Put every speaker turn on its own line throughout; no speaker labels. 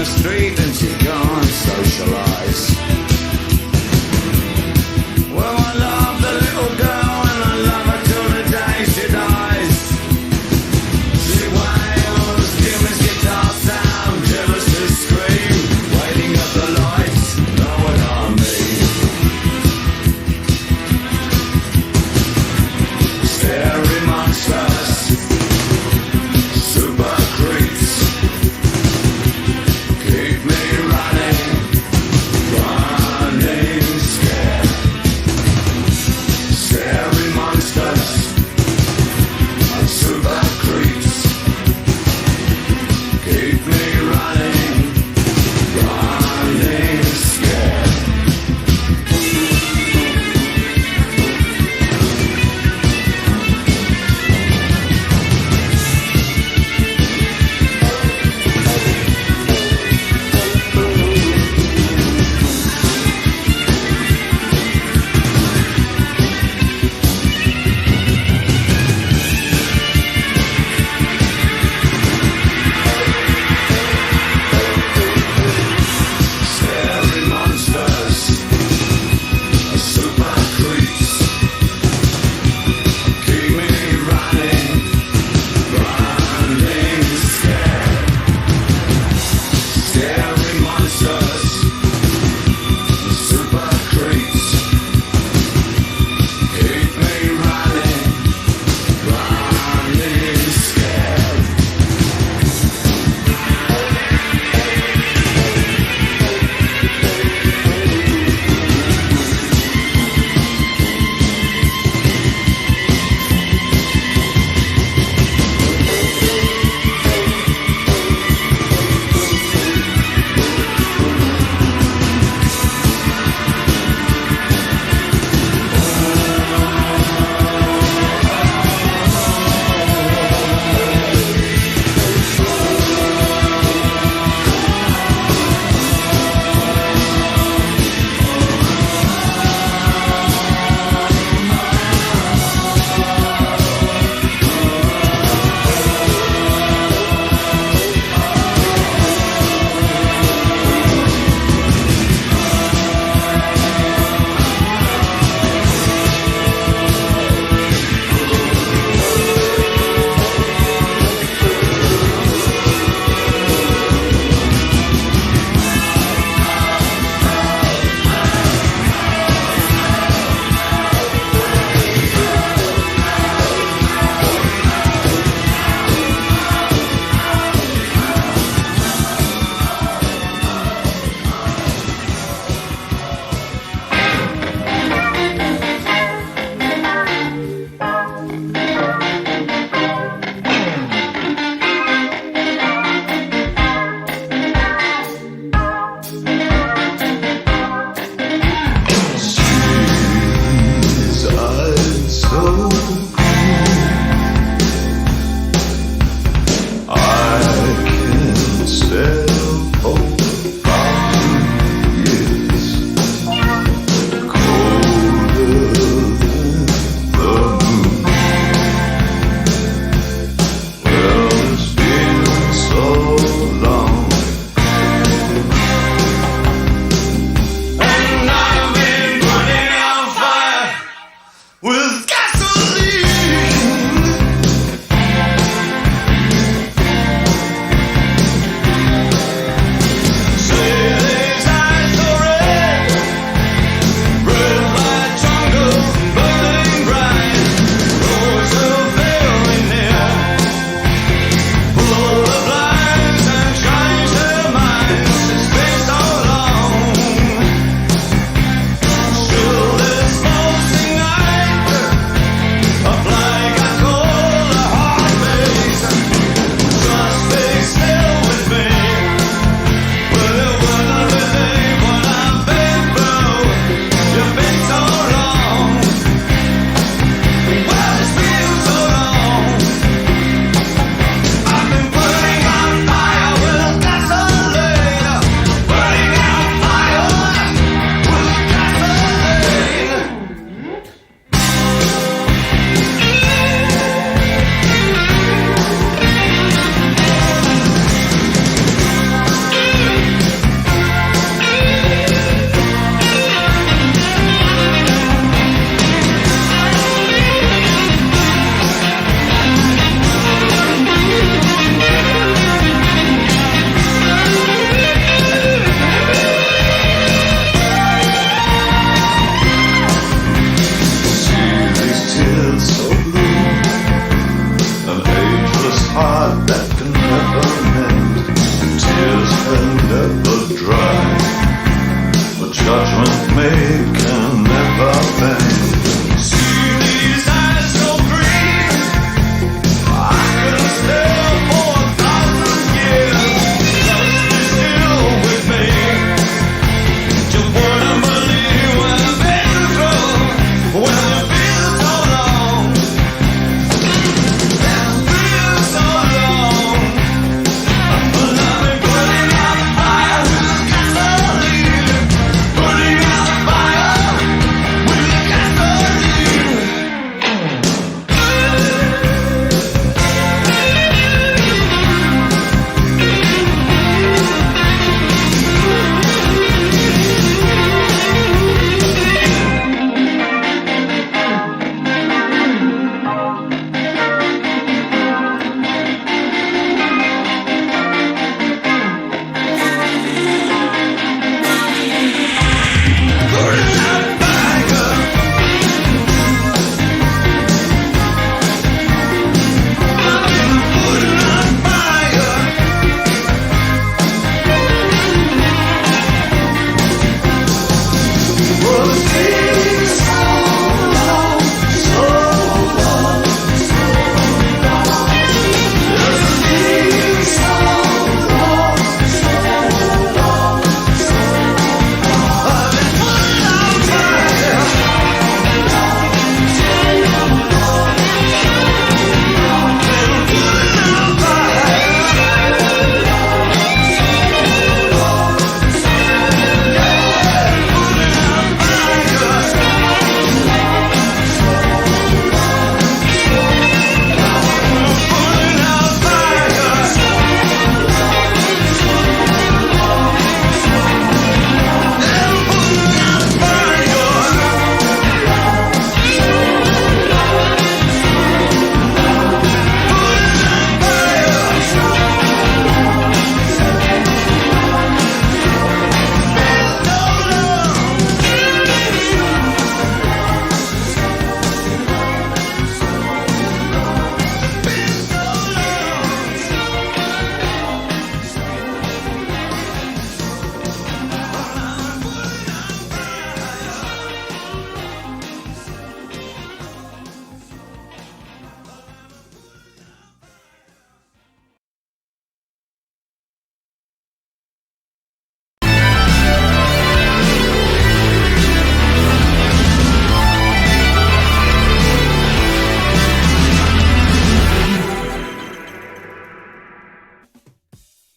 street and she can't socialise. Well, I love the little girl and I love her till the day she dies. She wails, give us guitar sound, give us to scream, waiting at the lights, know what I mean. Scary monsters, super creeps, keep me right.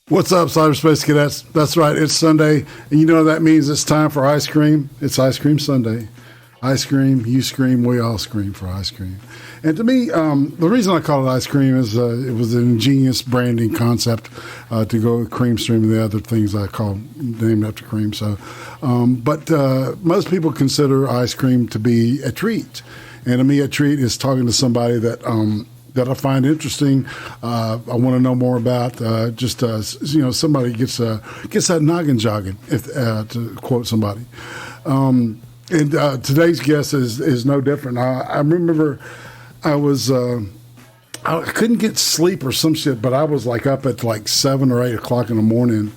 What's up, Cyberspace Cadets? That's right, it's Sunday, and you know that means it's time for ice cream. It's Ice Cream Sunday. Ice cream, you scream, we all scream for ice cream. And to me, the reason I call it ice cream is it was an ingenious branding concept to go with Cream Stream and the other things I call named after Cream. So, but most people consider ice cream to be a treat, and to me, a treat is talking to somebody that that I find interesting. I want to know more about. Somebody gets that noggin jogging, if to quote somebody. And today's guest is no different. I remember I was I couldn't get sleep or some shit, but I was like up at like 7 or 8 o'clock in the morning,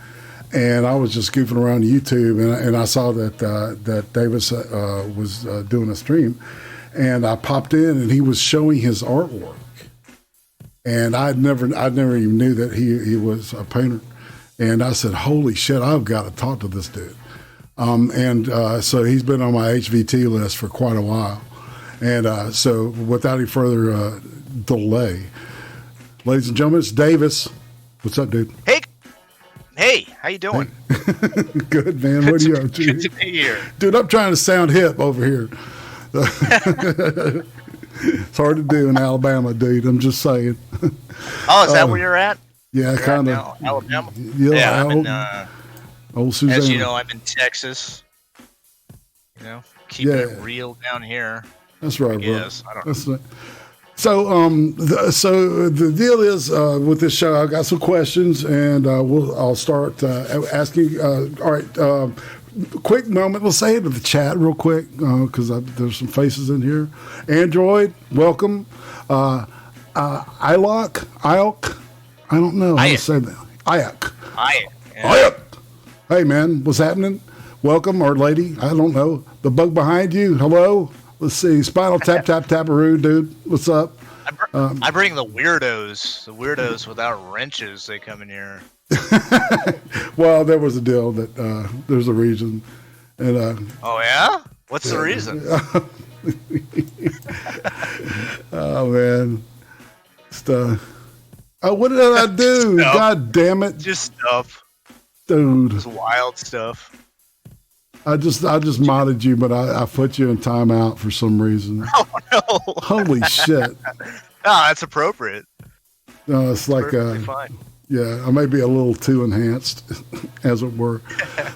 and I was just goofing around YouTube, and I saw that Davis was doing a stream, and I popped in, and he was showing his artwork. And I never even knew that he was a painter. And I said, holy shit, I've got to talk to this dude. So he's been on my HVT list for quite a while. And so without any further delay, ladies and gentlemen, it's Davis. What's up, dude?
Hey, how you doing?
Good, man. What are you up to?
Good to be here.
Dude, I'm trying to sound hip over here. It's hard to do in Alabama, dude. I'm just saying.
Oh, is that where you're at?
Yeah, kind of.
Alabama?
Yeah,
I'm in,
old Susanna.
as you know, I'm in Texas. You know, keeping it real down here.
That's right, bro.
Yes, I don't know.
That's right. So, so the deal is with this show, I've got some questions, and I'll start asking. All right. Quick moment. We'll say it to the chat real quick because there's some faces in here. Android, welcome. ILOC, I don't know how to say that. IAC. Hey, man, what's happening? Welcome, or lady. I don't know. The bug behind you. Hello. Let's see. Spinal tap, tap, taparoo, dude. What's up?
I bring the weirdos without wrenches. They come in here.
Well, there was a deal that there's a reason, and
oh yeah, what's the reason?
Oh man, what did I do? God damn it!
Just stuff,
dude.
Just wild stuff.
I just modded you, but I put you in timeout for some reason.
Oh no!
Holy shit!
No, that's appropriate.
No, it's like
fine.
Yeah, I may be a little too enhanced, as it were.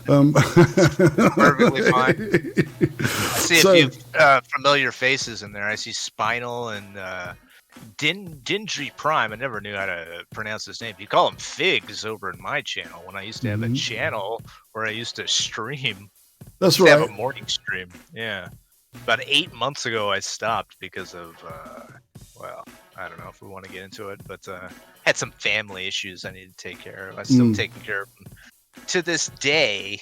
Perfectly fine. I see a few familiar faces in there. I see Spinal and Dindry Prime. I never knew how to pronounce his name. You call him Figs over in my channel when I used to have a channel where I used to stream.
That's
right.
Have
a morning stream. Yeah. About 8 months ago, I stopped because of, I don't know if we want to get into it, but had some family issues I needed to take care of. I'm still taking care of them to this day.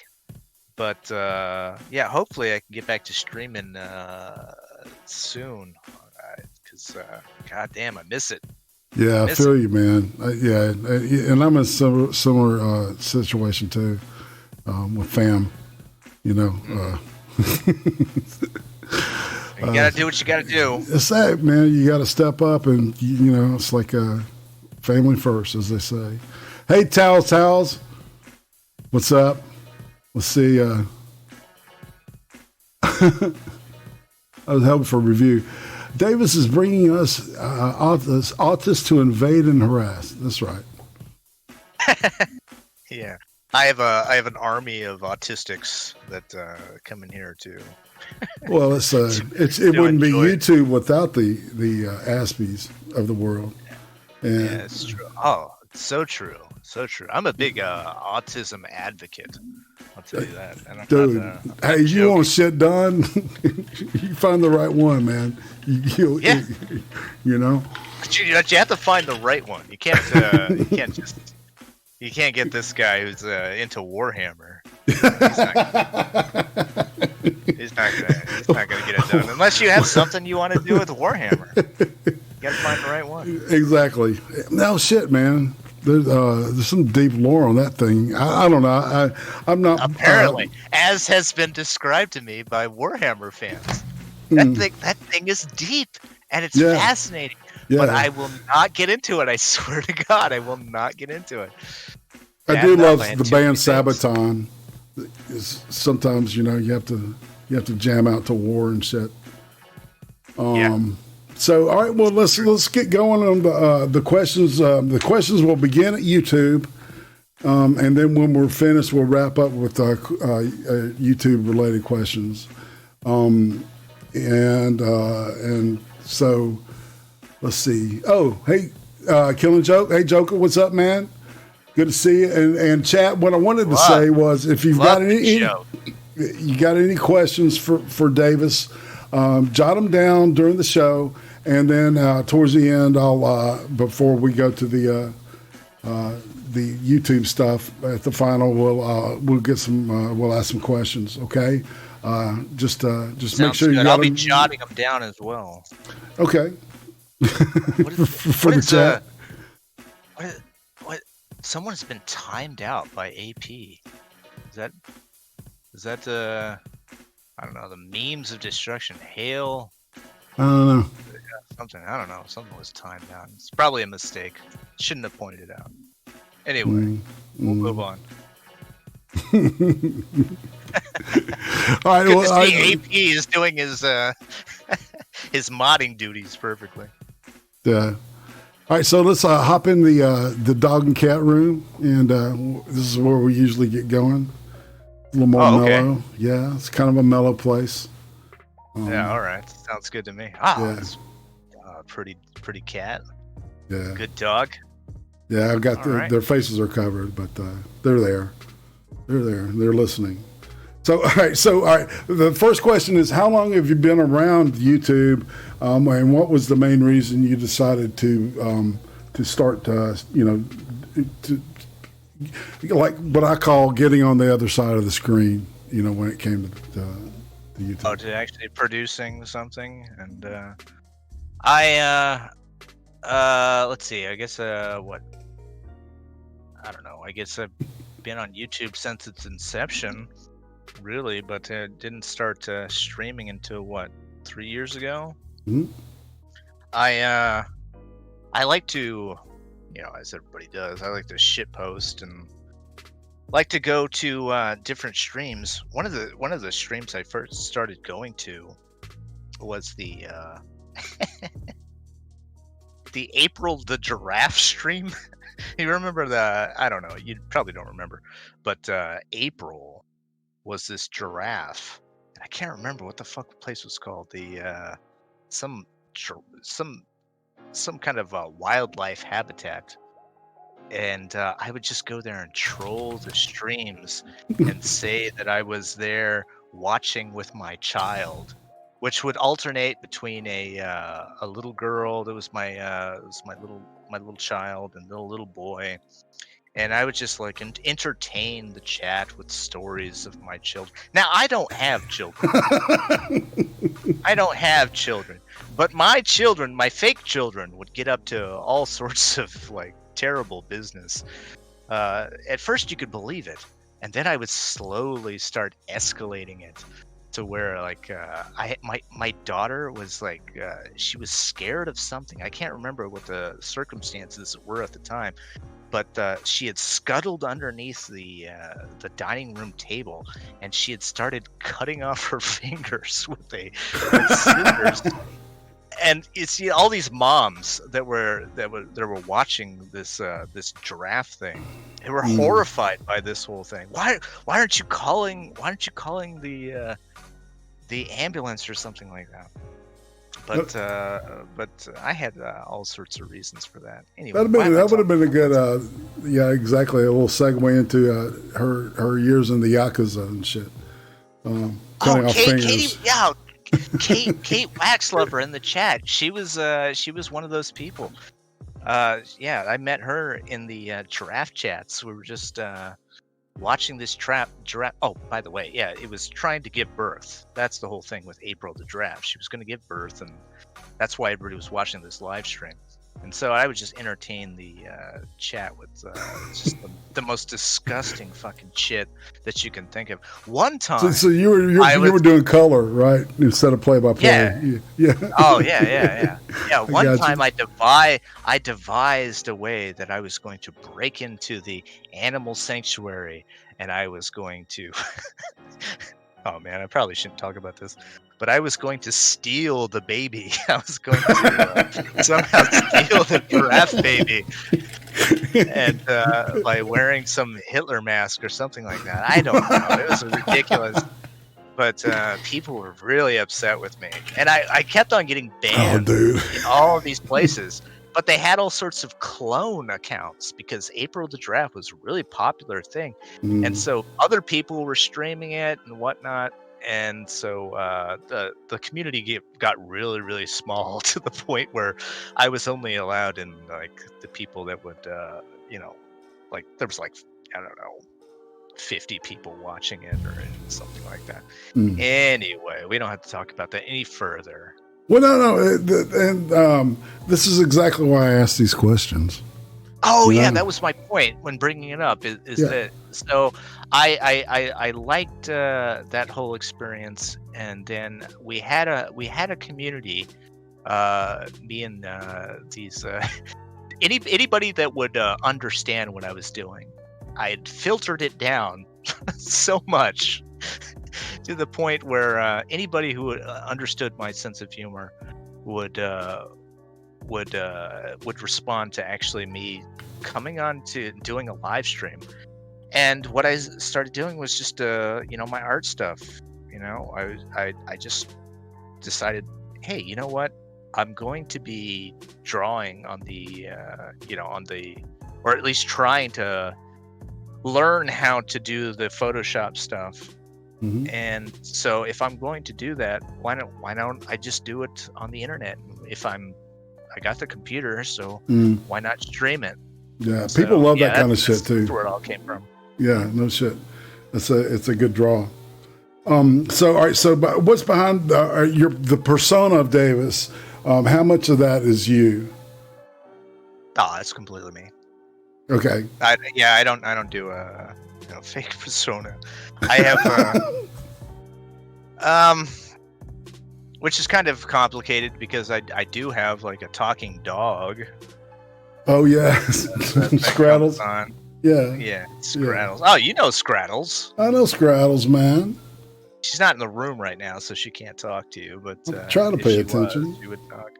But, hopefully I can get back to streaming soon. Because, goddamn, I miss it.
Yeah, I feel you, man. And I'm in a similar situation, too, with fam. You know,
you gotta do what you gotta do.
It's that, man. You gotta step up, and you know, it's like family first, as they say. Hey, Towels, what's up? Let's see. I was hoping for a review. Davis is bringing us autists to invade and harass. That's right.
Yeah. I have an army of autistics that come in here too.
Well, it wouldn't be YouTube without the Aspies of the world. And
yeah, it's true. Oh, it's so true, so true. I'm a big autism advocate. I'll tell you that. And
dude, hey, you want shit done? You find the right one, man. You know.
But you have to find the right one. You can't. You can't get this guy who's into Warhammer. He's not gonna get it done unless you have something you want to do with Warhammer. You gotta find the right one.
Exactly. No shit, man. There's some deep lore on that thing. I don't know. I'm not.
Apparently, as has been described to me by Warhammer fans, that thing is deep and it's fascinating. Yeah. But I will not get into it. I swear to God, I will not get into it.
I
bad
do
enough.
love
I had
the
too
band
many things.
Sabaton. Sometimes you have to jam out to War and shit.
Yeah.
So all right, well let's get going on the questions. The questions will begin at YouTube, and then when we're finished, we'll wrap up with YouTube related questions. And so let's see. Oh, hey, Killing Joke. Hey, Joker, what's up, man? Good to see you. And chat. What I wanted to say was, if you've got you got any questions for Davis, jot them down during the show, and then towards the end, I'll before we go to the YouTube stuff at the final, we'll get some we'll ask some questions. Okay. Just
Sounds
make sure
good.
you got
I'll be
them.
jotting them down as well.
Okay. For
What
the
is
chat.
What? Someone's been timed out by AP. Is that I don't know, the memes of destruction, hail,
I don't know.
something. I don't know. Something was timed out. It's probably a mistake. Shouldn't have pointed it out. Anyway, we'll move on.
All right.
Good
Well,
to see AP is doing his his modding duties perfectly.
yeah. All right. So let's hop in the dog and cat room, and this is where we usually get going. A little more mellow. Yeah, it's kind of a mellow place.
Yeah. All right. Sounds good to me. Ah,
Yeah.
it's pretty cat.
Yeah.
Good dog.
Yeah. I've got their faces are covered, but they're there. They're there. They're listening. So all right. The first question is, how long have you been around YouTube, and what was the main reason you decided to start? To like what I call getting on the other side of the screen. When it came to YouTube.
Oh, to actually producing something, and let's see. I guess what? I don't know. I guess I've been on YouTube since its inception, really, but didn't start streaming until 3 years ago.
Mm-hmm.
I like to, as everybody does, I like to shitpost and like to go to different streams. One of the streams I first started going to was the the April the Giraffe stream. You remember I don't know, you probably don't remember, but April was this giraffe. I can't remember what the fuck the place was called. The some kind of wildlife habitat. And I would just go there and troll the streams and say that I was there watching with my child, which would alternate between a little girl that was my little child and the little boy, and I would just like entertain the chat with stories of my children. Now I don't have children. I don't have children, but my children, my fake children, would get up to all sorts of like terrible business. At first you could believe it, and then I would slowly start escalating it to where like my daughter was like she was scared of something. I can't remember what the circumstances were at the time, but she had scuttled underneath the dining room table, and she had started cutting off her fingers with scissors. And you see all these moms that were watching this giraffe thing. They were horrified by this whole thing. Why aren't you calling the ambulance or something like that? But I had all sorts of reasons for that. Anyway,
that would have been a good yeah, exactly, a little segue into her years in the Yakuza and shit. Cutting off fingers.
Katie, yeah. Kate Waxlover in the chat. She was one of those people. Yeah, I met her in the giraffe chats. We were just watching this giraffe. Oh, by the way, yeah, it was trying to give birth. That's the whole thing with April the giraffe. She was going to give birth, and that's why everybody was watching this live stream. And so I would just entertain the chat with just the most disgusting fucking shit that you can think of. One time,
So you were doing color, right, instead of play by play. Yeah.
Oh yeah. One
got
time
you.
I devised a way that I was going to break into the animal sanctuary, and I was going to. Oh man, I probably shouldn't talk about this, but I was going to steal the baby. I was going to somehow steal the giraffe baby, and by wearing some Hitler mask or something like that. I don't know. It was ridiculous. But people were really upset with me, and I kept on getting
Oh,
banned
dude.
in all of these places. But they had all sorts of clone accounts because April the Giraffe was a really popular thing, and so other people were streaming it and whatnot. And so the community got really really small to the point where I was only allowed in like the people that would like there was like I don't know 50 people watching it or something like that. Anyway, we don't have to talk about that any further.
Well, no, and this is exactly why I asked these questions.
Oh
You
yeah,
know?
that was my point when bringing it up. Is
Yeah.
that so? I liked that whole experience, and then we had a community. Me and these anybody that would understand what I was doing. I had filtered it down so much to the point where anybody who understood my sense of humor would respond to actually me coming on to doing a live stream. And what I started doing was just my art stuff. I just decided, hey, you know what? I'm going to be drawing on the or at least trying to learn how to do the Photoshop stuff. And so if I'm going to do that, why don't I just do it on the internet? I got the computer, so why not stream it?
Yeah,
So,
people love that kind of shit too.
That's where it all came from.
Yeah, no shit. It's a good draw. So all right, so what's behind the persona of Davis? How much of that is you?
Oh, it's completely me.
Okay.
I don't do a fake persona. I have which is kind of complicated because I do have like a talking dog.
Oh yeah,
that
Scraddles.
comes on.
Yeah,
Scraddles. Oh, you know Scraddles.
I know Scraddles, man.
She's not in the room right now, so she can't talk to you. But
I'm trying to
if
pay
she
attention.
was, she would talk.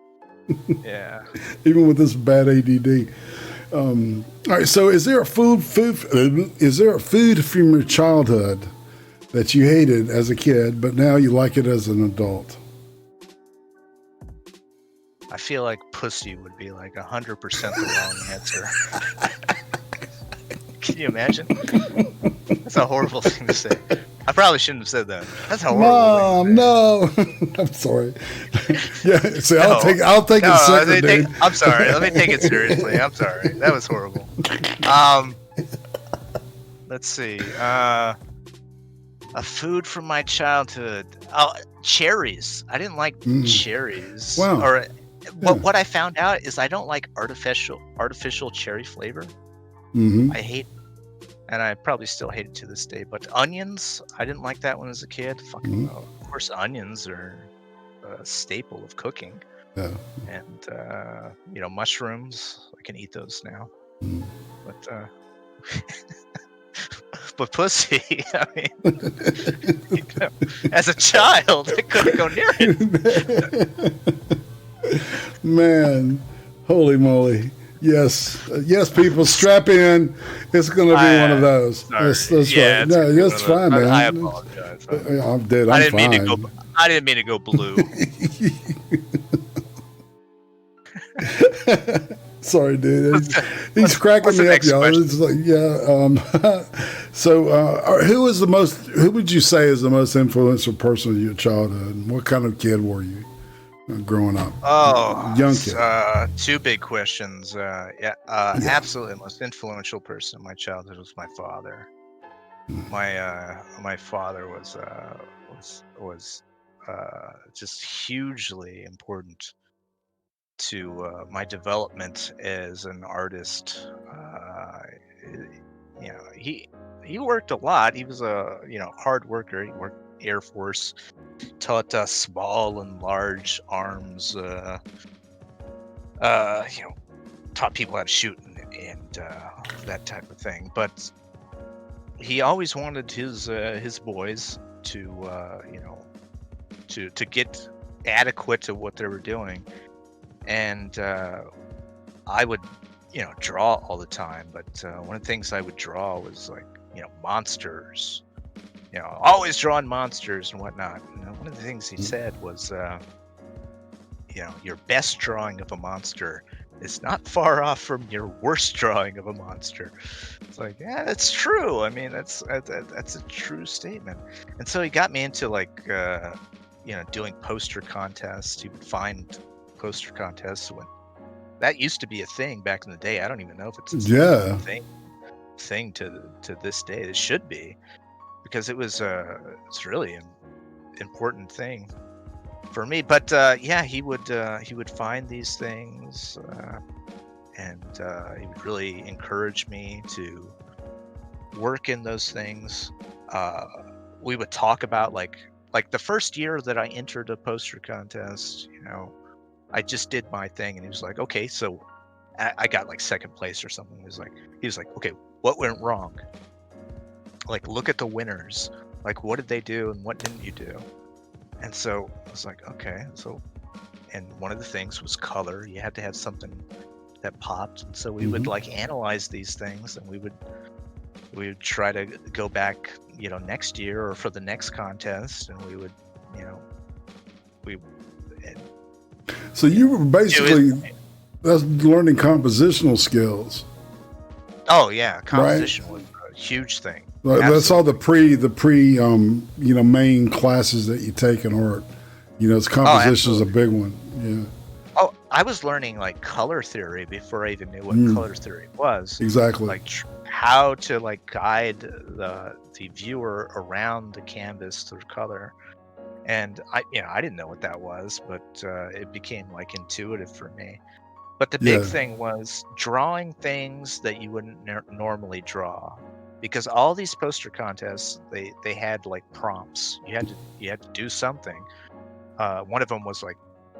Yeah.
Even with this bad ADD. All right. So, is there a food from your childhood that you hated as a kid, but now you like it as an adult?
I feel like pussy would be like 100% the wrong answer. Can you imagine? That's a horrible thing to say. I probably shouldn't have said that. That's a horrible thing.
No. I'm sorry. Yeah, see, I'll take it second, dude.
I'm sorry. Let me take it seriously. I'm sorry. That was horrible. Let's see. A food from my childhood. Oh, cherries. I didn't like cherries.
Wow.
Or what I found out is I don't like artificial cherry flavor. I hate, and I probably still hate it to this day. But onions, I didn't like that one as a kid. Fucking, of course, onions are a staple of cooking.
Yeah.
And mushrooms, I can eat those now. But but pussy, I mean, as a child, I couldn't go near it.
Man, holy moly. Yes, people, strap in. It's going to be one of those. That's right. No, that's fine, man.
I apologize.
I'm dead. I'm fine.
I didn't mean to go blue.
Sorry, dude. He's cracking me up, y'all. It's like, So, who would you say is the most influential person in your childhood? And what kind of kid were you growing up?
Oh,
young kid.
Two big questions. Absolutely, the most influential person in my childhood was my father. My father was just hugely important to my development as an artist. He worked a lot. He was a hard worker. He worked Air Force, taught us small and large arms. Taught people how to shoot and that type of thing. But he always wanted his boys to to get adequate to what they were doing, and I would draw all the time. But one of the things I would draw was like monsters. Always drawing monsters and whatnot. One of the things he said was, your best drawing of a monster is not far off from your worst drawing of a monster. It's like, yeah, that's true. I mean, that's a true statement. And so he got me into like, doing poster contests. He would find poster contests when that used to be a thing back in the day. I don't even know if it's a thing to this day. It should be, because it's really an important thing for me. But he would find these things, and he would really encourage me to work in those things. We would talk about like the first year that I entered a poster contest, I just did my thing, and he was like, okay, so I got like second place or something. He was like, okay, what went wrong? Like, look at the winners. Like, what did they do and what didn't you do? And so I was like, okay. So, and one of the things was color. You had to have something that popped. And so we would like analyze these things, and we would try to go back, next year or for the next contest, and we would,
So you were basically that's learning compositional skills.
Oh yeah, composition was a huge thing.
That's all the pre main classes that you take in art. It's composition is a big one. Yeah.
Oh, I was learning like color theory before I even knew what color theory was.
Exactly.
Like how to like guide the viewer around the canvas through color. And I didn't know what that was, but it became like intuitive for me. But the big thing was drawing things that you wouldn't normally draw, because all these poster contests, they had like prompts. You had to do something. One of them was like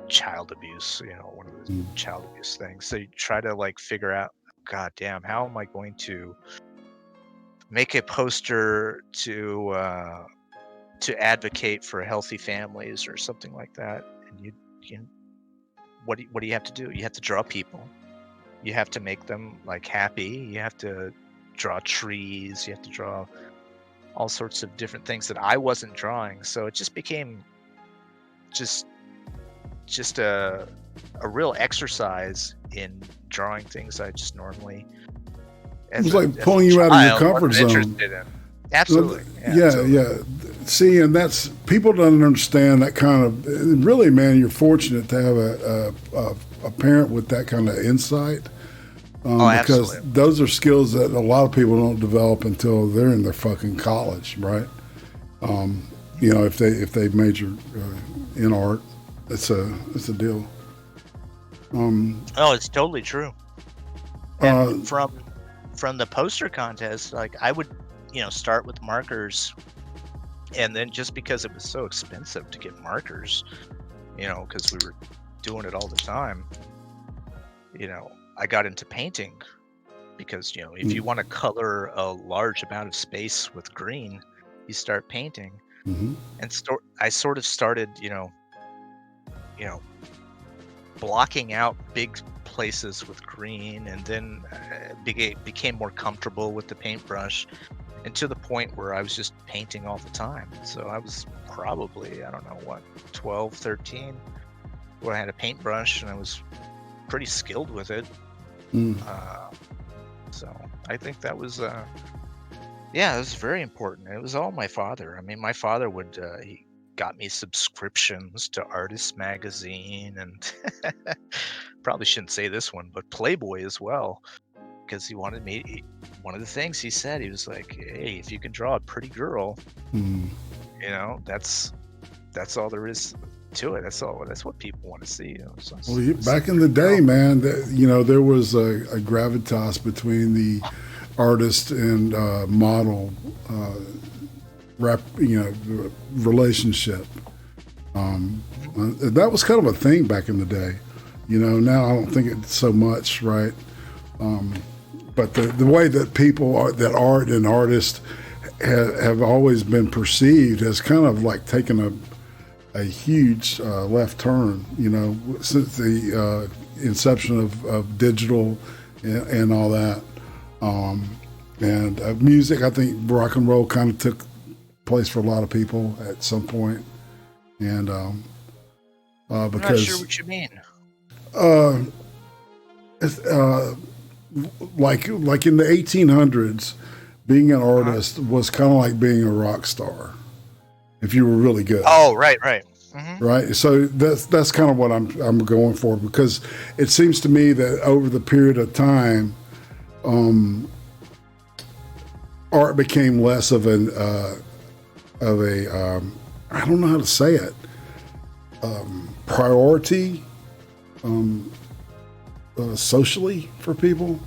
child abuse, one of the child abuse things. So you try to like figure out, God damn, how am I going to make a poster to advocate for healthy families or something like that? And what do you have to do? You have to draw people. You have to make them like happy. You have to draw trees. You have to draw all sorts of different things that I wasn't drawing. So it just became just a real exercise in drawing things I just normally.
It was like pulling you out of your comfort zone.
Absolutely.
Yeah. See, and that's, people don't understand that kind of, really, man, you're fortunate to have a parent with that kind of insight. Because
absolutely.
Those are skills that a lot of people don't develop until they're in their fucking college, right? If they major in art, it's a deal.
It's totally true. And from the poster contest, like I would, start with markers, and then just because it was so expensive to get markers, because we were doing it all the time, I got into painting, because if you want to color a large amount of space with green, you start painting. And I sort of started blocking out big places with green, and then became more comfortable with the paintbrush, and to the point where I was just painting all the time. So I was probably, 12, 13, where I had a paintbrush and I was pretty skilled with it. So I think that was it was very important. It was all my father. I mean, my father would he got me subscriptions to Artist Magazine, and probably shouldn't say this one, but Playboy as well, because he wanted me. One of the things he said, he was like, hey, if you can draw a pretty girl, that's all there is to it. That's all. That's what people want to see. You know, so
Well, back in the day, man, there was a gravitas between the artist and model relationship. That was kind of a thing back in the day. Now I don't think it's so much, right? But the way that that art and artists have always been perceived has kind of like taken a huge left turn, since the inception of digital and all that. And music, I think rock and roll kind of took place for a lot of people at some point. And because
I'm not sure what you mean.
Like in the 1800s, being an artist was kind of like being a rock star, if you were really good.
Oh, right. Mm-hmm.
Right. So that's kind of what I'm going for, because it seems to me that over the period of time, art became less of a I don't know how to say it, priority socially for people.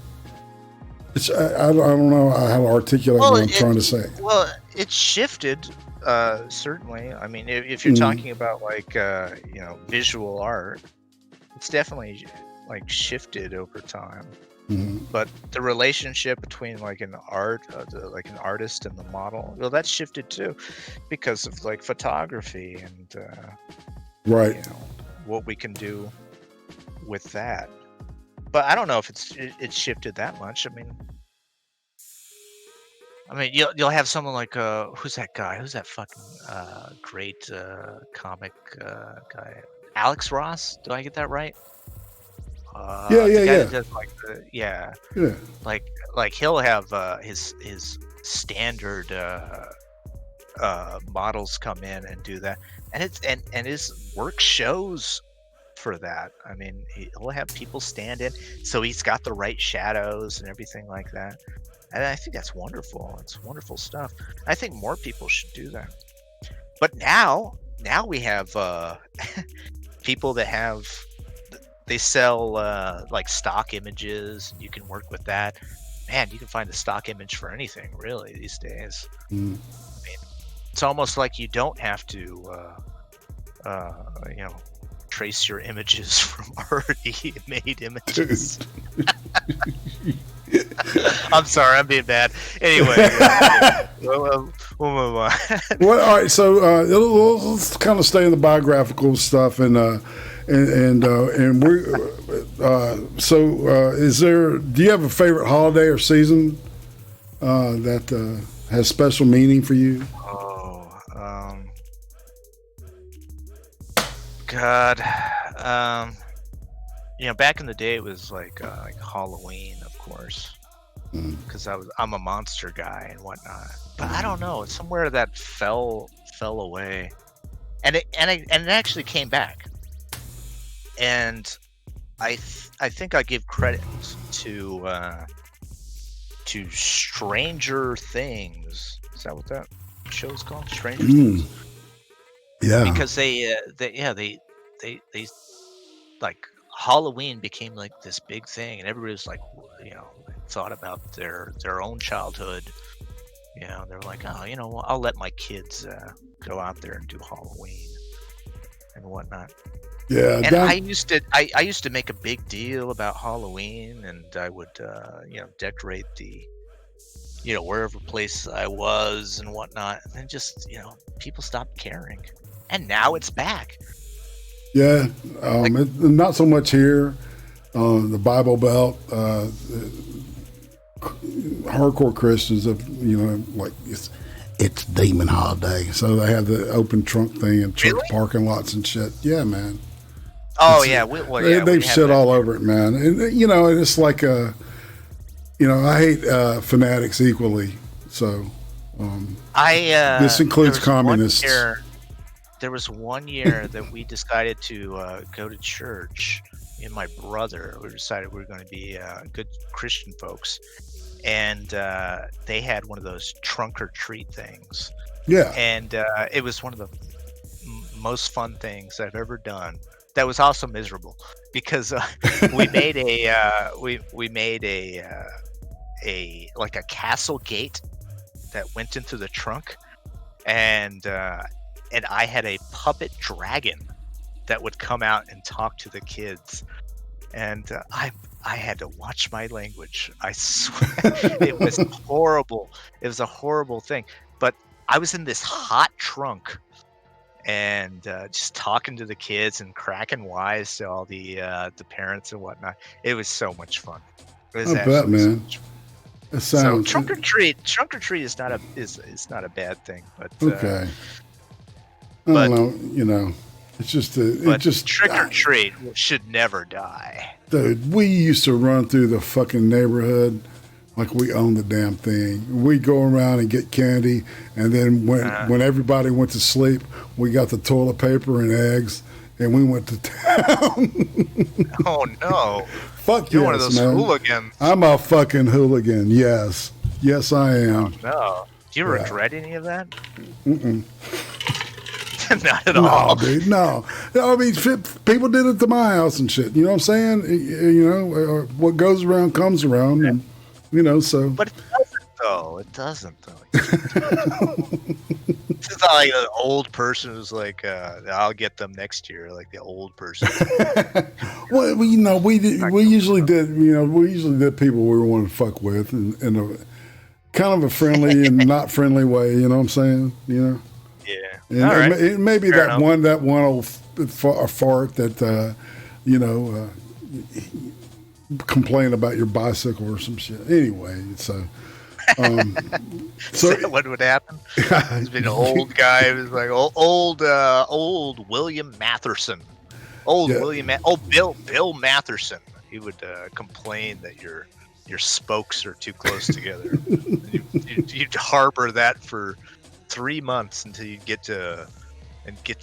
I don't know how to articulate what I'm trying to say.
Well, it shifted, certainly. I mean, if you're talking about like visual art, it's definitely like shifted over time.
Mm-hmm.
But the relationship between like an artist and the model, well, that's shifted too, because of like photography and
right,
what we can do with that. But I don't know if it's shifted that much. I mean, you'll have someone like who's that guy? Who's that fucking great comic guy? Alex Ross? Do I get that right?
Yeah.
That does like like he'll have his standard models come in and do that, and his work shows for that. I mean, he'll have people stand in, so he's got the right shadows and everything like that. And I think that's wonderful. It's wonderful stuff. I think more people should do that. But now we have people that they sell like stock images. You can work with that. Man, you can find a stock image for anything really these days. I mean, it's almost like you don't have to trace your images from already made images. I'm sorry, I'm being bad. Anyway, we'll move on.
Well, all right. So let's kind of stay in the biographical stuff, and we. Do you have a favorite holiday or season that has special meaning for you?
God, back in the day it was like Halloween, of course, because I'm a monster guy and whatnot. But I don't know, somewhere that fell away, and it actually came back. And I think I give credit to Stranger Things. Is that what that show is called? Stranger Things.
Yeah.
Because they like Halloween became like this big thing, and everybody was like, thought about their own childhood. They're like, I'll let my kids go out there and do Halloween and whatnot.
Yeah.
And I used to make a big deal about Halloween, and I would decorate the wherever place I was and whatnot, and then just people stopped caring, and now it's back.
Yeah, not so much here. The Bible Belt, hardcore Christians have, like it's demon holiday, so they have the open trunk thing in church parking lots and shit. Yeah, man.
Oh
they've shit all over it, man. And it's like I hate fanatics equally. So this includes communists.
There was one year that we decided to go to church. Me and my brother, we decided we were going to be good Christian folks, and they had one of those trunk or treat things.
Yeah.
And it was one of the most fun things I've ever done. That was also miserable because we made a like a castle gate that went into the trunk, and I had a puppet dragon that would come out and talk to the kids, and I had to watch my language. I swear, it was horrible. It was a horrible thing. But I was in this hot trunk, and just talking to the kids and cracking wise to all the parents and whatnot. It was so much fun. It was
I bet, man. It
so
sounds
trunk or treat is not a bad thing, but
okay. I
but-
don't know. It's just
trick or treat should never die.
Dude, we used to run through the fucking neighborhood like we own the damn thing. We go around and get candy, and then when everybody went to sleep, we got the toilet paper and eggs, and we went to town.
Oh no!
Fuck
You're
yes,
one of those
man.
hooligans.
I'm a fucking hooligan. Yes, I am.
No. Do you regret any of that?
Mm-mm.
Not at
No,
all.
dude, no. I mean, people did it to my house and shit. You know what I'm saying? What goes around comes around, and so.
But it doesn't, though. It doesn't, though. It's not like an old person who's like, "I'll get them next year," like the old person.
Well, we usually did people we wanted to fuck with in a kind of a friendly and not friendly way. You know what I'm saying?
Yeah.
And,
All right.
and maybe
Fair
that
enough.
one old fart that complain about your bicycle or some shit. Anyway, so.
Is that what would happen? He's been an old guy. He was like old William Matherson. Bill Matherson. He would complain that your spokes are too close together. You'd harbor that for 3 months until you get to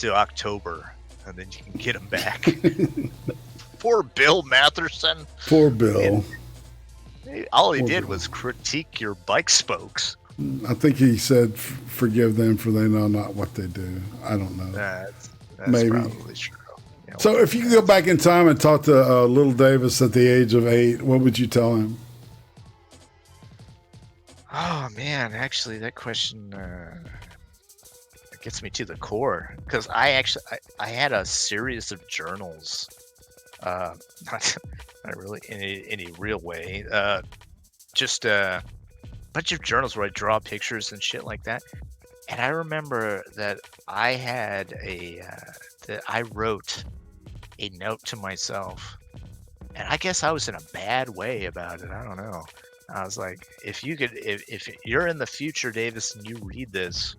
October, and then you can get them back. Poor Bill Matherson.
Poor Bill.
All he did was critique your bike spokes.
I think he said, "Forgive them, for they know not what they do." I don't know.
That's
Maybe.
probably true. Yeah,
So, if you could go back in time and talk to little Davis at the age of 8, what would you tell him?
Oh man, actually, that question gets me to the core, because I had a series of journals, not really in any real way, just a bunch of journals where I draw pictures and shit like that. And I remember that I had that I wrote a note to myself, and I guess I was in a bad way about it. I don't know. I was like, if you're in the future, Davis, and you read this,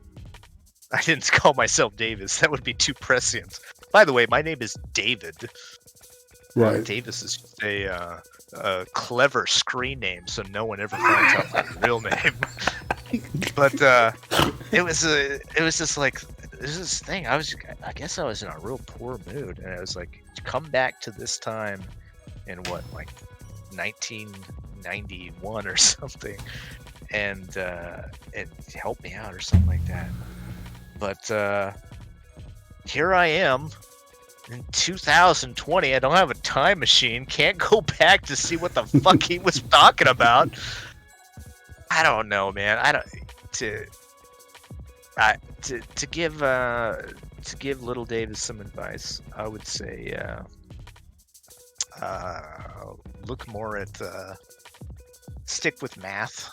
I didn't call myself Davis. That would be too prescient. By the way, my name is David.
Right.
Davis is just a clever screen name, so no one ever finds out my real name. But it was just like this thing. I guess I was in a real poor mood, and I was like, come back to this time in what, like 1991 or something, and help me out or something like that. But here I am in 2020. I don't have a time machine. Can't go back to see what the fuck he was talking about. I don't know, man. To give little Davis some advice, I would say look more at stick with math.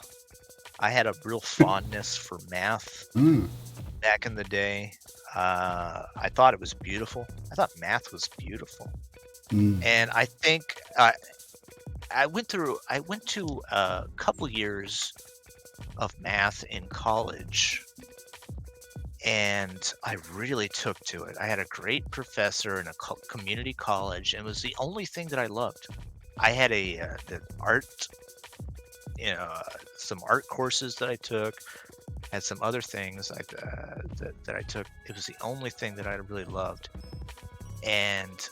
I had a real fondness for math back in the day. I thought it was beautiful. I thought math was beautiful. And I think I went to a couple years of math in college, and I really took to it. I had a great professor in a community college, and it was the only thing that I loved. I had the art, some art courses that I took, had some other things that I took. It was the only thing that I really loved, and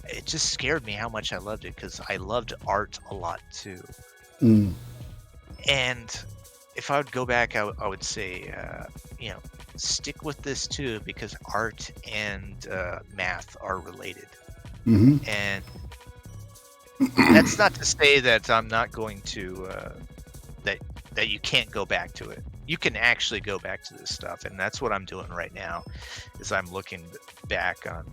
it just scared me how much I loved it, because I loved art a lot too. And if I would go back, I would say, stick with this too, because art and math are related.
Mm-hmm.
And that's not to say that I'm not going to that you can't go back to it. You can actually go back to this stuff, and that's what I'm doing right now. Is I'm looking back on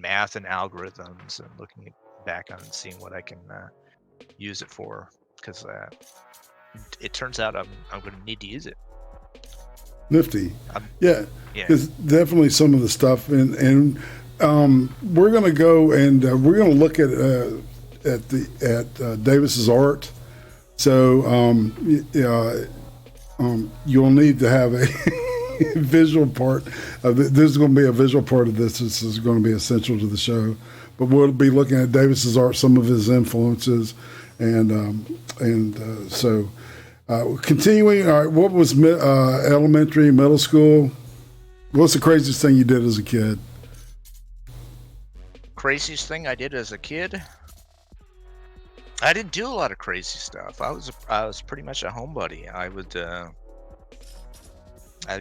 math and algorithms, and looking back on and seeing what I can use it for, because it turns out I'm going to need to use it.
Nifty.
Yeah.
Because definitely some of the stuff, and we're going to go and we're going to look at Davis's art. So you'll need to have a visual part of it. There's going to be a visual part of this. This is going to be essential to the show. But we'll be looking at Davis's art, some of his influences, and so continuing. All right, what was elementary, middle school? What's the craziest thing you did as a kid?
Craziest thing I did as a kid? I didn't do a lot of crazy stuff. I was pretty much a homebody. I would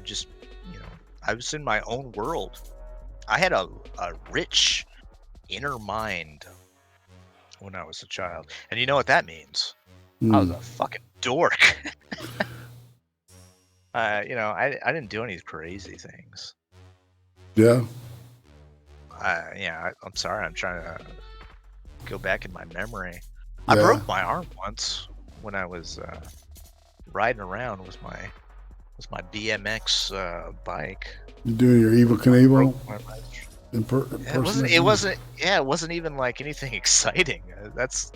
just, I was in my own world. I had a rich inner mind when I was a child, and you know what that means? I was a fucking dork. I didn't do any crazy things.
Yeah.
I'm sorry. I'm trying to go back in my memory. I broke my arm once when I was riding around with my BMX bike.
You doing your Evil Knievel?
It wasn't even like anything exciting. That's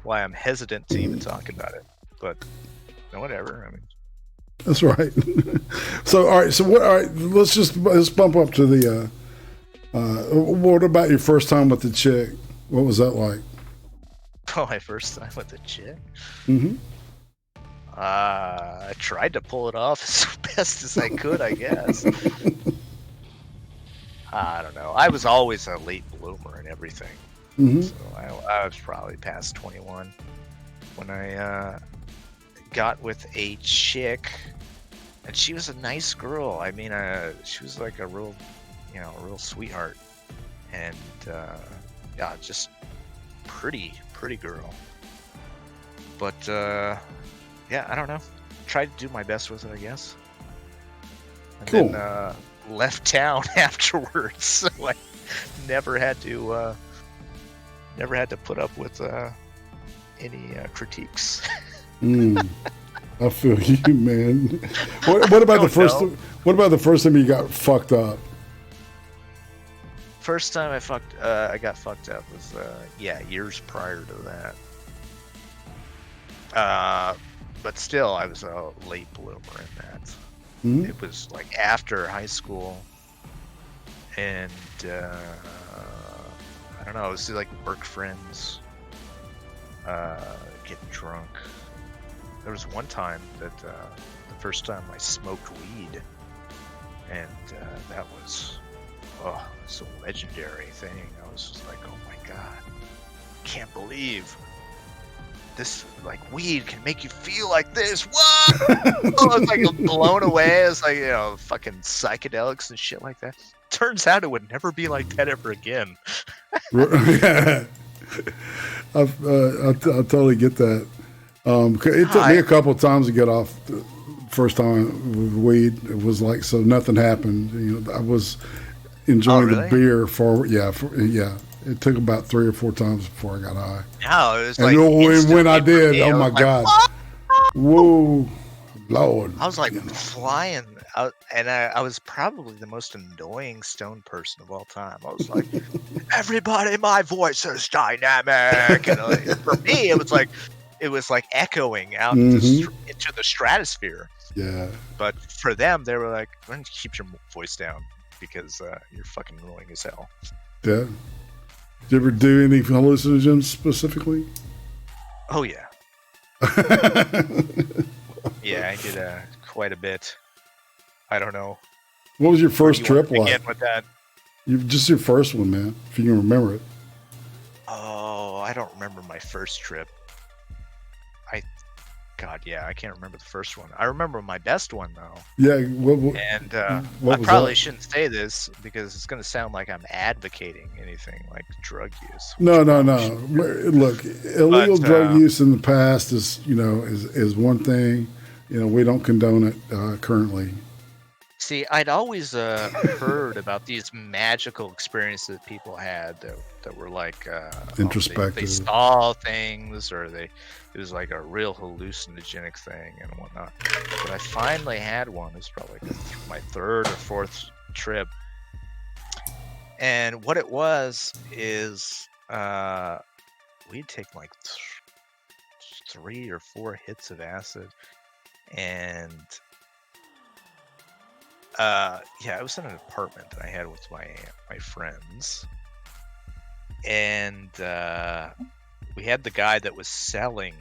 why I'm hesitant to even talk about it. But whatever. I mean,
that's right. So all right. So what? All right. Let's bump up to the. What about your first time with the chick? What was that like?
Oh, my first time with a chick?
Mm-hmm.
I tried to pull it off as best as I could, I guess. I don't know. I was always a late bloomer and everything.
Mm-hmm.
So I was probably past 21 when I got with a chick, and she was a nice girl. I mean, she was like a real sweetheart, and just pretty girl. But I don't know. Tried to do my best with it, I guess. And
cool.
Then left town afterwards, so I never had to put up with any critiques.
I feel you, man. What about the first time you got fucked up?
First time I got fucked up was years prior to that. But still, I was a late bloomer in that.
Mm-hmm.
It was like after high school, and I don't know. It was like work friends, getting drunk. There was one time that the first time I smoked weed, and that was it's a legendary thing. I was just like, oh my god, can't believe this, like, weed can make you feel like this. Whoa! I was like blown away. It's like, fucking psychedelics and shit like that. Turns out it would never be like that ever again.
I totally get that. It took me a couple of times to get off the first time with weed. It was like, so nothing happened. I was enjoying the beer It took about 3 or 4 times before I got high.
No, it was
and
like
when I did, oh my god, whoa, Lord!
I was like flying out, and I was probably the most annoying stone person of all time. I was like, everybody, my voice is dynamic, and for me, it was like echoing out into the stratosphere.
Yeah.
But for them, they were like, why don't you keep your voice down, because you're fucking annoying as hell.
Yeah. Did you ever do any hallucinogens specifically?
Oh, yeah. Yeah, I did quite a bit. I don't know.
What was your first trip like?
Again with that.
Just your first one, man, if you can remember it.
Oh, I don't remember my first trip. God, yeah, I can't remember the first one. I remember my best one though.
Yeah.
And
what
I
was
probably
that?
shouldn't say this because it's going to sound like I'm advocating anything like drug use. which
No,
I
no,
probably
no.
shouldn't.
Look, illegal
But
drug use in the past is, is one thing. We don't condone it currently.
see, I'd always heard about these magical experiences that people had that were like they
Introspective.
saw things, or it was like a real hallucinogenic thing and whatnot. But I finally had one. It was probably like my third or fourth trip, and what it was is we'd taken like 3 or 4 hits of acid, and yeah, I was in an apartment that I had with my friends, and we had the guy that was selling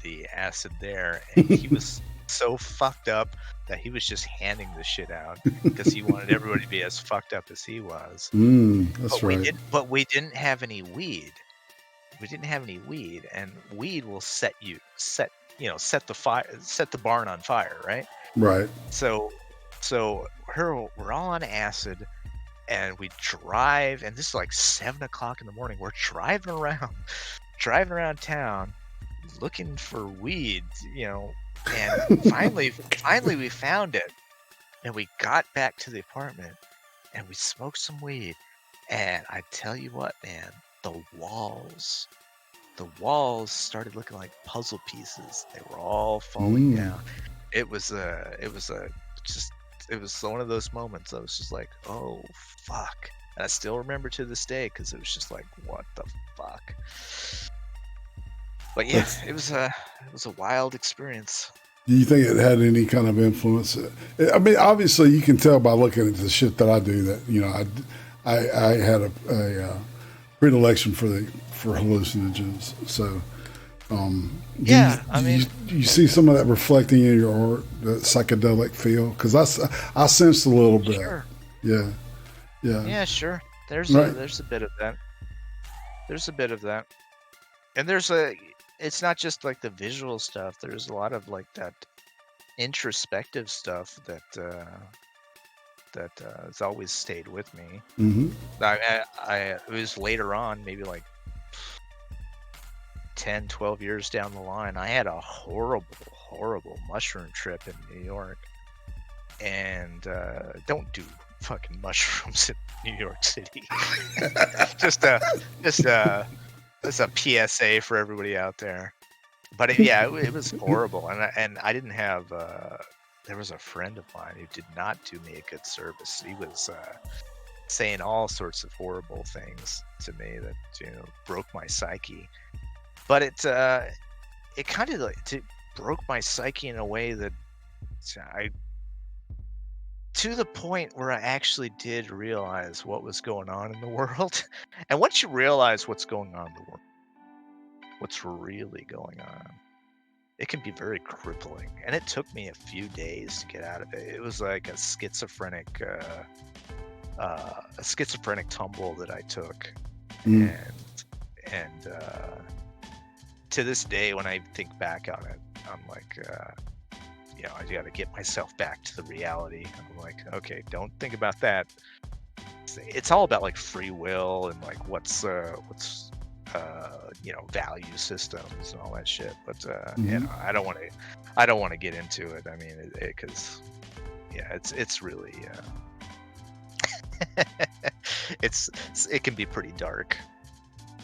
the acid there, and he was so fucked up that he was just handing the shit out because he wanted everybody to be as fucked up as he was.
That's
But
right.
we didn't have any weed. We didn't have any weed, and weed will set the barn on fire, right?
Right.
So we're all on acid, and we drive, and this is like 7 o'clock in the morning. We're driving around town, looking for weed, and finally we found it, and we got back to the apartment, and we smoked some weed, and I tell you what, man, the walls started looking like puzzle pieces. They were all falling down. It was one of those moments. I was just like, oh fuck, and I still remember to this day because it was just like, what the fuck. But yeah, it was a wild experience.
Do you think it had any kind of influence? I mean, obviously, you can tell by looking at the shit that I do that I had a predilection for hallucinogens. So, do you see some of that reflecting in your art, the psychedelic feel? Because I sensed a little bit.
Sure.
Yeah.
Yeah, sure. There's
Right.
there's a bit of that. And it's not just like the visual stuff. There's a lot of like that introspective stuff that has always stayed with me.
Mm-hmm.
It was later on, maybe like 10, 12 years down the line, I had a horrible mushroom trip in New York. And don't do fucking mushrooms in New York City. just a PSA for everybody out there. But it was horrible, and I didn't have. There was a friend of mine who did not do me a good service. He was saying all sorts of horrible things to me that broke my psyche. But it kind of broke my psyche in a way that to the point where I actually did realize what was going on in the world. And once you realize what's going on in the world, what's really going on, it can be very crippling. And it took me a few days to get out of it. It was like a schizophrenic tumble that I took. And to this day, when I think back on it, I'm like, I got to get myself back to the reality. I'm like, okay, don't think about that. It's all about like free will and like what's value systems and all that shit. But I don't want to get into it. I mean, because it's really it can be pretty dark.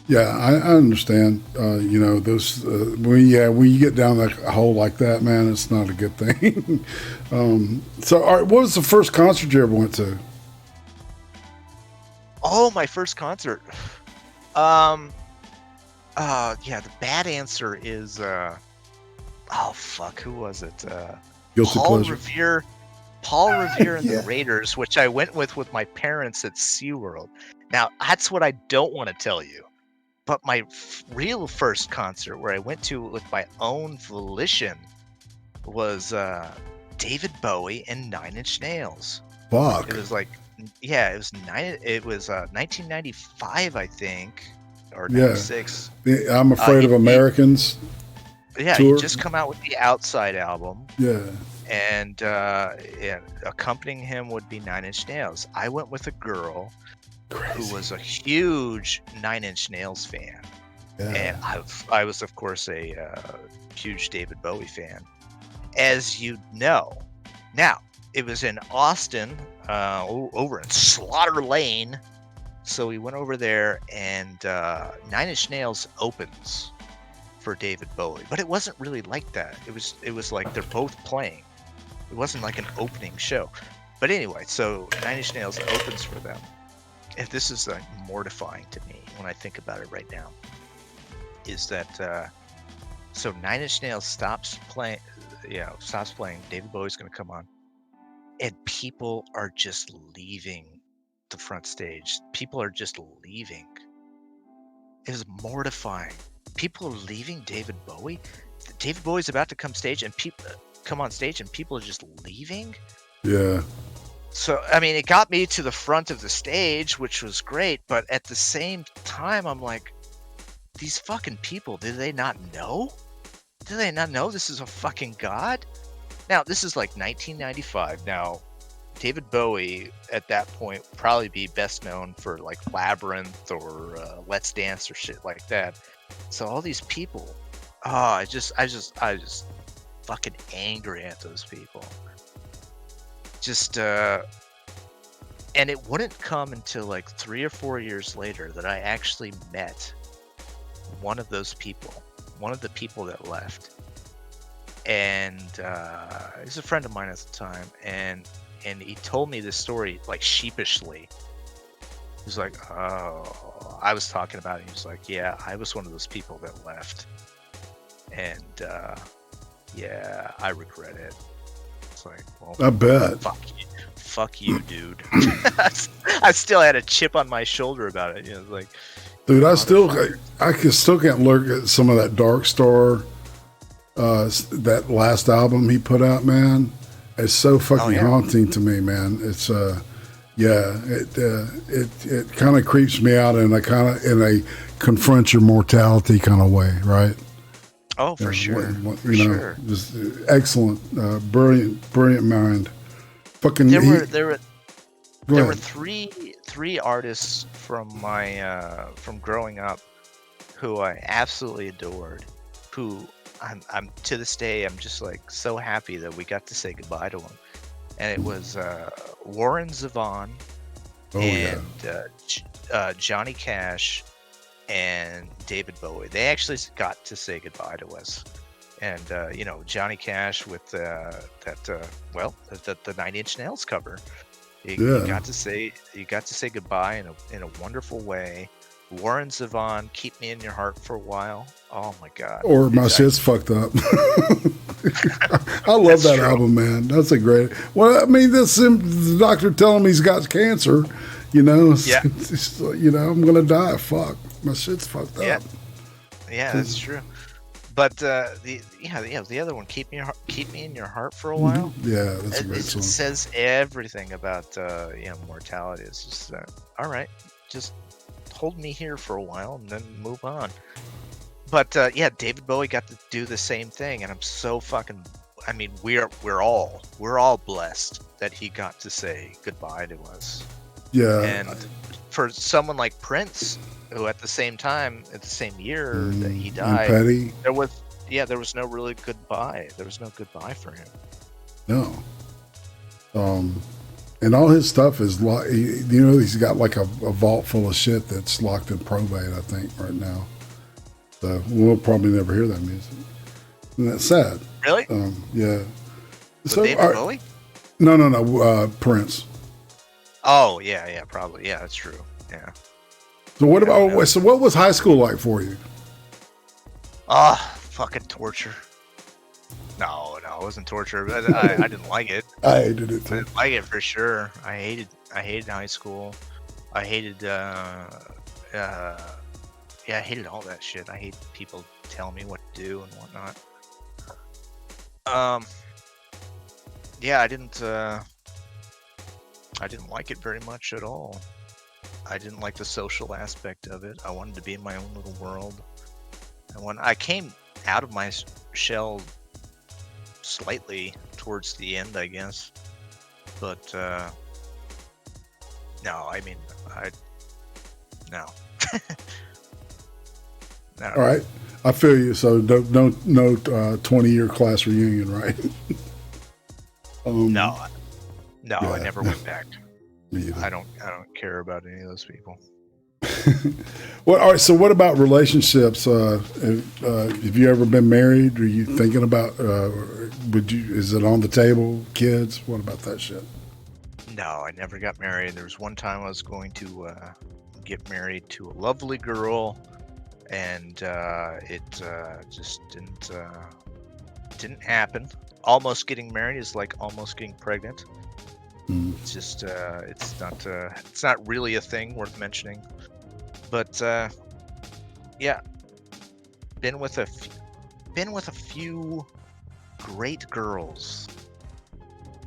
Yeah, I understand. Those when you get down that hole like that, man, it's not a good thing. So, all right, what was the first concert you ever went to?
Oh, my first concert. The bad answer is who was it?
Guilty pleasure.
Paul Revere and the Raiders, which I went with my parents at SeaWorld. Now, that's what I don't want to tell you. But my real first concert, where I went to with my own volition, was David Bowie and 9 Inch Nails.
Fuck.
It was like, it was 1995, I think, or 96.
I'm Afraid of Americans.
Yeah, he
tour.
just come out with the Outside album,
Yeah.
and accompanying him would be Nine Inch Nails. I went with a girl who was a huge Nine Inch Nails fan, and I was of course a huge David Bowie fan, as you know. Now it was in Austin, over in Slaughter Lane. So we went over there, and Nine Inch Nails opens for David Bowie, but it wasn't really like that. It was like they're both playing. It wasn't like an opening show. But anyway, so Nine Inch Nails opens for them. And this is like mortifying to me when I think about it right now. Is that so Nine Inch Nails stops playing. Stops playing. David Bowie's going to come on, and people are just leaving the front stage. People are just leaving. It was mortifying. People are leaving David Bowie. David Bowie's about to come stage, and people come on stage, and people are just leaving.
Yeah.
So I mean, it got me to the front of the stage, which was great. But at the same time, I'm like, these fucking people. Did they not know? Did they not know this is a fucking god? Now this is like 1995. Now David Bowie at that point would probably be best known for like Labyrinth or Let's Dance or shit like that. So all these people, I just fucking angry at those people. Just and it wouldn't come until like 3 or 4 years later that I actually met one of those people, one of the people that left, and he's a friend of mine at the time, and he told me this story like sheepishly. He was like, "Oh," I was talking about it. He was like, "Yeah, I was one of those people that left, and yeah, I regret it." It's like, well,
I bet.
Fuck you, dude. I still had a chip on my shoulder about it. You know, like,
dude, I still can't look at some of that Dark Star, that last album he put out, man. It's so fucking haunting to me, man. It's it kind of creeps me out in a confront your mortality kind of way, right?
Oh, for sure. For
you know,
sure.
Just excellent, brilliant mind. Fucking.
There were three artists from my from growing up who I absolutely adored. Who I'm to this day, I'm just like so happy that we got to say goodbye to them. And it was Warren Zevon and Johnny Cash and David Bowie. They actually got to say goodbye to us. And you know, Johnny Cash with the Nine Inch Nails cover. You got to say goodbye in a wonderful way. Warren Zevon, Keep Me in Your Heart for a While. Oh my God.
Or My Shit's Fucked Up. I love that album, man. That's a great. Well, I mean, the doctor telling him he's got cancer. You know.
Yeah.
You know, I'm gonna die. Fuck. My shit's fucked up.
Yeah, that's true. But the other one, Keep Me in Your Heart for a While.
Yeah, that's a great song.
It says everything about mortality. It's just all right, just hold me here for a while and then move on. But David Bowie got to do the same thing, and I'm so fucking. I mean, we're all blessed that he got to say goodbye to us.
Yeah.
And for someone like Prince, who at the same year that he died, there was no really goodbye. There was no goodbye for him.
No. And all his stuff is he's got like a vault full of shit that's locked in probate, I think, right now. So we'll probably never hear that music. And that's sad.
Really?
Yeah.
So David Bowie?
No, Prince.
Oh, yeah, probably. Yeah, that's true. Yeah.
So what was high school like for you?
Fucking torture. No, it wasn't torture. I didn't like it.
I hated it too.
I didn't like it for sure. I hated high school. I hated I hated all that shit. I hate people telling me what to do and whatnot. I didn't like it very much at all. I didn't like the social aspect of it. I wanted to be in my own little world. And when I came out of my shell slightly towards the end, I guess. But no, I mean, no. No.
All right, I feel you. So no 20-year class reunion, right?
No,
yeah.
I never went back.
Me either.
I don't care about any of those people.
Well, all right. So, what about relationships? Have you ever been married? Are you thinking about? Is it on the table? Kids? What about that shit?
No, I never got married. There was one time I was going to get married to a lovely girl, and it just didn't happen. Almost getting married is like almost getting pregnant. It's just it's not really a thing worth mentioning. But yeah, been with a few great girls.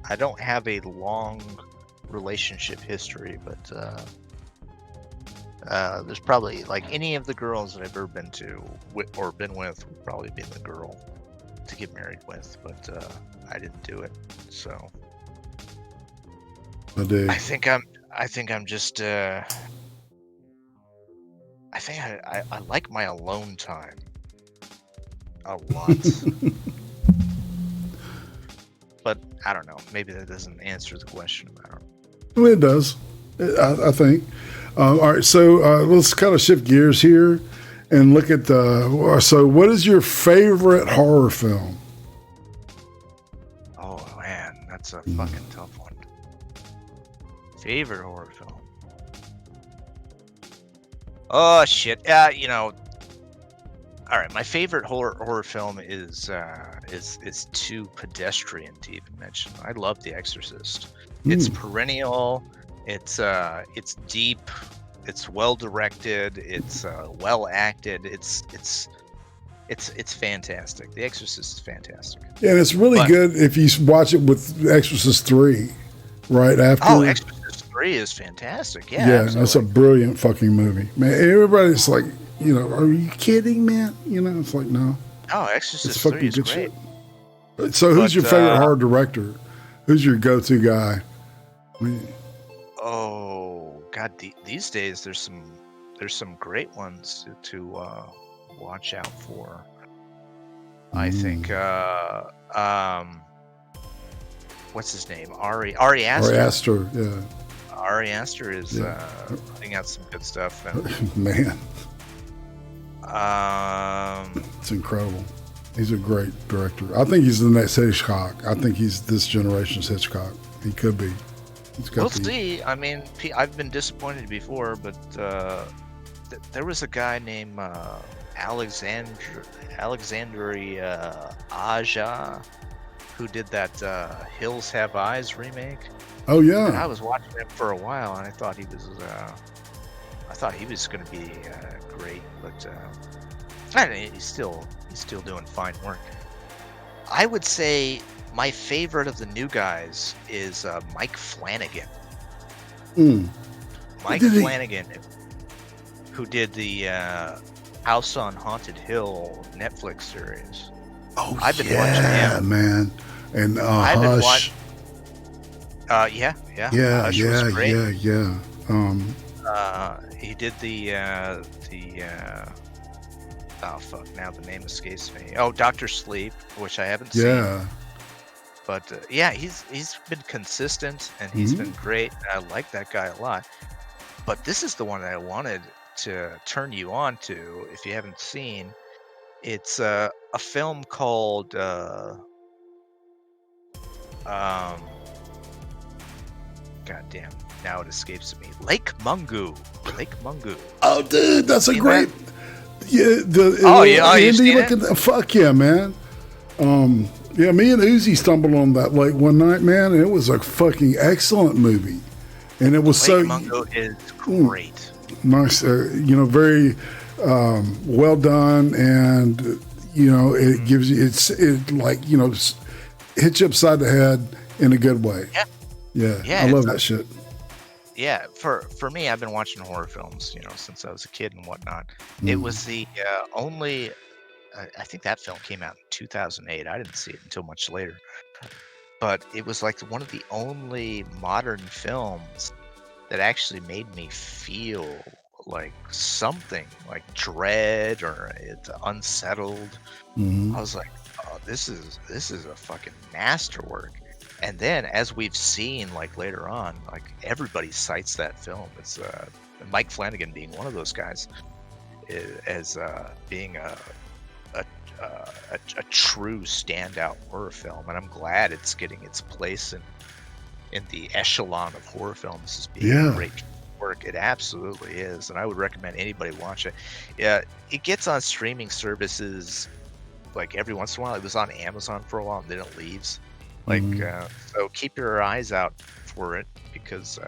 I don't have a long relationship history, but there's probably, like, any of the girls that I've ever been to or been with would probably be the girl to get married with, but I didn't do it. So I think I'm just I think I like my alone time a lot. But I don't know. Maybe that doesn't answer the question. I don't know.
Well, it does. I think. All right. So let's kind of shift gears here and look at the. So, what is your favorite horror film?
Oh man, that's a fucking tough one. Favorite horror film. Oh shit. All right, my favorite horror film is too pedestrian to even mention. I love The Exorcist. It's perennial. It's deep. It's well directed. It's well acted. It's fantastic. The Exorcist is fantastic.
Yeah, and it's really good if you watch it with Exorcist 3 right after.
Oh, Exorcist 3 is fantastic. Yeah, absolutely.
That's a brilliant fucking movie, man. Everybody's like, are you kidding, man? It's like, no.
Oh, Exorcist 3 is great.
Shit. So, who's your favorite horror director? Who's your go-to guy?
Oh God, these days there's some great ones to watch out for. I think what's his name? Ari Aster.
Ari Aster, yeah.
Ari Aster is putting out some good stuff. And,
man, it's incredible. He's a great director. I think he's the next Hitchcock. I think he's this generation's Hitchcock. He could be.
We'll see. I mean, I've been disappointed before, but there was a guy named Alexandre Aja who did that Hills Have Eyes remake.
Oh yeah.
And I was watching him for a while, and I thought he was going to be great, but I mean, he's still doing fine work. I would say my favorite of the new guys is Mike Flanagan. Mike Flanagan, who did the House on Haunted Hill Netflix series.
Oh,
I've been watching him,
man. And Hush.
Yeah. Hush was great.
Yeah.
He did the oh fuck, now the name escapes me. Oh, Dr. Sleep, which I haven't seen.
Yeah.
But he's been consistent, and he's been great. I like that guy a lot. But this is the one that I wanted to turn you on to if you haven't seen. It's a film called goddamn, now it escapes me. Lake Mungo.
Oh, dude, that's a great.
That?
Yeah.
You seen it?
Fuck yeah, man. Yeah, me and Uzi stumbled on that lake one night, man, and it was a fucking excellent movie. And it was
Lake Mungo is great.
Nice, very well done, and it gives you hits you upside the head in a good way. Yeah, I love that shit.
Yeah, for me, I've been watching horror films, since I was a kid and whatnot. It was the only I think that film came out in 2008. I didn't see it until much later. But it was like one of the only modern films that actually made me feel like something, like dread or it's unsettled.
Hmm.
I was like, oh, this is a fucking masterwork. And then as we've seen like later on, like everybody cites that film. It's Mike Flanagan being one of those guys as being a true standout horror film, and I'm glad it's getting its place in the echelon of horror films as being
Yeah.
a great piece of work. It absolutely is, and I would recommend anybody watch it. Yeah, it gets on streaming services like every once in a while. It was on Amazon for a while, and then it leaves. Like, so keep your eyes out for it because,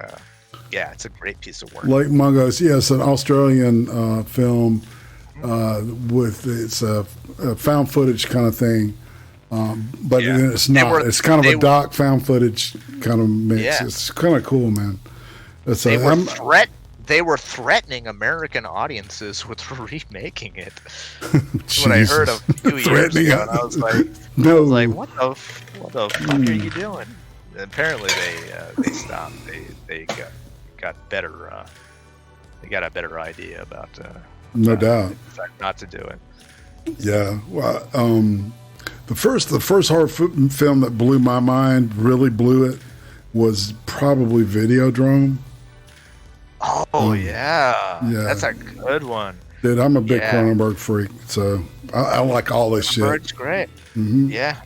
yeah, it's a great piece of work.
Like Mungos, yeah, it's an Australian film with it's a found footage kind of thing, but
Yeah.
it's not. It's kind of a doc found footage kind of mix.
Yeah.
It's kind of cool, man. It's
They were they were threatening American audiences with remaking it. That's what I heard of 2 years ago, and I was like,
no,
what the fuck are you doing? And apparently they stopped. They got better. They got a better idea about.
no doubt.
They decided not to do it.
Yeah. Well, the first horror film that blew my mind, really blew it, was probably Videodrome.
Oh yeah,
yeah.
that's a good one.
Dude, I'm a big Cronenberg freak, so I like all this shit.
Cronenberg's great.
Mm-hmm.
Yeah.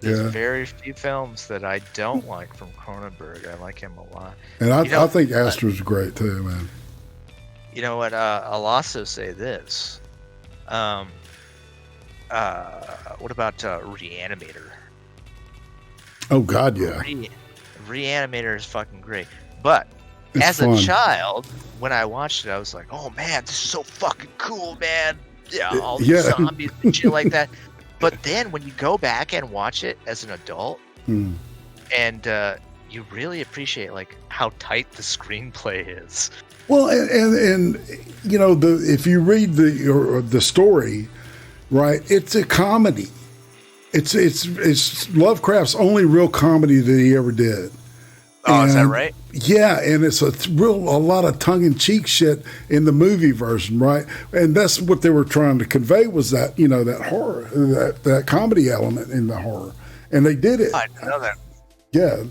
There's
Yeah.
very few films that I don't like from Cronenberg. I like him a lot.
And I think Astra's great too, man.
You know what? I'll also say this. What about Reanimator?
Oh God, yeah.
Reanimator is fucking great. But
It's
as
fun.
a child, when I watched it, I was like, "Oh man, this is so fucking cool, man! Yeah, all these
Yeah.
zombies and shit like that." But then when you go back and watch it as an adult,
Hmm.
and you really appreciate like how tight the screenplay is.
Well, and you know, if you read the story, right, it's a comedy. It's Lovecraft's only real comedy that he ever did.
Oh, is that
And,
right?
Yeah, and it's a lot of tongue-in-cheek shit in the movie version, right? And that's what they were trying to convey was that, you know, that horror, that comedy element in the horror, and they did it.
I didn't know that.
Yeah,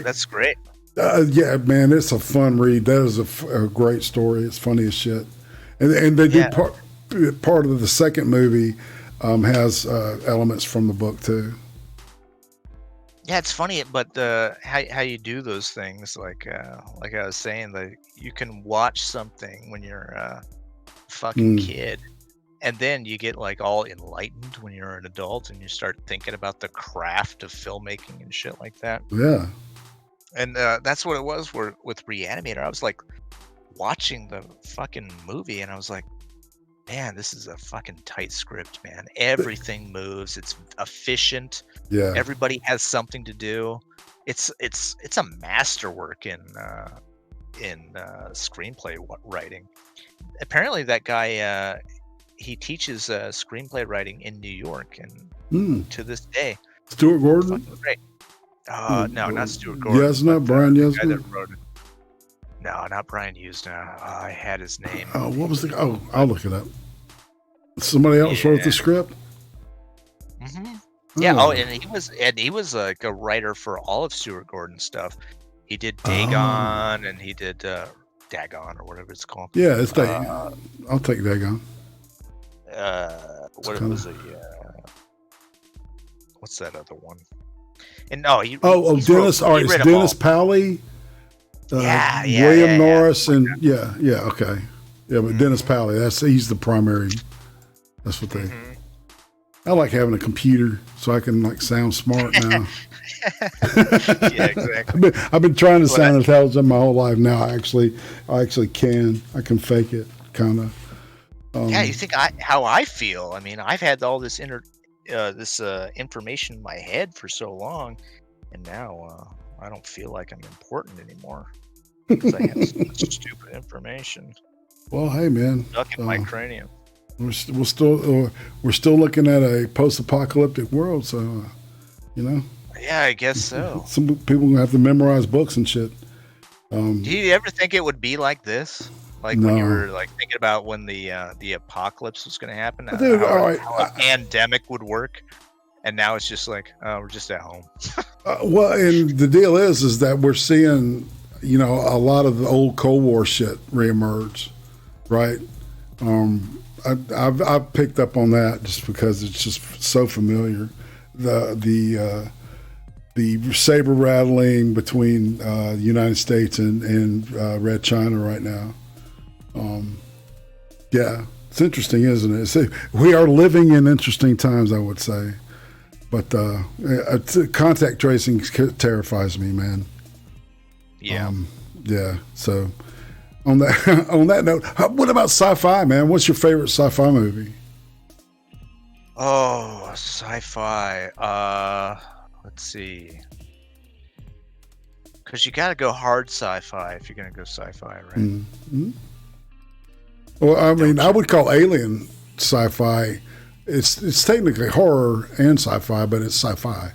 That's great.
yeah, man, it's a fun read. That is a great story. It's funny as shit, and they do part of the second movie has elements from the book too.
Yeah, it's funny, but how you do those things, like I was saying, like you can watch something when you're a fucking kid, and then you get like all enlightened when you're an adult, and you start thinking about the craft of filmmaking and shit like that.
Yeah,
And that's what it was with Reanimator. I was like watching the fucking movie, and I was like, man, this is a fucking tight script, man. Everything moves. It's efficient.
yeah.
Everybody has something to do. It's a masterwork in screenplay writing. Apparently, that guy he teaches screenplay writing in New York, and to this day,
Stuart Gordon.
fucking great. No, not Stuart Gordon.
Yesna,
but,
Brian
the guy
Yesna.
that wrote it. No, not Brian Yesna. I had his name.
Oh, what was the? Oh, I'll look it up. Somebody else wrote the script.
Mm-hmm. Yeah. Oh, and he was like a writer for all of Stuart Gordon's stuff. He did Dagon, and he did Dagon or whatever it's called.
Yeah, it's Dagon. I'll take Dagon.
What was it? What's that other one? And no, he's
Dennis. All right, it's Dennis Powley. William Norris, and okay, but Dennis Powley. He's the primary. That's what they. I like having a computer so I can like sound smart now.
Yeah, exactly.
I've been trying to sound intelligent my whole life. Now I actually can. I can fake it, kind of.
Yeah, you think how I feel? I mean, I've had all this information in my head for so long, and now I don't feel like I'm important anymore because I have so much stupid information
Well, hey man,
stuck in my cranium.
We're still looking at a post-apocalyptic world. So, you know,
Yeah, I guess so.
some people gonna have to memorize books and shit.
Do you ever think it would be like this? Like when you
No.
were like thinking about when the apocalypse was going to happen,
Dude, all right.
how a pandemic would work, and now it's just like, oh, we're just at home.
Well, and the deal is that we're seeing, you know, a lot of the old Cold War shit reemerge, right? I've picked up on that just because it's just so familiar. The saber rattling between the United States and Red China right now. Yeah, it's interesting, isn't it? We are living in interesting times, I would say. But contact tracing terrifies me, man.
Yeah.
Yeah. So on that on that note, what about sci-fi, man? What's your favorite sci-fi movie?
Oh, sci-fi. Let's see. Because you got to go hard sci-fi if you're going to go sci-fi, right?
Mm-hmm. Well, I mean, I would call Alien sci-fi. It's technically horror and sci-fi, but it's sci-fi.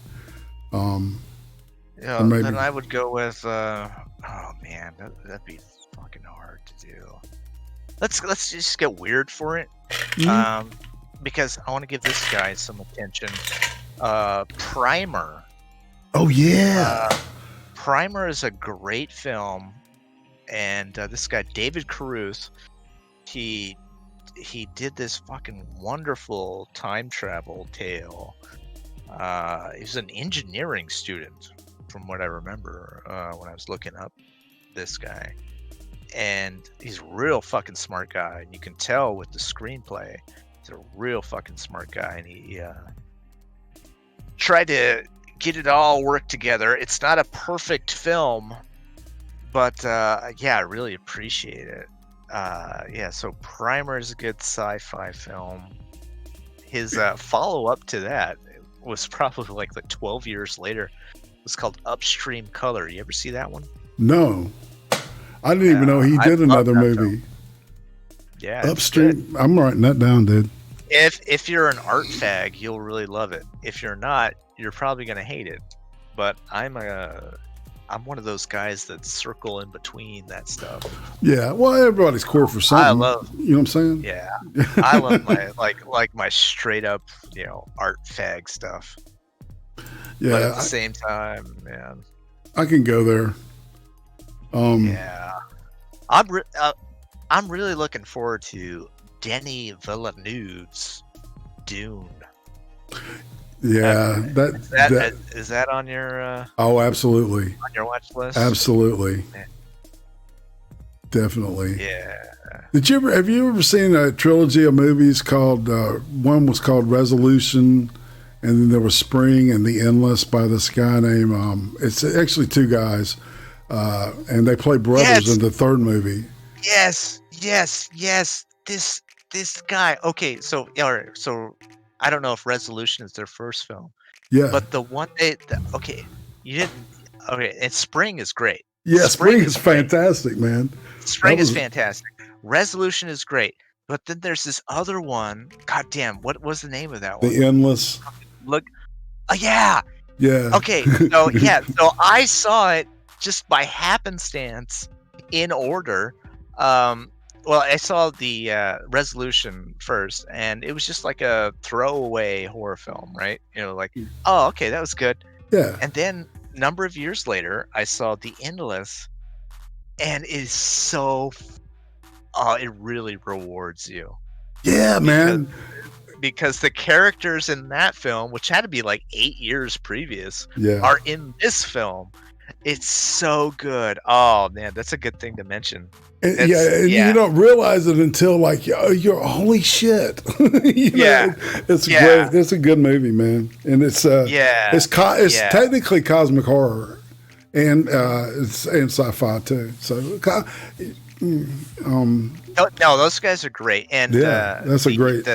Yeah,
maybe.
then I would go with. Oh man, that'd be fucking hard to do. Let's just get weird for it, because I want to give this guy some attention. Primer.
Oh yeah.
Primer is a great film, and this guy David Caruth, he did this fucking wonderful time travel tale. He's an engineering student, from what I remember when I was looking up this guy, and he's a real fucking smart guy, and you can tell with the screenplay, he's a real fucking smart guy, and he tried to get it all worked together. It's not a perfect film, but yeah, I really appreciate it. Yeah, so Primer is a good sci-fi film. His follow-up to that was probably like 12 years later. It was called Upstream Color. You ever see that one?
No, I didn't even know he did another movie.
Film. Yeah,
Upstream. I'm writing that down, dude.
If you're an art fag, you'll really love it. If you're not, you're probably gonna hate it. But I'm one of those guys that circle in between that stuff.
Yeah, well, everybody's queer for something. You know what I'm saying?
Yeah, I love my like my straight up, art fag stuff.
Yeah,
but at the same time, man,
I can go there.
Yeah, I'm really looking forward to Denis Villeneuve's Dune.
Yeah,
is that on your?
Oh, absolutely.
On your watch list?
Absolutely.
Yeah.
Definitely.
Yeah.
Have you ever seen a trilogy of movies called? One was called Resolution, and then there was Spring and The Endless by this guy named. It's actually two guys, and they play brothers in the third movie. Yes.
This guy. Okay, so all right, so. I don't know if Resolution is their first film.
Yeah.
But the one you didn't. Okay, and Spring is great.
Yeah, Spring is fantastic, man.
Spring is fantastic. Resolution is great. But then there's this other one. God damn, what was the name of that one?
The Endless.
Look. Yeah.
Yeah.
Okay, so so I saw it just by happenstance in order. Well, I saw the Resolution first, and it was just like a throwaway horror film, right? Oh, okay, that was good.
Yeah.
And then a number of years later, I saw The Endless, and it is so... it really rewards you.
Yeah, man.
Because the characters in that film, which had to be like 8 years previous, are in this film. It's so good. Oh, man, that's a good thing to mention.
And you don't realize it until you're holy shit. It's great. It's a good movie, man, and it's technically cosmic horror, and it's sci-fi too. So,
no, those guys are great, and
that's a great.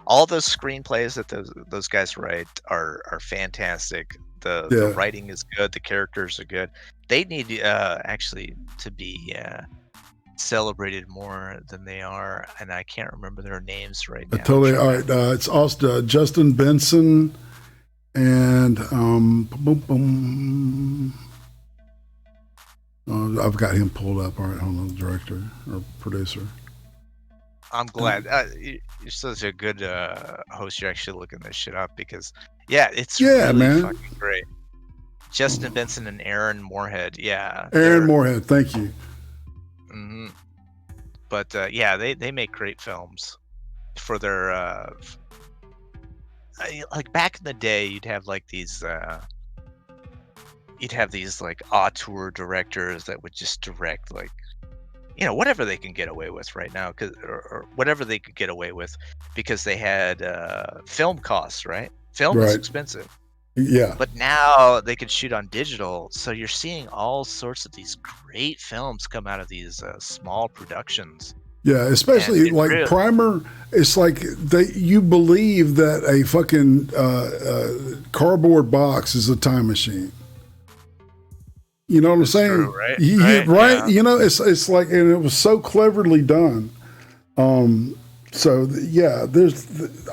All those screenplays that those guys write are fantastic. The writing is good. The characters are good. They need actually to be celebrated more than they are, and I can't remember their names right now.
Totally. All right. It's also Justin Benson and boom, boom. I've got him pulled up. All right, hold on, the director or producer.
I'm glad. You're such a good host. You're actually looking this shit up because, it's really
man.
fucking great. Justin Benson and Aaron Moorhead. Yeah.
Aaron Moorhead. Thank you.
Mm-hmm. But they make great films for their like back in the day. You'd have like these like auteur directors that would just direct like whatever they can get away with right now, or whatever they could get away with because they had film costs, right? Film is expensive.
Yeah.
But now they can shoot on digital, so you're seeing all sorts of these great films come out of these small productions.
Yeah, especially like really, Primer. It's like you believe that a fucking cardboard box is a time machine. You know what I'm saying?
True, right?
Right.
Yeah.
It's like, and it was so cleverly done. I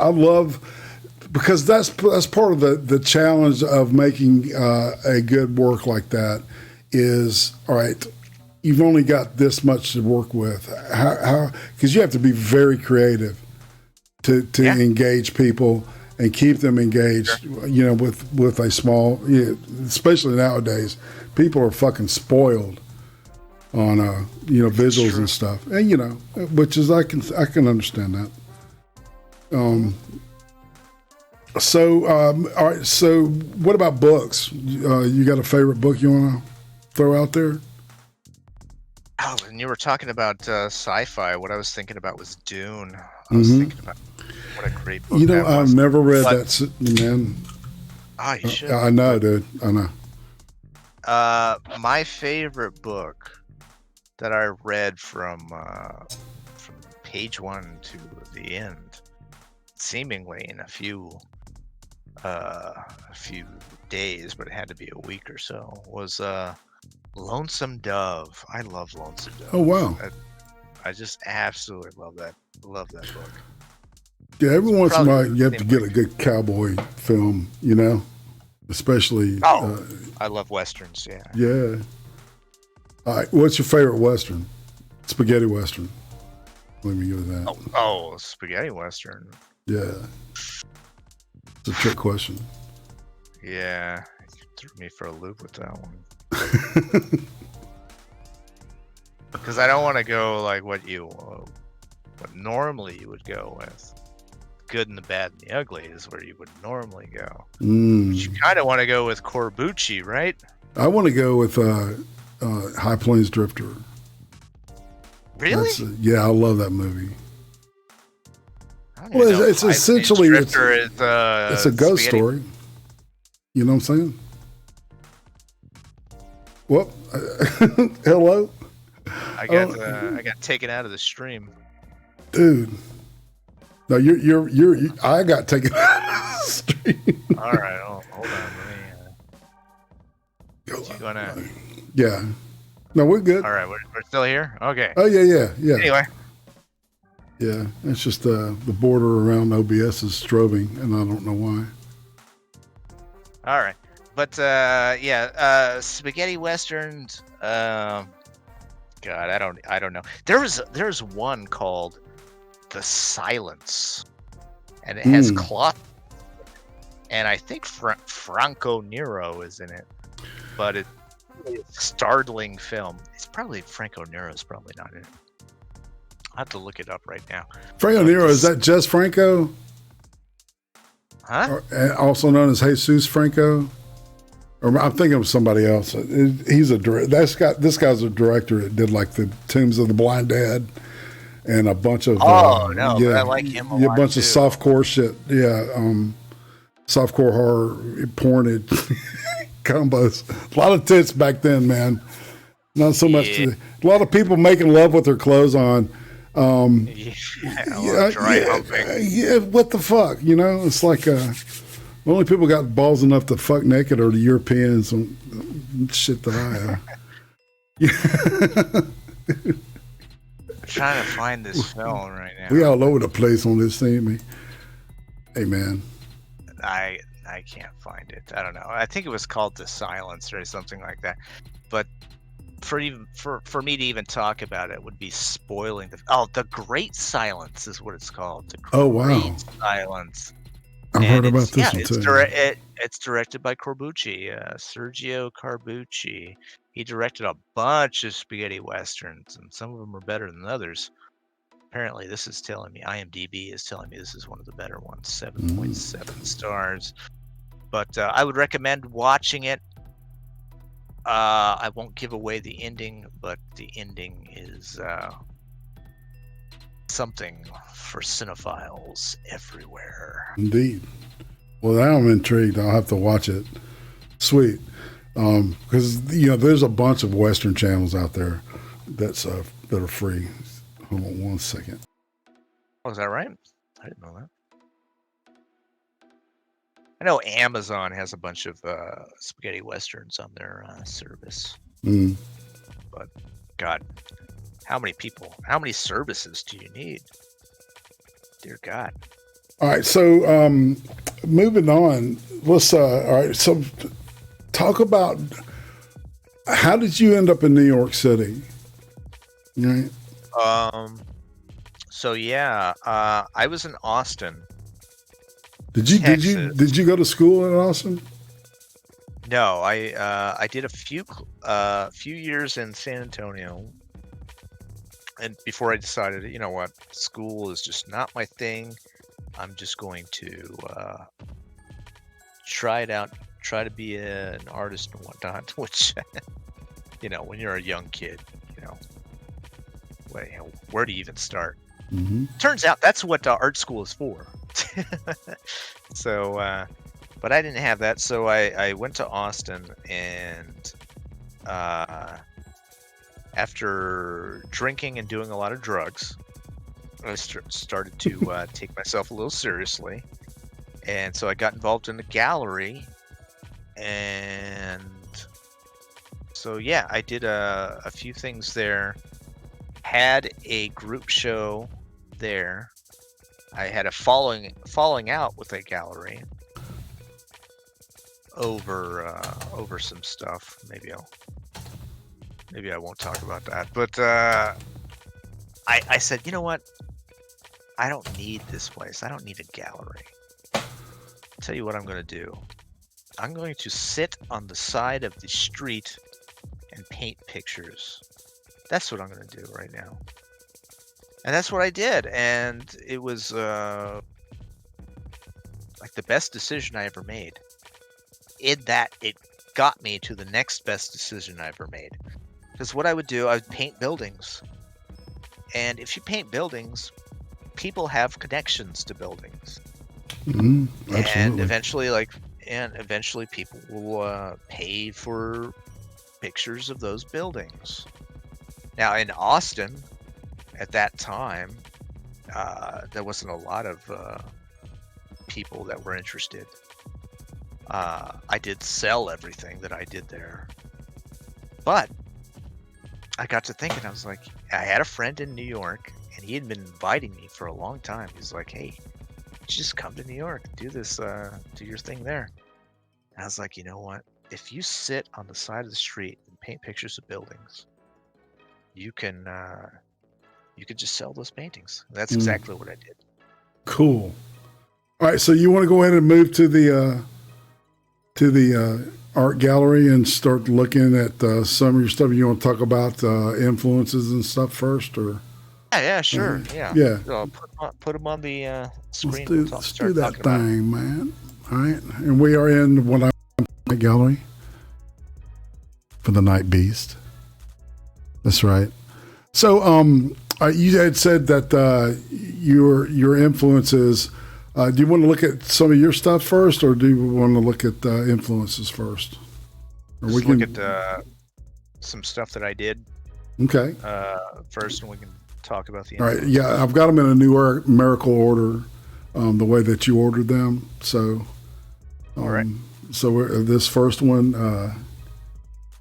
love. Because that's part of the challenge of making a good work like that is, all right, you've only got this much to work with. How? Because you have to be very creative to engage people and keep them engaged. Sure. With a small, especially nowadays, people are fucking spoiled on visuals and stuff, and which is I can understand that. So, all right. So, what about books? You got a favorite book you want to throw out there?
Oh, and you were talking about sci-fi. What I was thinking about was Dune. I was thinking about what a great book.
I've never read that, man.
Oh, you should.
I know, dude. I know.
My favorite book that I read from page 1 to the end, seemingly in a few days, but it had to be a week or so, was Lonesome Dove. I love Lonesome Dove.
Oh wow.
I just absolutely love that book.
Yeah, every once in a while you have to get a good cowboy film, especially
I love westerns.
Yeah. All right, what's your favorite western? Spaghetti western. Let me go with that.
Oh, spaghetti western.
Yeah. It's a trick question.
Yeah, you threw me for a loop with that one. Because I don't want to go like what normally you would go with. Good and the bad and the ugly is where you would normally go. But you kind of want to go with Corbucci, right?
I want to go with High Plains Drifter.
Really?
I love that movie. Well, it's essentially it's a ghost story. You know what I'm saying? What? Hello?
I got taken out of the stream,
dude. No, you're. I got taken out of the stream.
All right, hold on. Let me.
Yeah. No, we're good.
All right, we're still here. Okay.
Oh yeah.
Anyway.
Yeah, it's just the border around OBS is strobing, and I don't know why.
All right, but spaghetti westerns. God, I don't know. There's one called The Silence, and it has cloth, and I think Franco Nero is in it, but it's a startling film. It's probably Franco Nero's probably not in it. I have to look it up right now.
Franco Nero, is that just Franco?
Huh?
Also known as Jesus Franco? Or I'm thinking of somebody else. He's a director. This guy's a director that did like the Tombs of the Blind Dead and a bunch of
I like him a lot,
a bunch of softcore shit. Yeah, softcore horror porn combos. A lot of tits back then, man. Not so much. A lot of people making love with their clothes on.
Dry humping.
What the fuck? It's like the only people got balls enough to fuck naked are the Europeans and shit that I
trying to find this film right now.
We all over the place on this thing, man. Hey, man.
I can't find it. I don't know. I think it was called The Silence or something like that. But for me to even talk about it would be spoiling the Great Silence is what it's called. The Great Silence.
I've heard about this one too.
It's directed by Corbucci, Sergio Corbucci. He directed a bunch of spaghetti westerns, and some of them are better than others. Apparently, this is telling me, IMDb is telling me this is one of the better ones, 7.7 stars. But I would recommend watching it. I won't give away the ending, but the ending is something for cinephiles everywhere.
Indeed. Well, now I'm intrigued. I'll have to watch it. Sweet. Because, there's a bunch of Western channels out there that are free. Hold on one second.
Oh, is that right? I didn't know that. I know Amazon has a bunch of spaghetti westerns on their service. But, God, how many services do you need? Dear God.
All right, so moving on. Let's all right. So, talk about how did you end up in New York City? Right.
So yeah, I was in Austin.
Did you go to school in Austin?
No, I did a few years in San Antonio, and before I decided, you know what, school is just not my thing. I'm just going to try it out, try to be an artist and whatnot. Which, when you're a young kid, where do you even start?
Mm-hmm.
Turns out that's what art school is for. So, but I didn't have that, so I went to Austin, and after drinking and doing a lot of drugs, I started to take myself a little seriously, and so I got involved in the gallery, and so yeah, I did a few things there. Had a group show there. I had a falling out with a gallery over some stuff. Maybe I won't talk about that. But I said, you know what? I don't need this place. I don't need a gallery. I'll tell you what I'm going to do. I'm going to sit on the side of the street and paint pictures. That's what I'm going to do right now. And that's what I did. And it was like the best decision I ever made. In that, it got me to the next best decision I ever made. Because what I would do, I would paint buildings. And if you paint buildings, people have connections to buildings.
Mm-hmm.
And eventually people will pay for pictures of those buildings. Now in Austin, at that time, there wasn't a lot of people that were interested. I did sell everything that I did there. But I got to thinking, I was like, I had a friend in New York, and he had been inviting me for a long time. He's like, hey, just come to New York, do this, do your thing there. And I was like, you know what? If you sit on the side of the street and paint pictures of buildings, you can just sell those paintings. That's exactly what I did.
Cool. All right, so you want to go ahead and move to the art gallery and start looking at some of your stuff. You want to talk about influences and stuff first, or?
Yeah, sure.
Yeah.
So put them on the screen.
Let's do that thing, man. All right, and we are in what I'm the gallery for the Night Beast. That's right. So, you had said that your influences. Do you want to look at some of your stuff first, or do you want to look at influences first? Or
we can look at some stuff that I did.
Okay.
First, and we can talk about the.
All right. Yeah, I've got them in a numerical order, the way that you ordered them. So.
All right.
So this first one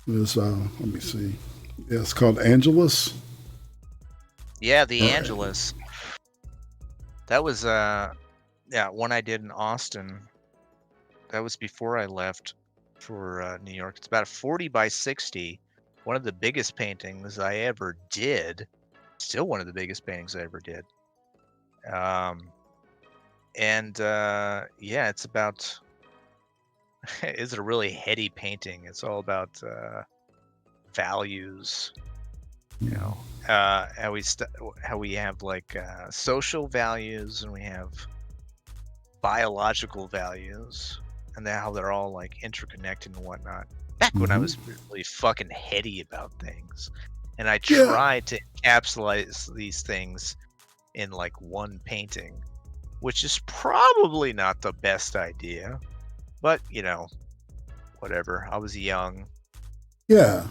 is let me see. Yeah, it's called Angelus.
Yeah, the Angelus. That was one I did in Austin. That was before I left for New York. It's about a 40 by 60. One of the biggest paintings I ever did. Still one of the biggest paintings I ever did. Yeah, it's about. It's a really heady painting. It's all about values. You know, how we have like social values, and we have biological values, and how they're all like interconnected and whatnot. Back when I was really fucking heady about things, and I tried to encapsulate these things in like one painting, which is probably not the best idea, but you know, whatever. I was young.
Yeah.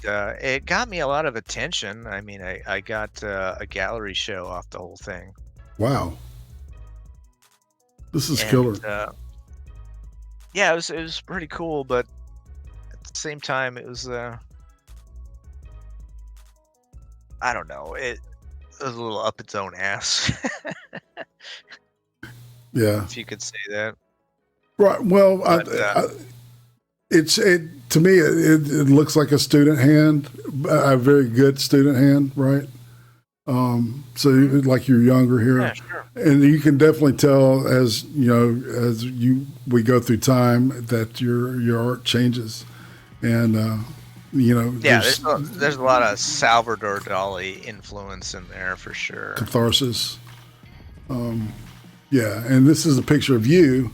It got me a lot of attention. I mean, I got a gallery show off the whole thing.
Wow. This is killer.
Yeah, it was pretty cool, but at the same time, it was I don't know. It was a little up its own ass.
Yeah.
If you could say that.
Right. Well,
But,
to me, it looks like a student hand, a very good student hand, right? So like you're younger here,
yeah, sure.
and you can definitely tell as you know we go through time that your art changes, and you know,
Yeah, there's a lot of Salvador Dali influence in there for sure.
catharsis. Yeah, and this is a picture of you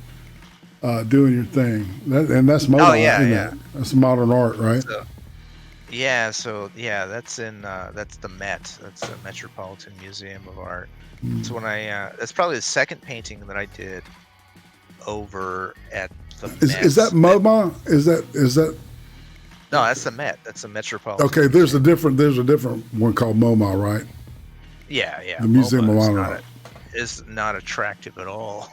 doing your thing, and that's modern.
Oh yeah, yeah.
That's modern art, right?
That's in that's the Met. That's the Metropolitan Museum of Art. It's when that's probably the second painting that I did over at the Met.
Is that MoMA? Is that?
No, that's the Met. That's the Metropolitan.
Okay, there's a different one called MoMA, right?
Yeah.
The Museum of
MoMA
Modern Art
is not attractive at all.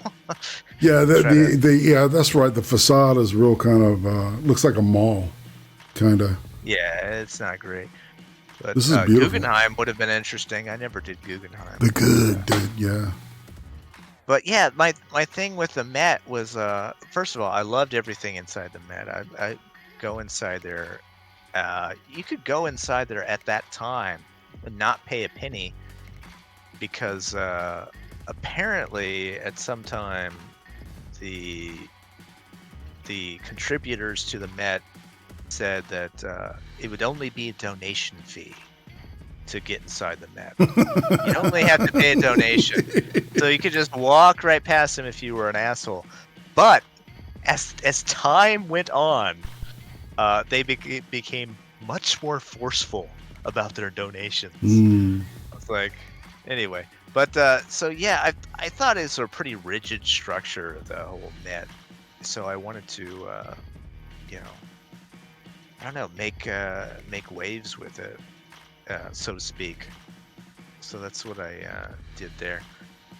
Yeah, that's right. The facade is real kind of looks like a mall, kind of.
Yeah, it's not great. But
This is beautiful.
Guggenheim would have been interesting. I never did Guggenheim.
The good, dude. Yeah.
But yeah, my thing with the Met was first of all, I loved everything inside the Met. I go inside there. You could go inside there at that time and not pay a penny because apparently at some time the contributors to the Met said that it would only be a donation fee to get inside the Met. You only have to pay a donation, so you could just walk right past them if you were an asshole. But as time went on, they became much more forceful about their donations. It's like, anyway. But so yeah, I thought it was a pretty rigid structure, the whole Met. So I wanted to, you know, I don't know, make waves with it, so to speak. So that's what I did there.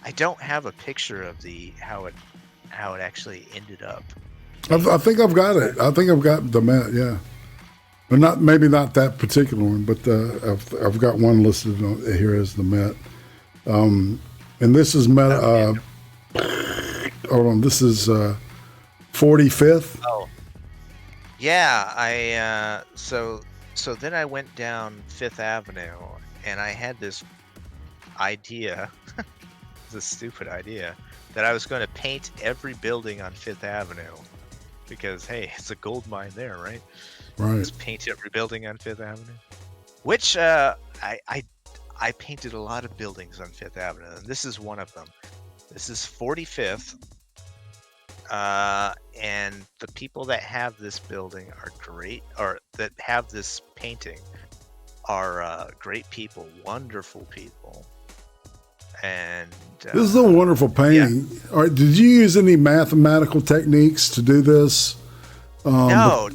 I don't have a picture of how it actually ended up.
I think I've got it. I think I've got the Met. Yeah, but maybe not that particular one, but I've got one listed here as the Met. And this is Met. Hold on, this is 45th.
Oh, yeah. So then I went down Fifth Avenue, and I had this idea. It's a stupid idea that I was going to paint every building on Fifth Avenue because hey, it's a gold mine there, right?
Right.
Just paint every building on Fifth Avenue, which I painted a lot of buildings on Fifth Avenue, and this is one of them. This is 45th, and the people that have this building are great, or that have this painting are great people, wonderful people. And
this is a wonderful painting. Yeah. All right, did you use any mathematical techniques to do this?
No.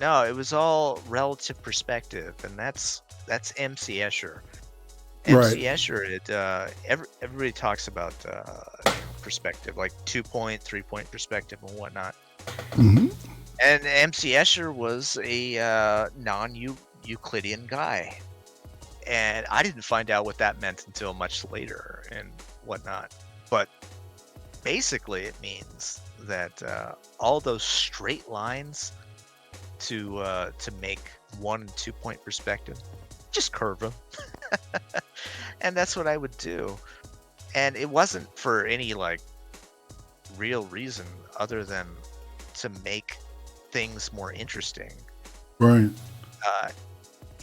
It was all relative perspective, and that's M.C. Escher. M.C. Escher, everybody talks about perspective, like 2-point, 3-point perspective and whatnot.
Mm-hmm.
And M.C. Escher was a non-Euclidean guy. And I didn't find out what that meant until much later and whatnot. But basically, it means that all those straight lines to make 1 and 2 point perspective, just curve them. And that's what I would do. And it wasn't for any like real reason other than to make things more interesting.
Right.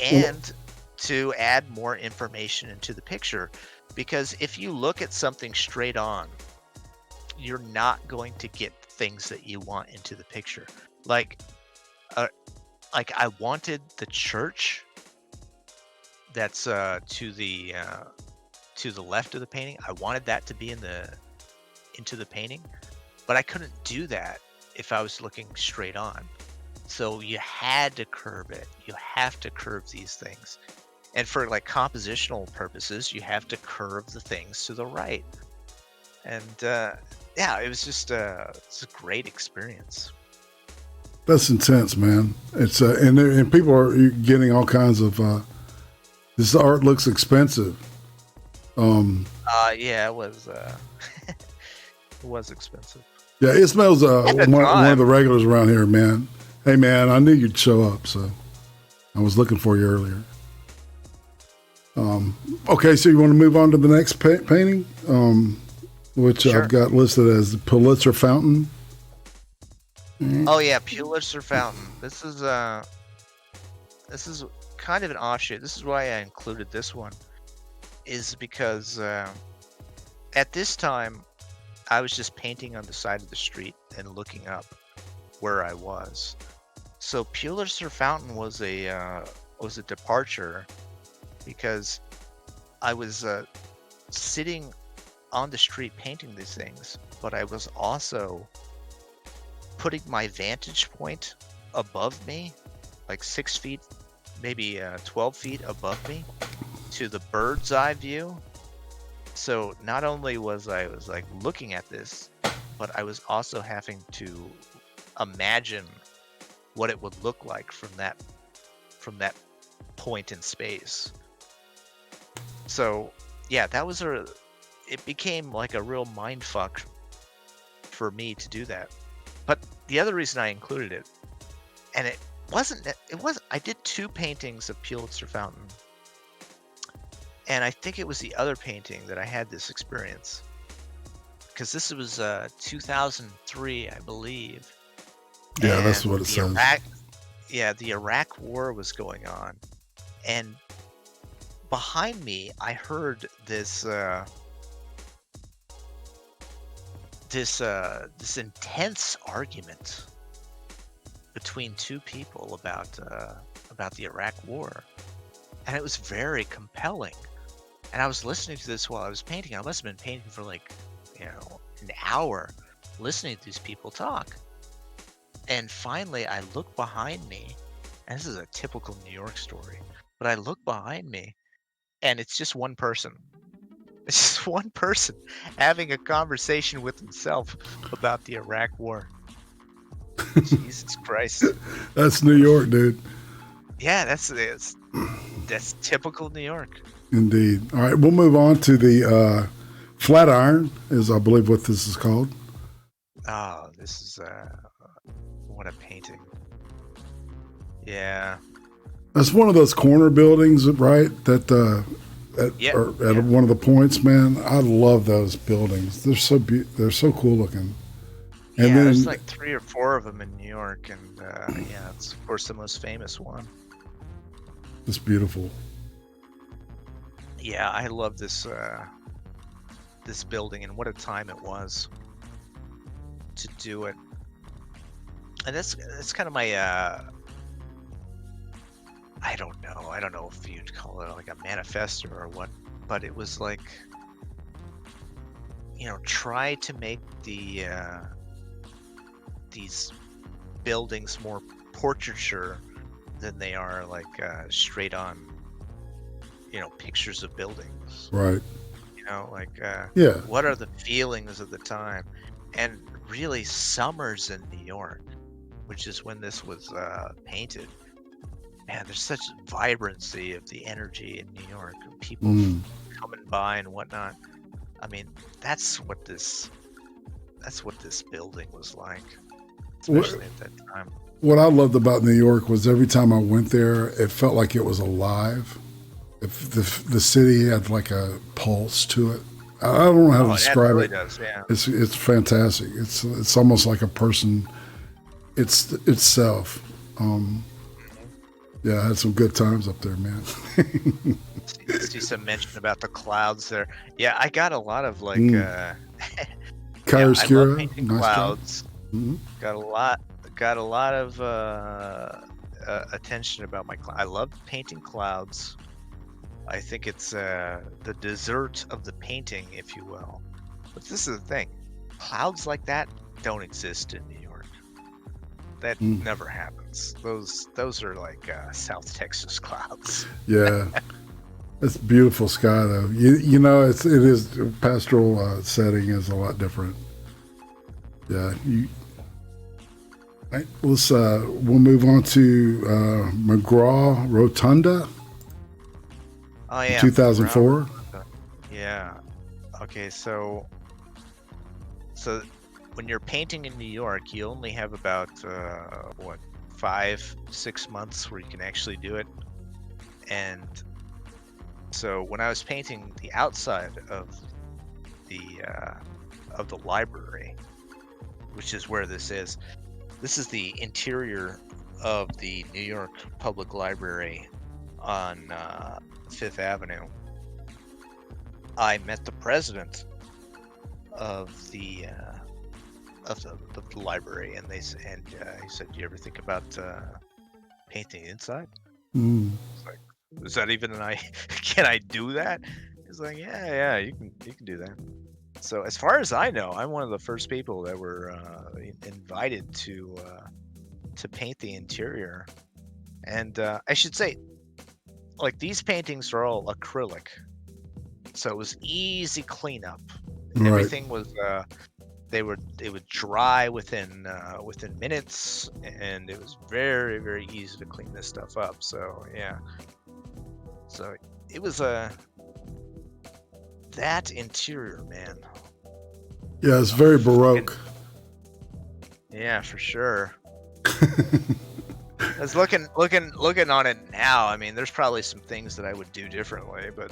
And to add more information into the picture. Because if you look at something straight on, you're not going to get things that you want into the picture. Like I wanted the church that's to the left of the painting. I wanted that to be into the painting, but I couldn't do that if I was looking straight on. So you had to curve it. You have to curve these things. And for like compositional purposes, you have to curve the things to the right. And yeah, it was just it's a great experience.
That's intense, man. It's and people are getting all kinds of. This art looks expensive.
Yeah, it was. It was expensive.
Yeah, Ismail's one of the regulars around here, man. Hey, man, I knew you'd show up, so I was looking for you earlier. Okay, so you want to move on to the next painting, which
Sure.
I've got listed as the Pulitzer Fountain.
Oh yeah, Pulitzer Fountain. This is kind of an offshoot. This is why I included this one, is because at this time I was just painting on the side of the street and looking up where I was. So Pulitzer Fountain was a departure because I was sitting on the street painting these things, but I was also putting my vantage point above me, like 6 feet, maybe 12 feet above me, to the bird's eye view. So not only was I like looking at this, but I was also having to imagine what it would look like from that point in space. So yeah, it became like a real mind fuck for me to do that. But the other reason I included it, and I did 2 paintings of Pulitzer Fountain. And I think it was the other painting that I had this experience. Because this was 2003, I believe.
Yeah,
And
that's what it says.
the Iraq War was going on. And behind me, I heard this intense argument between 2 people about the Iraq War, and it was very compelling. And I was listening to this while I was painting. I must have been painting for like, an hour, listening to these people talk. And finally, I look behind me, and this is a typical New York story, but I look behind me, and it's just one person. It's just one person having a conversation with himself about the Iraq War. Jesus Christ.
That's New York, dude.
Yeah, that's typical New York.
Indeed. All right, we'll move on to the Flatiron, is I believe what this is called.
Oh, this is what a painting. Yeah.
That's one of those corner buildings, right? That at one of the points, man. I love those buildings. They're so they're so cool looking. And
yeah,
then,
there's like 3 or 4 of them in New York, and yeah, it's of course the most famous one.
it's beautiful.
Yeah, I love this this building, and what a time it was to do it. And that's kind of my I don't know if you'd call it like a manifesto or what, but it was like, try to make these buildings more portraiture than they are like straight on pictures of buildings.
Right. Yeah.
What are the feelings of the time? And really, summers in New York, which is when this was painted, man, there's such vibrancy of the energy in New York, and people coming by and whatnot. I mean, that's what this building was like, especially at that time.
What I loved about New York was every time I went there, it felt like it was alive. If the city had like a pulse to it. I don't know how to describe
really
it.
Does, yeah.
It's fantastic. It's almost like a person. It's itself. Yeah, I had some good times up there, man.
See some mention about the clouds there. Yeah, I got a lot of like
chiaroscuro,
painting
nice
clouds.
Mm-hmm.
Got a lot of attention about my I love painting clouds. I think it's the dessert of the painting, if you will. But this is the thing. Clouds like that don't exist in New York. That never happens. Those are like South Texas clouds.
Yeah. It's beautiful sky though. You know, it is pastoral setting is a lot different. Yeah. Right, we'll move on to McGraw Rotunda.
Oh yeah.
2004.
Yeah. Okay, so when you're painting in New York, you only have about 5-6 months where you can actually do it. And so when I was painting the outside of the library, which is where this is the interior of the New York Public Library on 5th Avenue. I met the president of the library, and he said, "Do you ever think about painting inside?" It's like, is that even can I do that? He's like, yeah, you can do that. So as far as I know, I'm one of the first people that were invited to paint the interior. And I should say, like, these paintings are all acrylic, so it was easy cleanup.
Right.
Everything was it would dry within minutes, and it was very, very easy to clean this stuff up. So yeah, so it was that interior, man.
Yeah, it's very Baroque.
Yeah, for sure. I was looking on it now. I mean, there's probably some things that I would do differently, but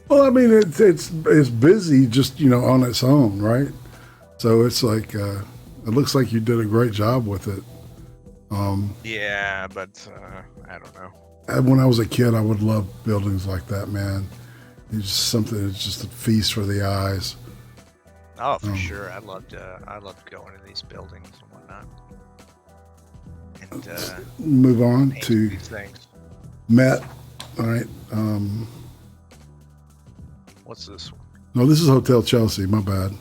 well, I mean, it's busy just on its own, right? So it's like it looks like you did a great job with it.
Yeah, but I don't know.
When I was a kid, I would love buildings like that, man. It's just something. It's just a feast for the eyes.
Oh, for sure. I loved going to these buildings and whatnot. And
move on to
these things.
Met. All right.
What's this one?
No, this is Hotel Chelsea. My bad.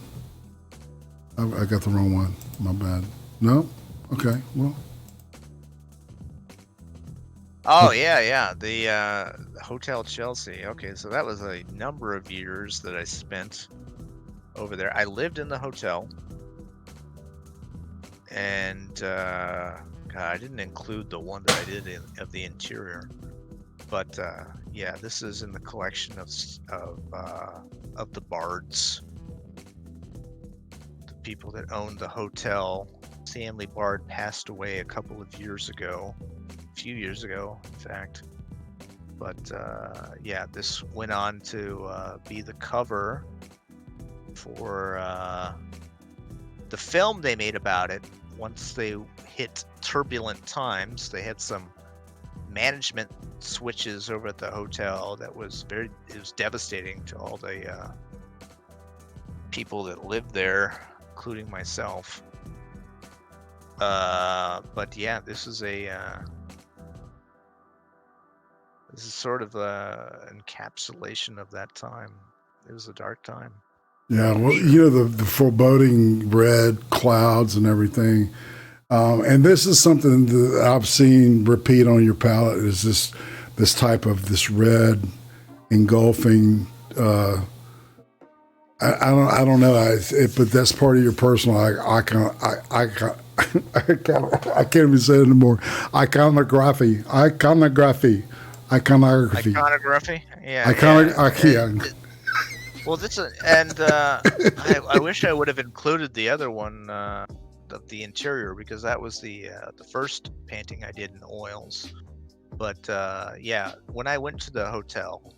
I got the wrong one. My bad. No? Okay. Well.
Oh, yeah. The Hotel Chelsea. Okay, so that was a number of years that I spent over there. I lived in the hotel. And, God, I didn't include the one that I did of the interior. But, yeah, this is in the collection of the Bards. The people that owned the hotel. Stanley Bard passed away a couple of years ago. A few years ago, in fact. But, yeah, this went on to be the cover for the film they made about it. Once they hit turbulent times, they had some management switches over at the hotel that was it was devastating to all the people that lived there, including myself. But yeah, this is sort of an encapsulation of that time. It was a dark time.
Yeah, well, the foreboding red clouds and everything. And this is something that I've seen repeat on your palette is this type of this red engulfing I don't know. But that's part of your personal. I can't even say it anymore. Iconography.
Iconography. Yeah.
Yeah.
Well, I wish I would have included the other one of the interior, because that was the first painting I did in oils. But yeah, when I went to the hotel,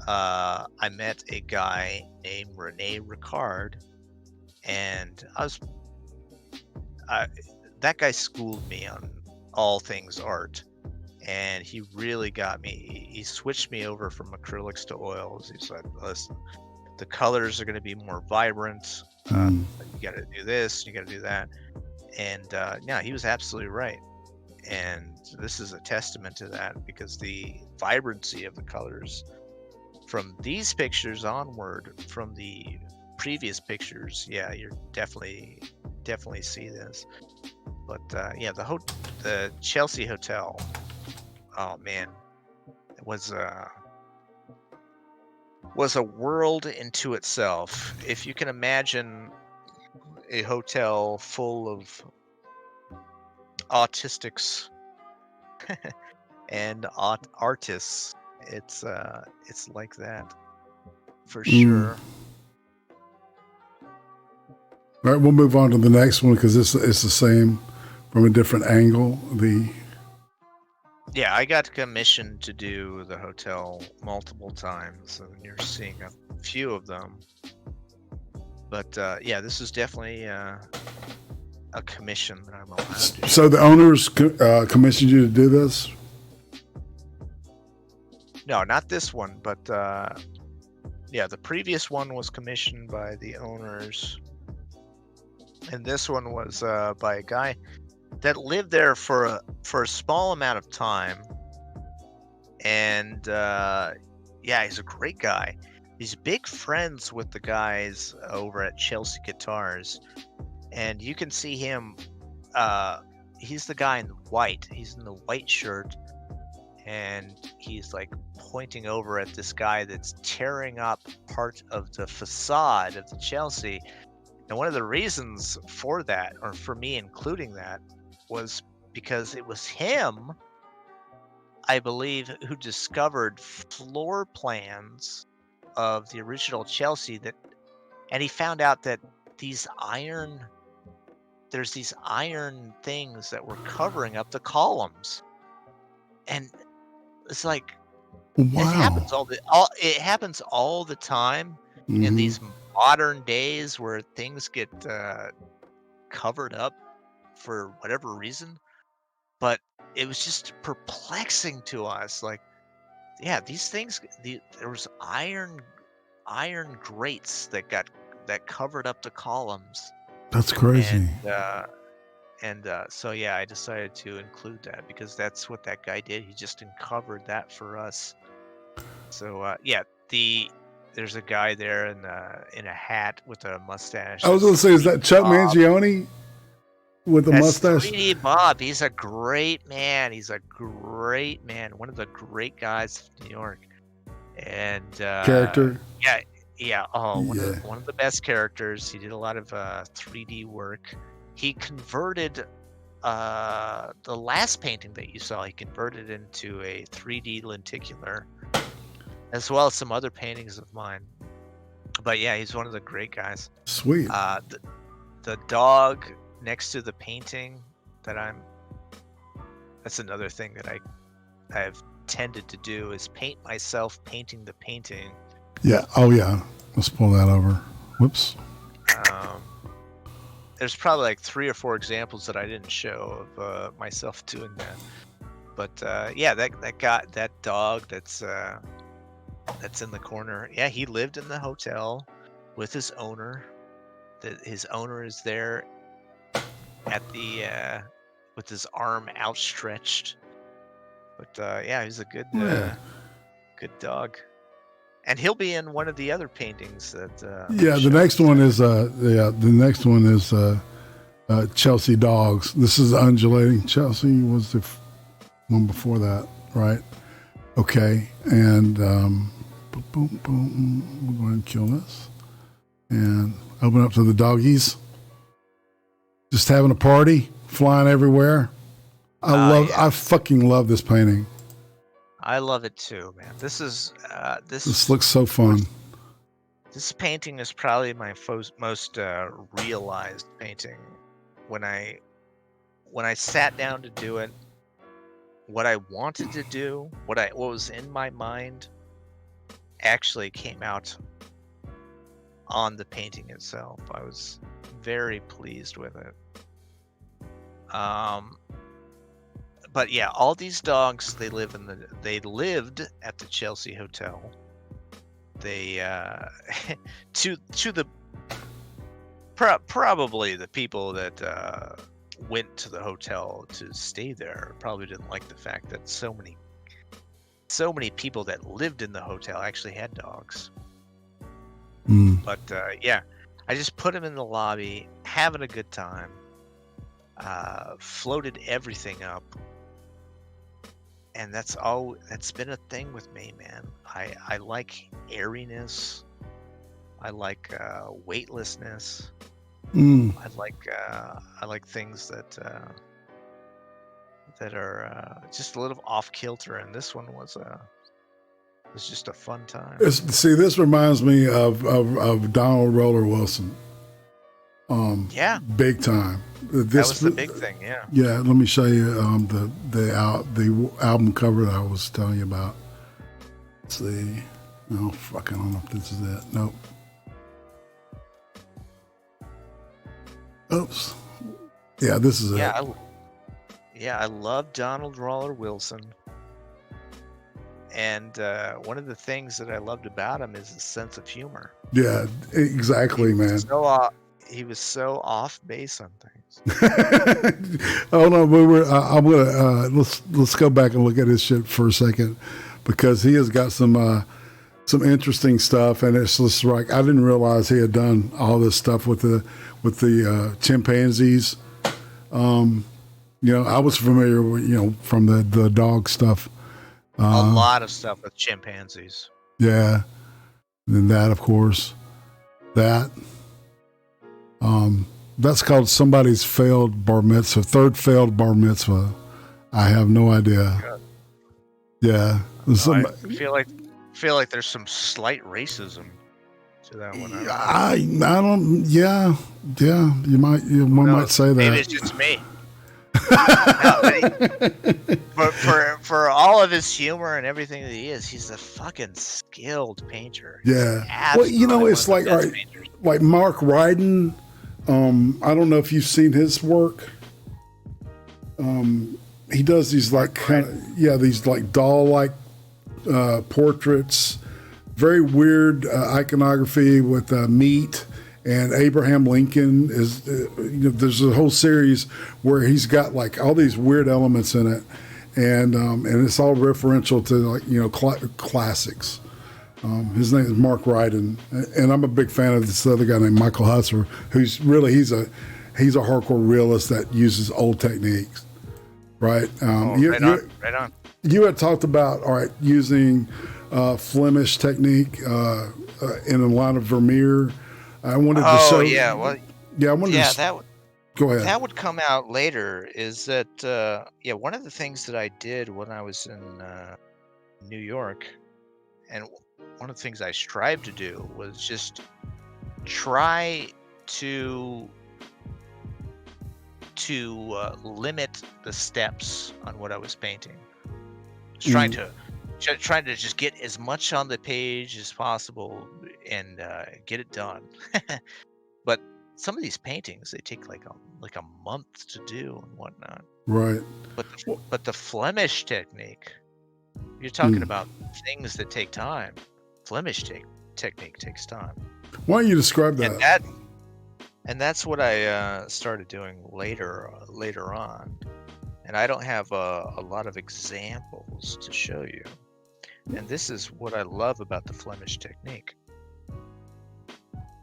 I met a guy named Rene Ricard, and that guy schooled me on all things art, and he really got me. He switched me over from acrylics to oils. He said, "Listen, the colors are going to be more vibrant. You got to do this, you got to do that." And yeah, he was absolutely right. And this is a testament to that, because the vibrancy of the colors from these pictures onward, from the previous pictures, yeah, you're definitely see this. But yeah, the Chelsea hotel, oh man, it was a world into itself. If you can imagine a hotel full of autistics and artists, it's like that for sure.
All right, we'll move on to the next one, because it's the same from a different angle.
Yeah, I got commissioned to do the hotel multiple times, and you're seeing a few of them. But yeah, this is definitely a commission that I'm allowed to do.
So the owners commissioned you to do this?
No, not this one, but yeah, the previous one was commissioned by the owners, and this one was by a guy that lived there for a small amount of time, and yeah, he's a great guy. He's big friends with the guys over at Chelsea Guitars, and you can see him. He's the guy in white. He's in the white shirt, and he's like pointing over at this guy that's tearing up part of the facade of the Chelsea. And one of the reasons for that, or for me including that, was because it was him, I believe, who discovered floor plans of the original Chelsea, and he found out that there's these iron things that were covering up the columns. And it's like,
wow,
it happens all the time in these modern days, where things get covered up for whatever reason. But it was just perplexing to us. Like, yeah, these things, there was iron grates that covered up the columns.
That's crazy.
And so yeah, I decided to include that, because that's what that guy did. He just uncovered that for us. So yeah, there's a guy there in a hat with a mustache.
I was going to say, is that Chuck Mangione with the mustache?
3D Bob. He's a great man. One of the great guys of New York. And
character.
Yeah. Oh, one of the best characters. He did a lot of 3D work. He converted the last painting that you saw. He converted into a 3D lenticular, as well as some other paintings of mine. But yeah, he's one of the great guys.
Sweet.
The dog next to the painting that's another thing that I've tended to do, is paint myself painting the painting.
Yeah. Oh yeah. Let's pull that over. Whoops.
There's probably like 3 or 4 examples that I didn't show of myself doing that. But yeah, that dog that's in the corner. Yeah, he lived in the hotel with his owner. His owner is there at the with his arm outstretched. But yeah, he's a good dog. And he'll be in one of the other paintings that.
The next one is Chelsea Dogs. This is undulating. Chelsea was the one before that, right? Okay, and boom, boom, boom. We're going to kill this. and open up to the doggies. Just having a party, flying everywhere. I fucking love this painting.
I love it too, man. This
This looks so fun.
This painting is probably my most realized painting. When I sat down to do it, what I wanted to do, what was in my mind, actually came out on the painting itself. I was very pleased with it. But yeah, all these dogs, they lived at the Chelsea Hotel. They probably the people that went to the hotel to stay there probably didn't like the fact that so many people that lived in the hotel actually had dogs. But yeah, I just put them in the lobby, having a good time. Floated everything up, and that's been a thing with me, man. I like airiness. I like weightlessness. I like things that are just a little off kilter, and this one was just a fun time.
See, this reminds me of Donald Roller Wilson.
Yeah,
big time.
That was the big thing. Yeah.
Yeah. Let me show you the album cover that I was telling you about. Let's see. No, fuck, I don't know if this is it. Nope. Oops. Yeah, this is it.
I love Donald Roller Wilson. And one of the things that I loved about him is his sense of humor.
Yeah, exactly, man.
He was so off base on things.
Oh no, but I'm gonna let's go back and look at his shit for a second, because he has got some interesting stuff, and it's just like I didn't realize he had done all this stuff with the chimpanzees. I was familiar with from the dog stuff.
A lot of stuff with chimpanzees.
Yeah, and then that, of course, that's called somebody's failed bar mitzvah, third failed bar mitzvah. I have no idea.
God.
Yeah,
I feel like there's some slight racism to that one.
I don't. Yeah. One might say that.
Maybe it's just me. But for all of his humor and everything that he is, he's a fucking skilled painter.
Yeah. Well, it's like like Mark Ryden. I don't know if you've seen his work. He does these these like doll-like portraits, very weird iconography with meat. And Abraham Lincoln is, there's a whole series where he's got like all these weird elements in it, and it's all referential to classics. His name is Mark Ryden, and I'm a big fan of this other guy named Michael Husser, who's really he's a hardcore realist that uses old techniques, right?
Right on.
You had talked about using Flemish technique in a line of Vermeer. I wanted to show.
Yeah, well,
yeah, I wanted
to.
Go ahead.
That would come out later. Is that one of the things that I did when I was in New York, and one of the things I strived to do was just try to limit the steps on what I was painting. Just trying to just get as much on the page as possible and get it done. But some of these paintings, they take like a month to do and whatnot.
Right.
But the Flemish technique, you're talking about things that take time. Flemish technique takes time.
Why don't you describe that?
And that's what I started doing later on. And I don't have a lot of examples to show you. And this is what I love about the Flemish technique.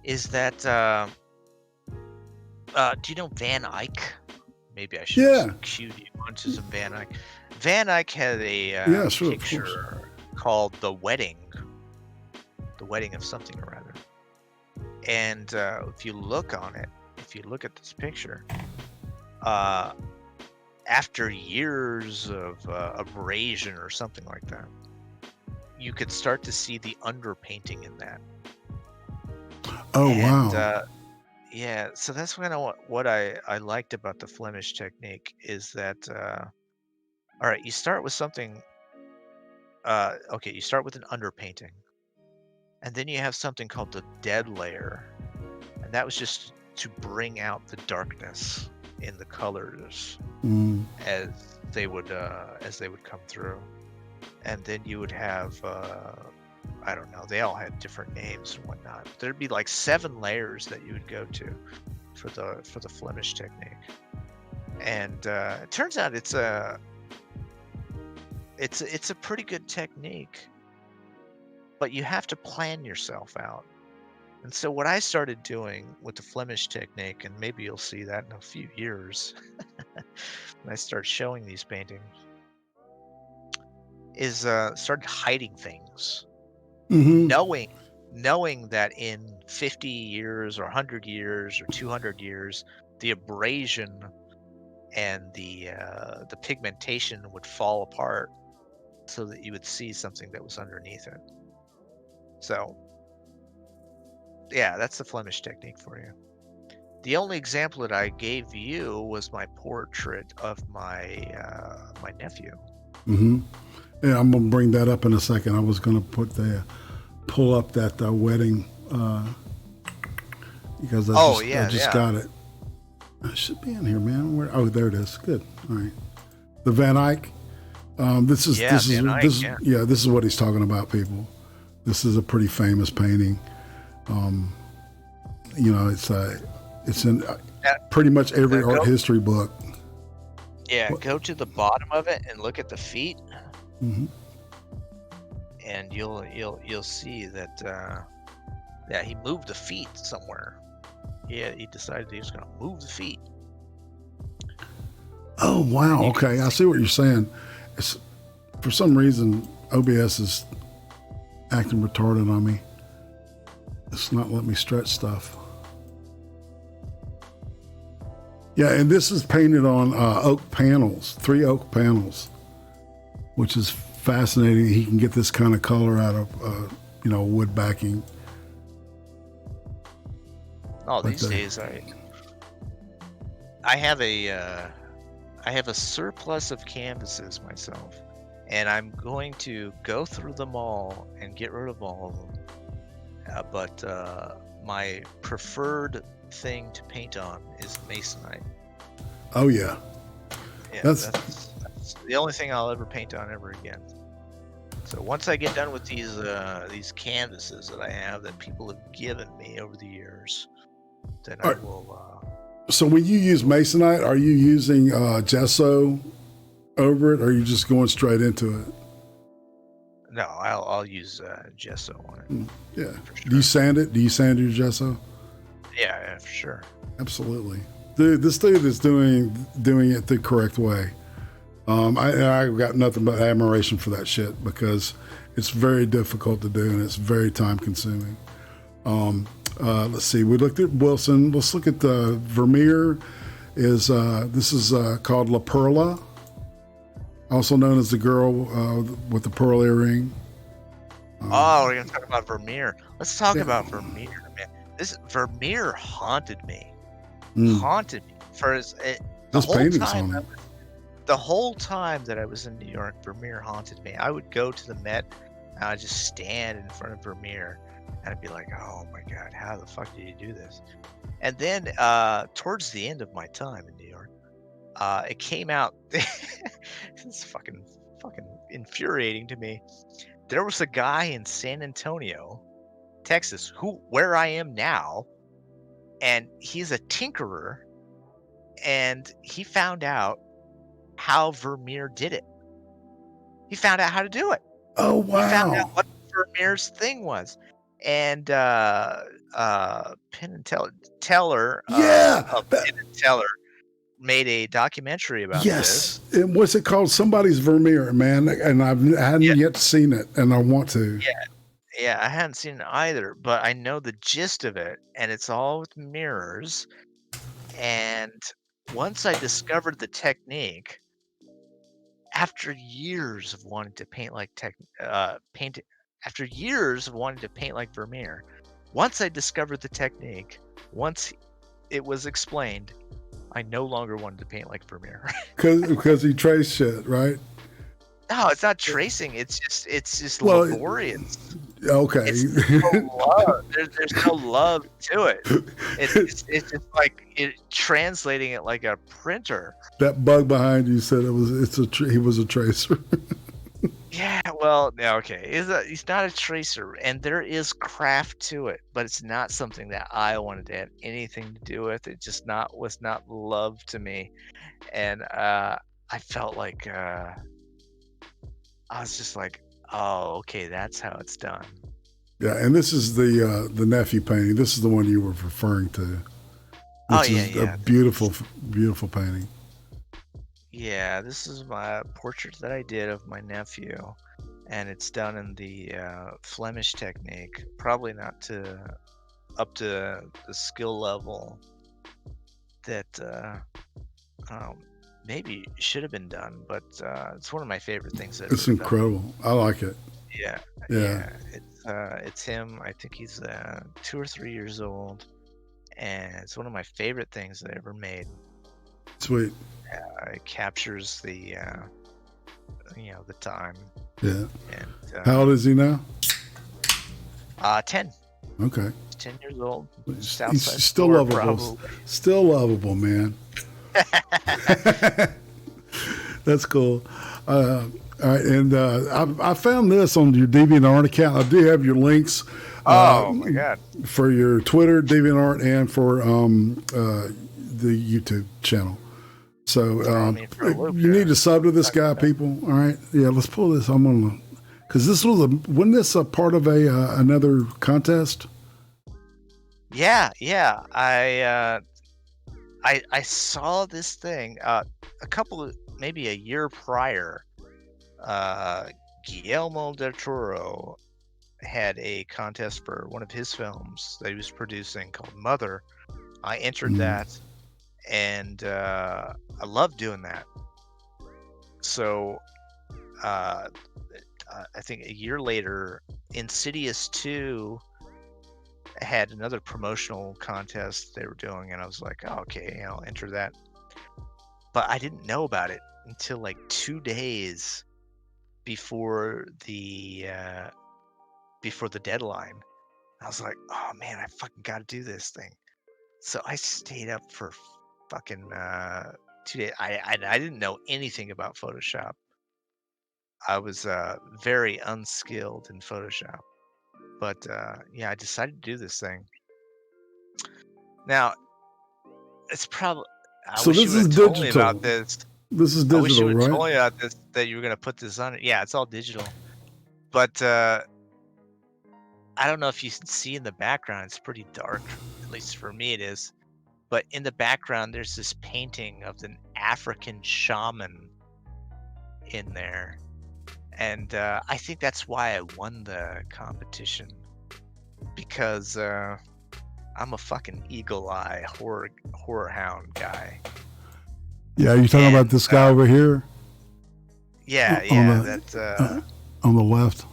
Is that, do you know Van Eyck? Maybe I should cue you onto some Van Eyck. Van Eyck had a picture called The Wedding of something or other. And if you look on it, if you look at this picture, uh, after years of abrasion or something like that, you could start to see the underpainting in that.
Oh,
And
wow.
yeah, so that's kind of what I liked about the Flemish technique is that all right, you start with something. Okay, you start with an underpainting, and then you have something called the dead layer, and that was just to bring out the darkness in the colors
Mm.
as they would come through. And then you would have I don't know, they all had different names and whatnot. There'd be like 7 layers that you would go to for the Flemish technique. And it turns out it's a pretty good technique, but you have to plan yourself out. And so what I started doing with the Flemish technique, and maybe you'll see that in a few years when I start showing these paintings, is started hiding things,
Hmm.
knowing that in 50 years or 100 years or 200 years, the abrasion and the pigmentation would fall apart, so that you would see something that was underneath it. So yeah, that's the Flemish technique for you. The only example that I gave you was my portrait of my my nephew.
Hmm. Yeah, I'm gonna bring that up in a second. I was gonna pull up that wedding because I just got it. It should be in here, man. Where? Oh, there it is. Good. All right. The Van Eyck. This is
Van Eyck,
this is what he's talking about, people. This is a pretty famous painting. You know, it's in pretty much every art history book.
Yeah, go to the bottom of it and look at the feet,
Mm-hmm.
and you'll see that he moved the feet somewhere. Yeah, he decided he was going to move the feet.
Oh, wow. Okay, I see what you're saying. It's, for some reason, OBS is acting retarded on me. It's not letting me stretch stuff. Yeah, and this is painted on oak panels, 3 oak panels, which is fascinating. He can get this kind of color out of, wood backing.
Oh, these days I have a surplus of canvases myself, and I'm going to go through them all and get rid of all of them. But my preferred thing to paint on is masonite.
Oh yeah,
Yeah, that's the only thing I'll ever paint on ever again. So once I get done with these canvases that I have that people have given me over the years, then I will.
So when you use masonite, are you using gesso over it, or are you just going straight into it?
No, I'll use gesso on it.
Yeah.
Sure.
Do you sand it? Do you sand your gesso?
Yeah, for sure.
Absolutely. Dude, this dude is doing it the correct way. I got nothing but admiration for that shit because it's very difficult to do and it's very time consuming. Let's see. We looked at Wilson. Let's look at the Vermeer. This is called La Perla, also known as the girl with the pearl earring.
We're gonna talk about Vermeer. Let's talk about Vermeer, man. This Vermeer haunted me. Haunted me for the whole time that I was in New York. Vermeer haunted me. I would go to the Met and I'd just stand in front of Vermeer and I'd be like, oh my God, how the fuck did you do this? And then towards the end of my time in New York, it came out. It's fucking infuriating to me. There was a guy in San Antonio, Texas, where I am now, and he's a tinkerer, and he found out how Vermeer did it. He found out how to do it.
Oh wow!
He found out what Vermeer's thing was, and Penn and Teller, Penn and Teller made a documentary about this.
Yes. What's it called? Somebody's Vermeer, man, and I hadn't yet seen it, and I want to.
Yeah, Yeah, I hadn't seen it either, but I know the gist of it, and it's all with mirrors. And once I discovered the technique, after years of wanting to paint like paint after years of wanting to paint like Vermeer, once I discovered the technique, once it was explained, I no longer wanted to paint like Vermeer.
Because he traced shit, right?
No, it's not tracing. It's just
Well,
laborious.
okay.
It's no love. There's no love to it. It's just like translating it like a printer.
That bug behind you said he was a tracer.
Yeah, well, yeah, okay. He's not a tracer, and there is craft to it, but it's not something that I wanted to have anything to do with. It just was not love to me, and I felt like I was just like, oh, okay, that's how it's done.
Yeah, and this is the nephew painting. This is the one you were referring to. Which is a beautiful, beautiful painting.
Yeah, this is my portrait that I did of my nephew, and it's done in the Flemish technique. Probably not up to the skill level that maybe should have been done, but it's one of my favorite things that
It's incredible. I like it.
Yeah. It's him. I think he's 2 or 3 years old, and it's one of my favorite things that I ever made.
Sweet.
It captures the the time.
Yeah.
And
how old is he now?
10.
Okay.
10 years old.
He's still lovable. Probably. Still lovable, man. That's cool. All right, and I found this on your DeviantArt account. I do have your links.
Oh my God!
For your Twitter, DeviantArt, and for the YouTube channel. So you need to sub to this guy, people. All right, yeah, let's pull this. I'm gonna, because this was wasn't this a part of another contest?
Yeah. I saw this thing maybe a year prior. Guillermo del Toro had a contest for one of his films that he was producing called Mother. I entered that, and I love doing that. So I think a year later, Insidious 2 had another promotional contest they were doing, and I was like, oh, okay, I'll enter that. But I didn't know about it until like 2 days before the deadline. I was like, oh man, I fucking got to do this thing. So I stayed up for fucking 2 days. I didn't know anything about Photoshop. I was very unskilled in Photoshop. But yeah, I decided to do this thing. Now, it's probably.
So this is digital. Told me
about this.
This is digital, right? I wish you would have
told me about this, that you were gonna put this on it. Yeah, it's all digital. But I don't know if you can see in the background. It's pretty dark, at least for me it is. But in the background, there's this painting of an African shaman in there. And I think that's why I won the competition, because I'm a fucking eagle eye horror hound guy.
Yeah, you're talking about this guy over here.
Yeah, that's
on the left.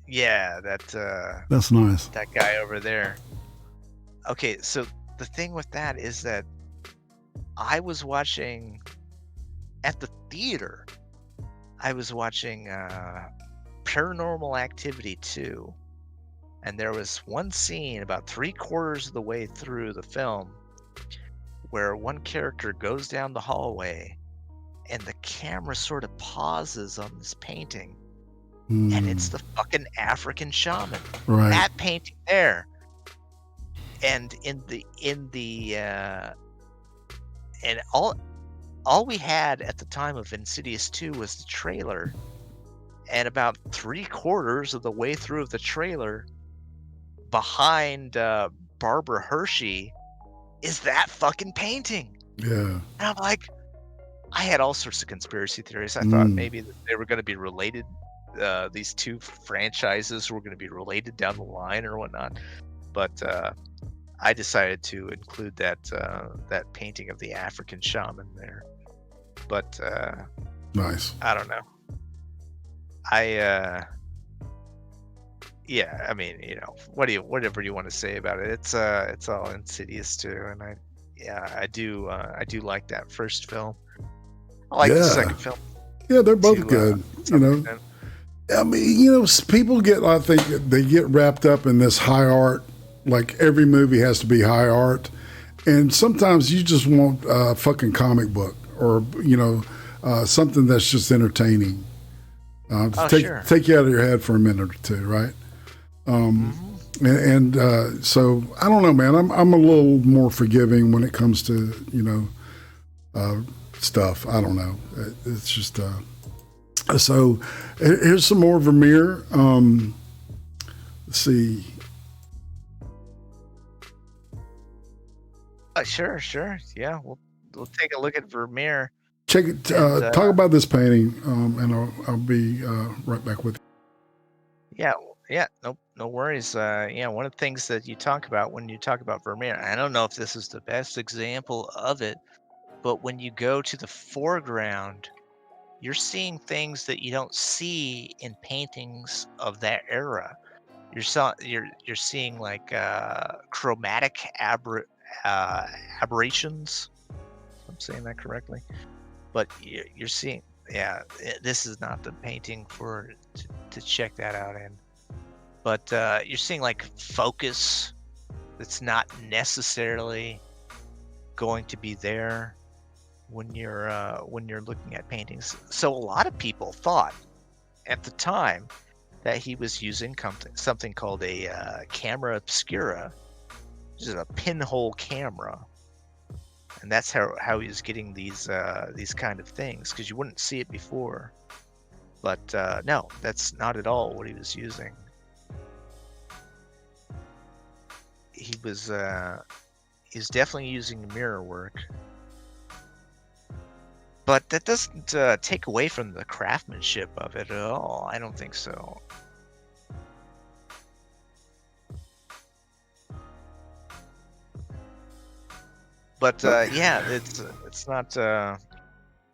Yeah,
that's nice.
That guy over there. Okay, so the thing with that is that I was watching at the theater. I was watching Paranormal Activity 2, and there was one scene about 3/4 of the way through the film where one character goes down the hallway and the camera sort of pauses on this painting, and it's the fucking African shaman.
Right.
That painting there. And and all we had at the time of Insidious 2 was the trailer, and about 3/4 of the way through the trailer, behind Barbara Hershey, is that fucking painting.
Yeah.
And I'm like, I had all sorts of conspiracy theories. I thought maybe they were going to be related, these two franchises were going to be related down the line or whatnot. But I decided to include that painting of the African shaman there. But
Nice.
I don't know. Yeah, I mean, whatever you want to say about it, it's all Insidious too, and I do like that first film. I like the second film.
Yeah, they're both
to,
good.
some extent.
I mean, people I think they get wrapped up in this high art, like every movie has to be high art. And sometimes you just want a fucking comic book or, something that's just entertaining.
Sure.
Take you out of your head for a minute or two, right? So I don't know, man. I'm a little more forgiving when it comes to, stuff. I don't know. It's just, so here's some more Vermeer. Let's see.
Sure. Yeah, we'll take a look at Vermeer.
Check it. Talk about this painting, and I'll be right back with you.
Yeah. No worries. One of the things that you talk about when you talk about Vermeer, I don't know if this is the best example of it, but when you go to the foreground, you're seeing things that you don't see in paintings of that era. You're seeing like chromatic aberrations. If I'm saying that correctly, but you're seeing. Yeah, this is not the painting to check that out in. But you're seeing like focus that's not necessarily going to be there when you're looking at paintings. So a lot of people thought at the time that he was using something called a camera obscura, which is a pinhole camera, and that's how he was getting these kind of things, because you wouldn't see it before. But no, that's not at all what he was using. He was definitely using mirror work, but that doesn't take away from the craftsmanship of it at all. I don't think so. But yeah, it's not.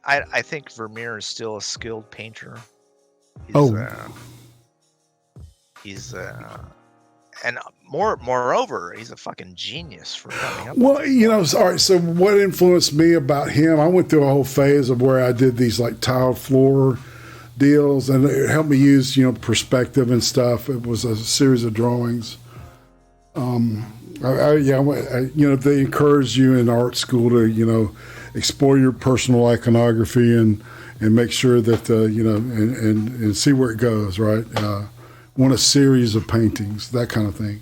I think Vermeer is still a skilled painter. He's and moreover, he's a fucking genius for coming up.
Well, all right. So what influenced me about him? I went through a whole phase of where I did these like tiled floor deals, and it helped me use perspective and stuff. It was a series of drawings. They encourage you in art school to explore your personal iconography and make sure that and see where it goes, right? Want a series of paintings, that kind of thing,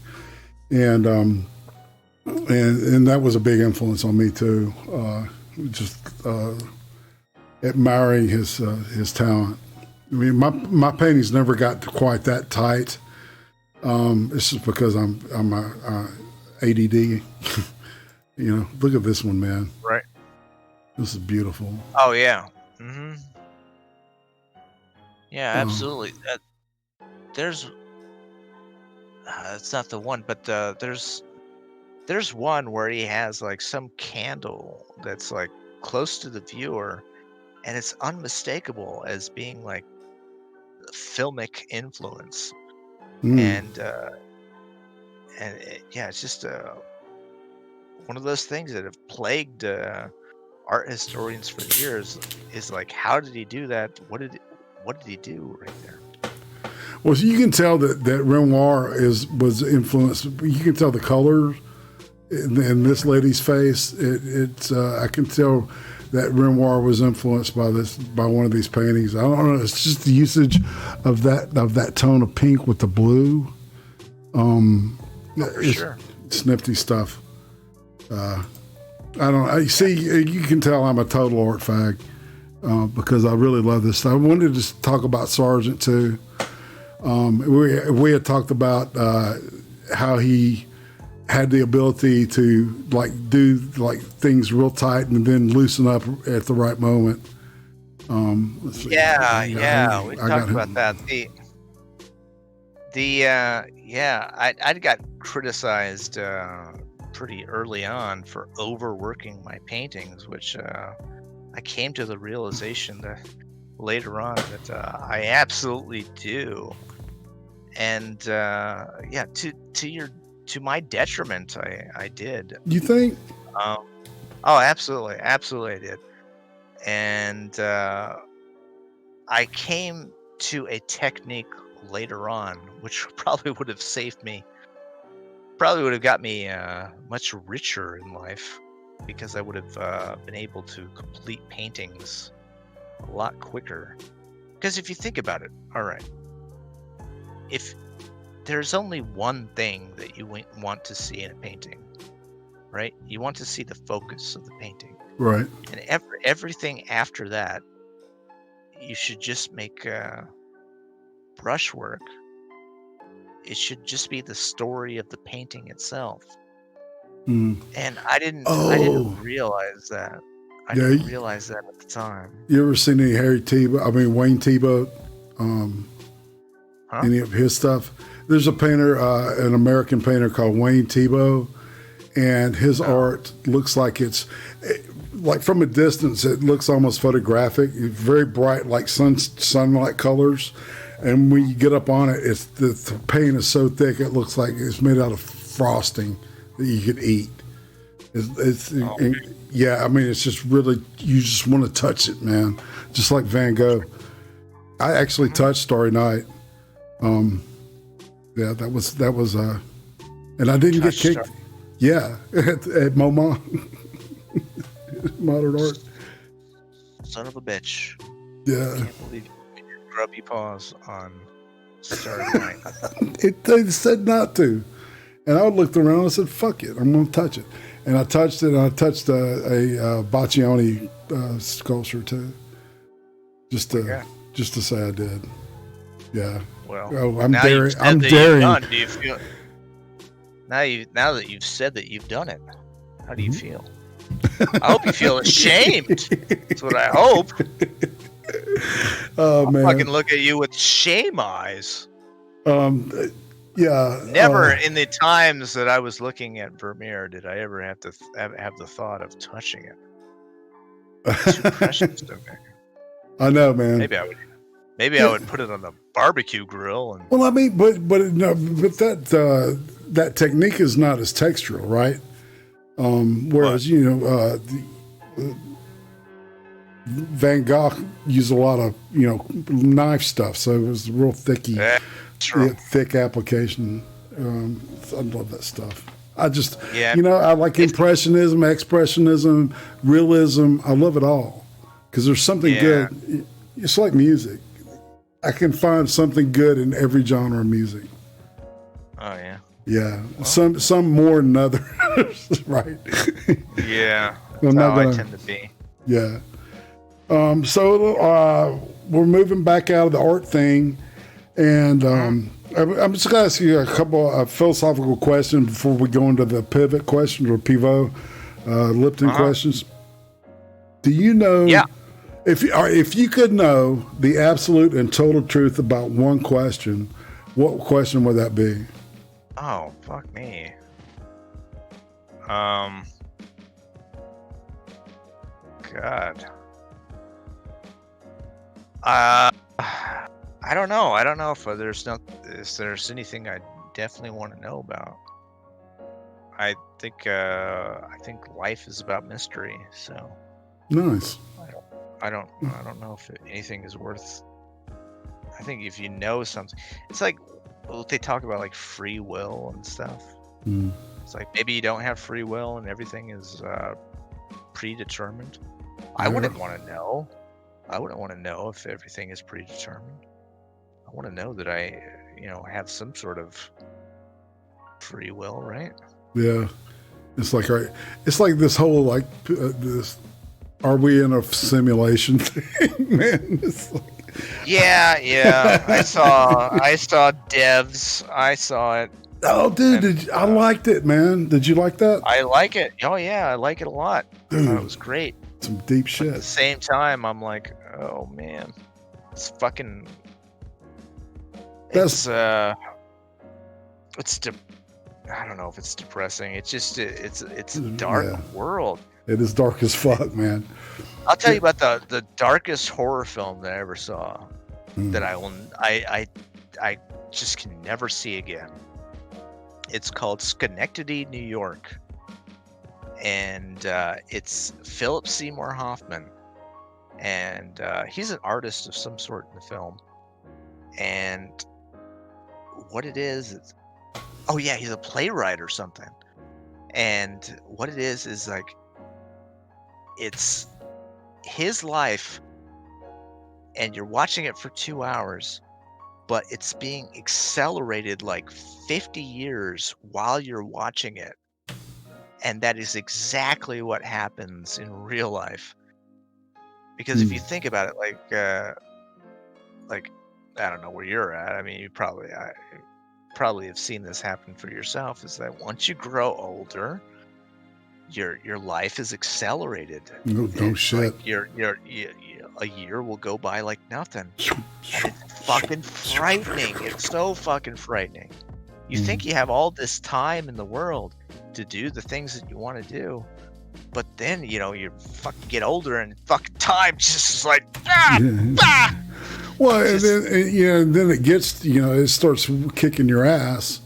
and that was a big influence on me too. Just admiring his talent. I mean, my paintings never got quite that tight. It's just because I'm ADD. Look at this one, man.
Right.
This is beautiful.
Oh yeah. Mm-hmm. Yeah, absolutely. There's it's not the one, but there's one where he has like some candle that's like close to the viewer, and it's unmistakable as being like filmic influence. And it's just one of those things that have plagued art historians for years. Is like, how did he do that? What did he do right there?
Well, so you can tell that Renoir was influenced. You can tell the color in this lady's face. I can tell that Renoir was influenced by one of these paintings. I don't know. It's just the usage of that tone of pink with the blue.
Sure.
It's nifty stuff. I don't know. See, you can tell I'm a total art fag because I really love this stuff. I wanted to talk about Sargent too. We had talked about how he had the ability to do things real tight and then loosen up at the right moment. Let's see.
Yeah. We
I
talked
got
about
him.
that. I got criticized pretty early on for overworking my paintings, which I came to the realization that later on that I absolutely do. And to my detriment, I did.
You think?
Oh, absolutely, I did. And I came to a technique later on, which probably would have saved me. Probably would have got me much richer in life, because I would have been able to complete paintings a lot quicker. Because if you think about it, all right, if there's only one thing that you want to see in a painting, right? You want to see the focus of the painting.
Right.
And everything after that, you should just make brushwork. It should just be the story of the painting itself.
Mm.
And I didn't realize that. I
Yeah,
didn't realize that at the time.
You ever seen any Wayne Thiebaud?
Huh?
Any of his stuff? There's a painter, an American painter called Wayne Thiebaud, and his art looks like like from a distance, it looks almost photographic. It's very bright, like sunlight colors. And when you get up on it, the paint is so thick it looks like it's made out of frosting that you could eat. Yeah, I mean, it's just really, you just want to touch it, man. Just like Van Gogh. I actually touched Starry Night. Yeah, that was and I didn't get kicked. Yeah, at MoMA. Modern art.
Son of a bitch.
Yeah.
I can't believe you put your grubby paws on Starry Night.
They said not to. And I looked around and said, fuck it, I'm going to touch it. And I touched it, and I touched a Baccioni sculpture too. Just to say I did. Yeah.
Well,
I'm
now
daring.
you've said
I'm
that
daring.
you've done, do you feel, now that you've said that you've done it, how do you feel? I hope you feel ashamed. That's what I hope.
Oh, man.
I can look at you with shame eyes.
Yeah.
Never in the times that I was looking at Vermeer did I ever have to have the thought of touching it. It's too precious to me.
I know, man.
Maybe I would put it on the barbecue grill. And
well, I mean, but that technique is not as textural, right? Whereas Van Gogh used a lot of knife stuff, so it was real thicky, thick application. I love that stuff. I just I like impressionism, expressionism, realism. I love it all because there's something good. It's like music. I can find something good in every genre of music.
Oh yeah.
Yeah, well, some more than others, right?
Yeah,
that's
how I tend to be.
Yeah. So we're moving back out of the art thing, and I'm just going to ask you a couple of philosophical questions before we go into the pivot questions or pivot Lipton questions. Do you know?
Yeah.
If you could know the absolute and total truth about one question, what question would that be?
Oh, fuck me. God. I don't know. I don't know if there's anything I definitely want to know about. I think life is about mystery. So.
Nice.
I don't know if anything is worth. I think if you know something, it's like they talk about like free will and stuff. It's like maybe you don't have free will and everything is predetermined. I wouldn't want to know. I wouldn't want to know if everything is predetermined. I want to know that I, have some sort of free will, right?
Yeah, it's like this whole this. Are we in a simulation thing, man? It's like...
Yeah. I saw Devs. I saw it.
Oh, dude, I liked it, man. Did you like that?
I like it. Oh, yeah, I like it a lot.
Dude,
it was great.
Some deep shit.
At the same time, I'm like, oh man, it's fucking.
That's
I don't know if it's depressing. It's just it's a dark
yeah.
world.
It is dark as fuck, man.
I'll tell you about the darkest horror film that I ever saw that
Mm.
I just can never see again. It's called Schenectady, New York, and it's Philip Seymour Hoffman, and he's an artist of some sort in the film. And what it is, oh yeah, he's a playwright or something. And what it is like it's his life, and you're watching it for 2 hours, but it's being accelerated like 50 years while you're watching it. And that is exactly what happens in real life. Because if you think about it, like I don't know where you're at. I mean, you probably have seen this happen for yourself. Is that once you grow older, your life is accelerated.
No
It's
shit.
like a year will go by like nothing. And it's fucking frightening. It's so fucking frightening. You think you have all this time in the world to do the things that you want to do, but then you fucking get older and fucking time just is like
Well, and then it gets, it starts kicking your ass,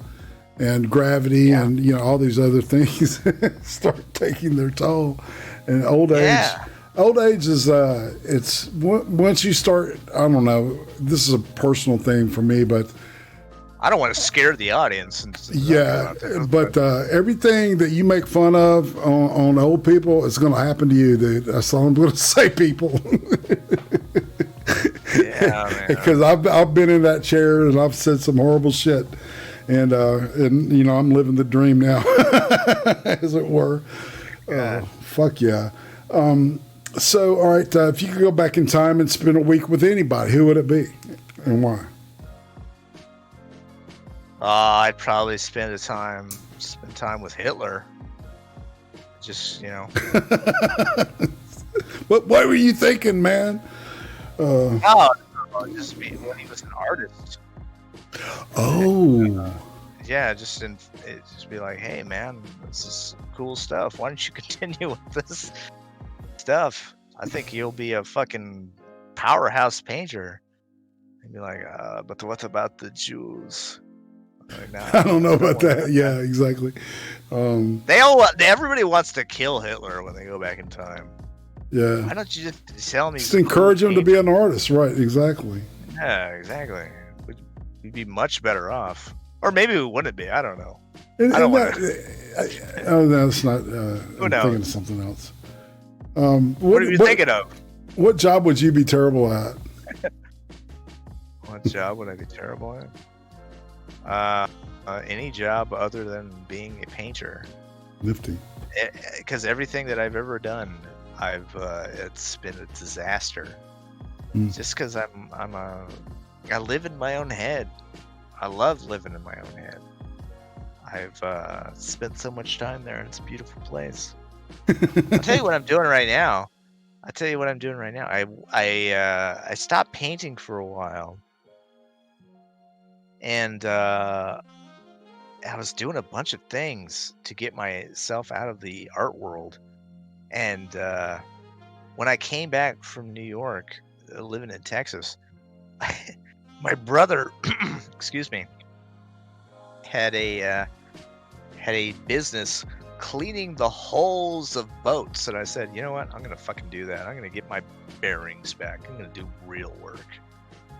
and gravity and all these other things start taking their toll, and old age. Old age is it's once you start. I don't know. This is a personal thing for me, but
I don't want to scare the audience.
But everything that you make fun of on old people is going to happen to you, dude. That's all I'm going to say, people.
Yeah,
because I've been in that chair and I've said some horrible shit, and I'm living the dream now, as it were. Fuck yeah. So all right, if you could go back in time and spend a week with anybody, who would it be, and why?
I'd probably spend time with Hitler. Just
What were you thinking, man?
Just when he was an artist.
Oh.
Yeah, just be like, hey man, this is cool stuff. Why don't you continue with this stuff? I think you'll be a fucking powerhouse painter. And be like, but what about the Jews? Like, nah,
I don't know about that. Yeah, exactly.
Everybody wants to kill Hitler when they go back in time.
Yeah.
Why don't you just tell me?
Just encourage him to be an artist, right? Exactly.
Yeah, exactly. We'd be much better off, or maybe we wouldn't be. I don't know.
And,
I don't want
to. Oh, no, it's not. I'm thinking of something else.
What are you thinking of?
What job would you be terrible at?
What job would I be terrible at? Any job other than being a painter.
Nifty.
Because everything that I've ever done, it's been a disaster. Just because I live in my own head. I love living in my own head. I've spent so much time there, and it's a beautiful place. I'll tell you what I'm doing right now. I stopped painting for a while, and I was doing a bunch of things to get myself out of the art world. And when I came back from New York, living in Texas, my brother, excuse me, had a business cleaning the hulls of boats, and I said, you know what? I'm gonna fucking do that. I'm gonna get my bearings back. I'm gonna do real work.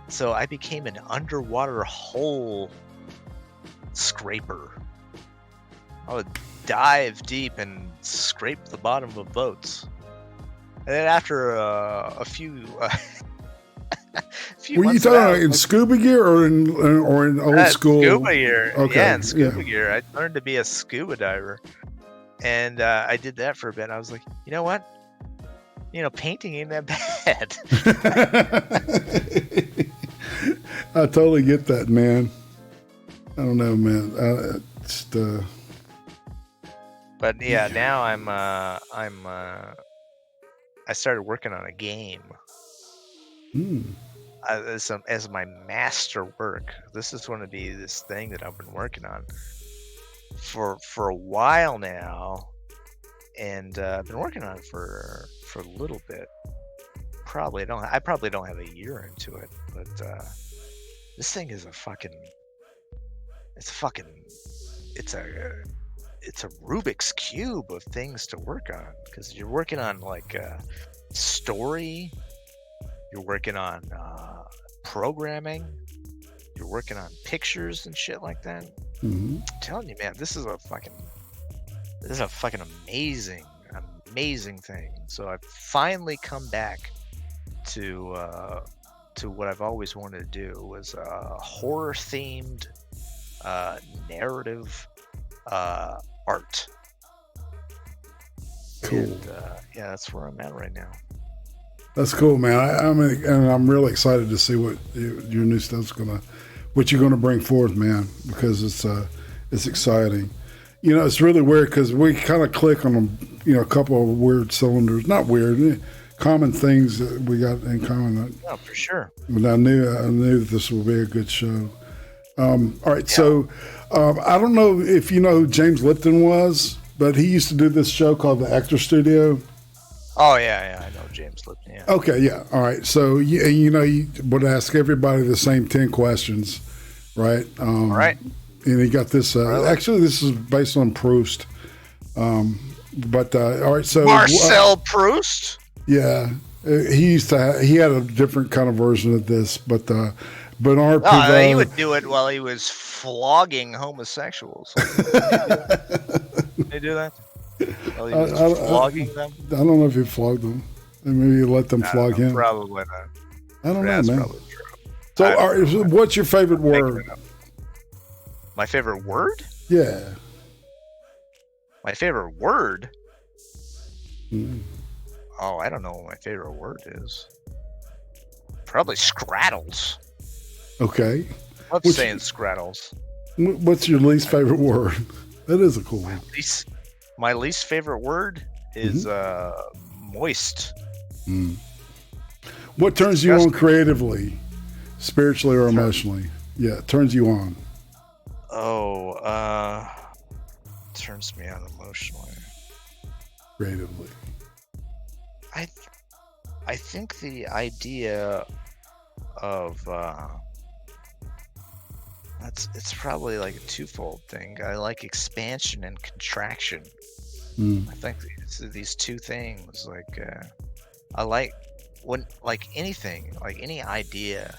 So I became an underwater hull scraper. I would dive deep and scrape the bottom of boats. And then after a few
Were you talking about in scuba gear or in old school?
Scuba gear.
Okay.
Yeah, in scuba gear. I learned to be a scuba diver. And I did that for a bit. I was like, you know what? Painting ain't that bad.
I totally get that, man. I don't know, man.
But yeah, now I started working on a game.
Mm.
as my master work. This is going to be this thing that I've been working on for a while now, and I've been working on it for a little bit. I probably don't have a year into it, but this thing is it's a Rubik's cube of things to work on, because you're working on like story, you're working on programming, you're working on pictures and shit like that.
Mm-hmm.
I'm telling you, man, this is a fucking amazing thing. So I've finally come back to what I've always wanted to do, was a horror themed narrative art.
Cool.
And, yeah, that's where I'm at right now.
That's cool, man. And I'm really excited to see what your new stuff's what you're gonna bring forth, man, because it's exciting. You know, it's really weird because we kind of click on a couple of weird cylinders, not weird, common things that we got in common.
Oh, for sure.
But I knew that this would be a good show. All right, yeah. So I don't know if you know who James Lipton was, but he used to do this show called The Actor Studio.
Oh yeah, I know James Lipton. Yeah.
Okay, yeah, all right. So you would ask everybody the same 10 questions, right?
All right.
And he got this. Actually, this is based on Proust. But all right, so
Marcel Proust.
Yeah, he had a different kind of version of this, but Bernard.
He would do it while he was flogging homosexuals. They do that. While he was flogging them.
I don't know if he flogged them. Maybe he let them flog him.
Probably not.
I don't know, man.
Probably true.
So, what's your favorite word?
My favorite word?
Yeah.
My favorite word?
Mm.
Oh, I don't know what my favorite word is. Probably scraddles.
Okay.
I'm saying scraddles.
What's your least favorite word? That is a cool one.
My least favorite word is moist.
Mm. What turns you on creatively, spiritually or emotionally? Yeah, it turns you on.
Oh, turns me on emotionally.
Creatively.
I think the idea of it's probably like a twofold thing. I like expansion and contraction. I think these two things, like I like when anything, like any idea,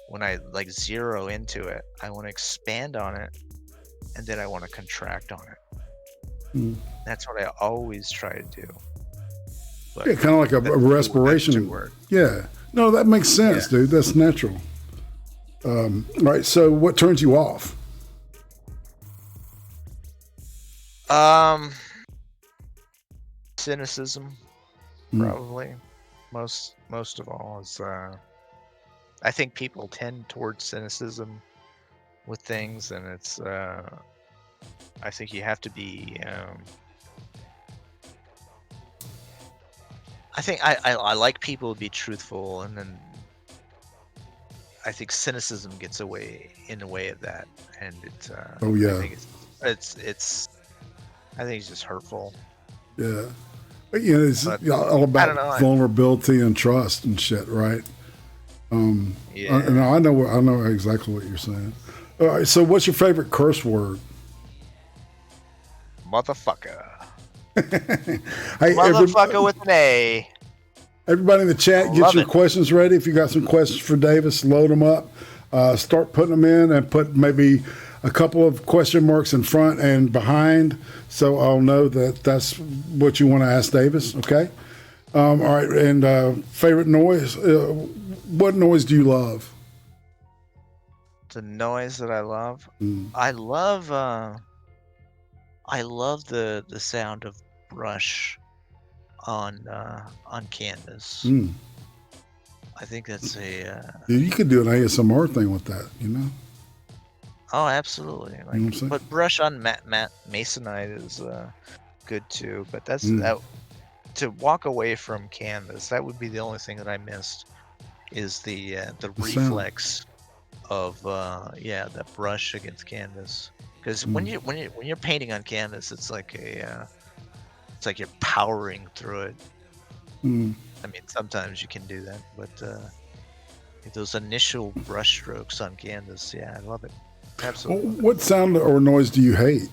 when I like zero into it, I want to expand on it, and then I want to contract on it. That's what I always try to do. But
yeah, kind of like a respiration. Yeah. No, that makes sense, dude. That's natural. Right. So what turns you off?
Cynicism, probably. Most of all is I think people tend towards cynicism with things, and it's I think you have to be I think I like people to be truthful, and then I think cynicism gets in the way of that, and it's
oh yeah,
I think it's just hurtful.
Yeah, it's all about vulnerability and trust and shit, right? Yeah. I know exactly what you're saying. All right, so what's your favorite curse word?
Motherfucker.
Hey,
motherfucker with an A.
Everybody in the chat, get your questions ready. If you got some questions for Davis, load them up. Start putting them in, and put maybe a couple of question marks in front and behind, so I'll know that that's what you want to ask Davis. Okay. All right. And favorite noise? What noise do you love?
The noise that I love. I love the sound of brush on canvas. I think that's
you could do an ASMR thing with that, you know.
Oh, absolutely. Like, but brush on masonite is good too. But that's that. To walk away from canvas, that would be the only thing that I missed. is the
sound.
reflex of that brush against canvas. Because when you're painting on canvas, it's like you're powering through it.
Mm.
I mean, sometimes you can do that, but those initial brush strokes on canvas, yeah, I love it. Absolutely.
What sound or noise do you hate?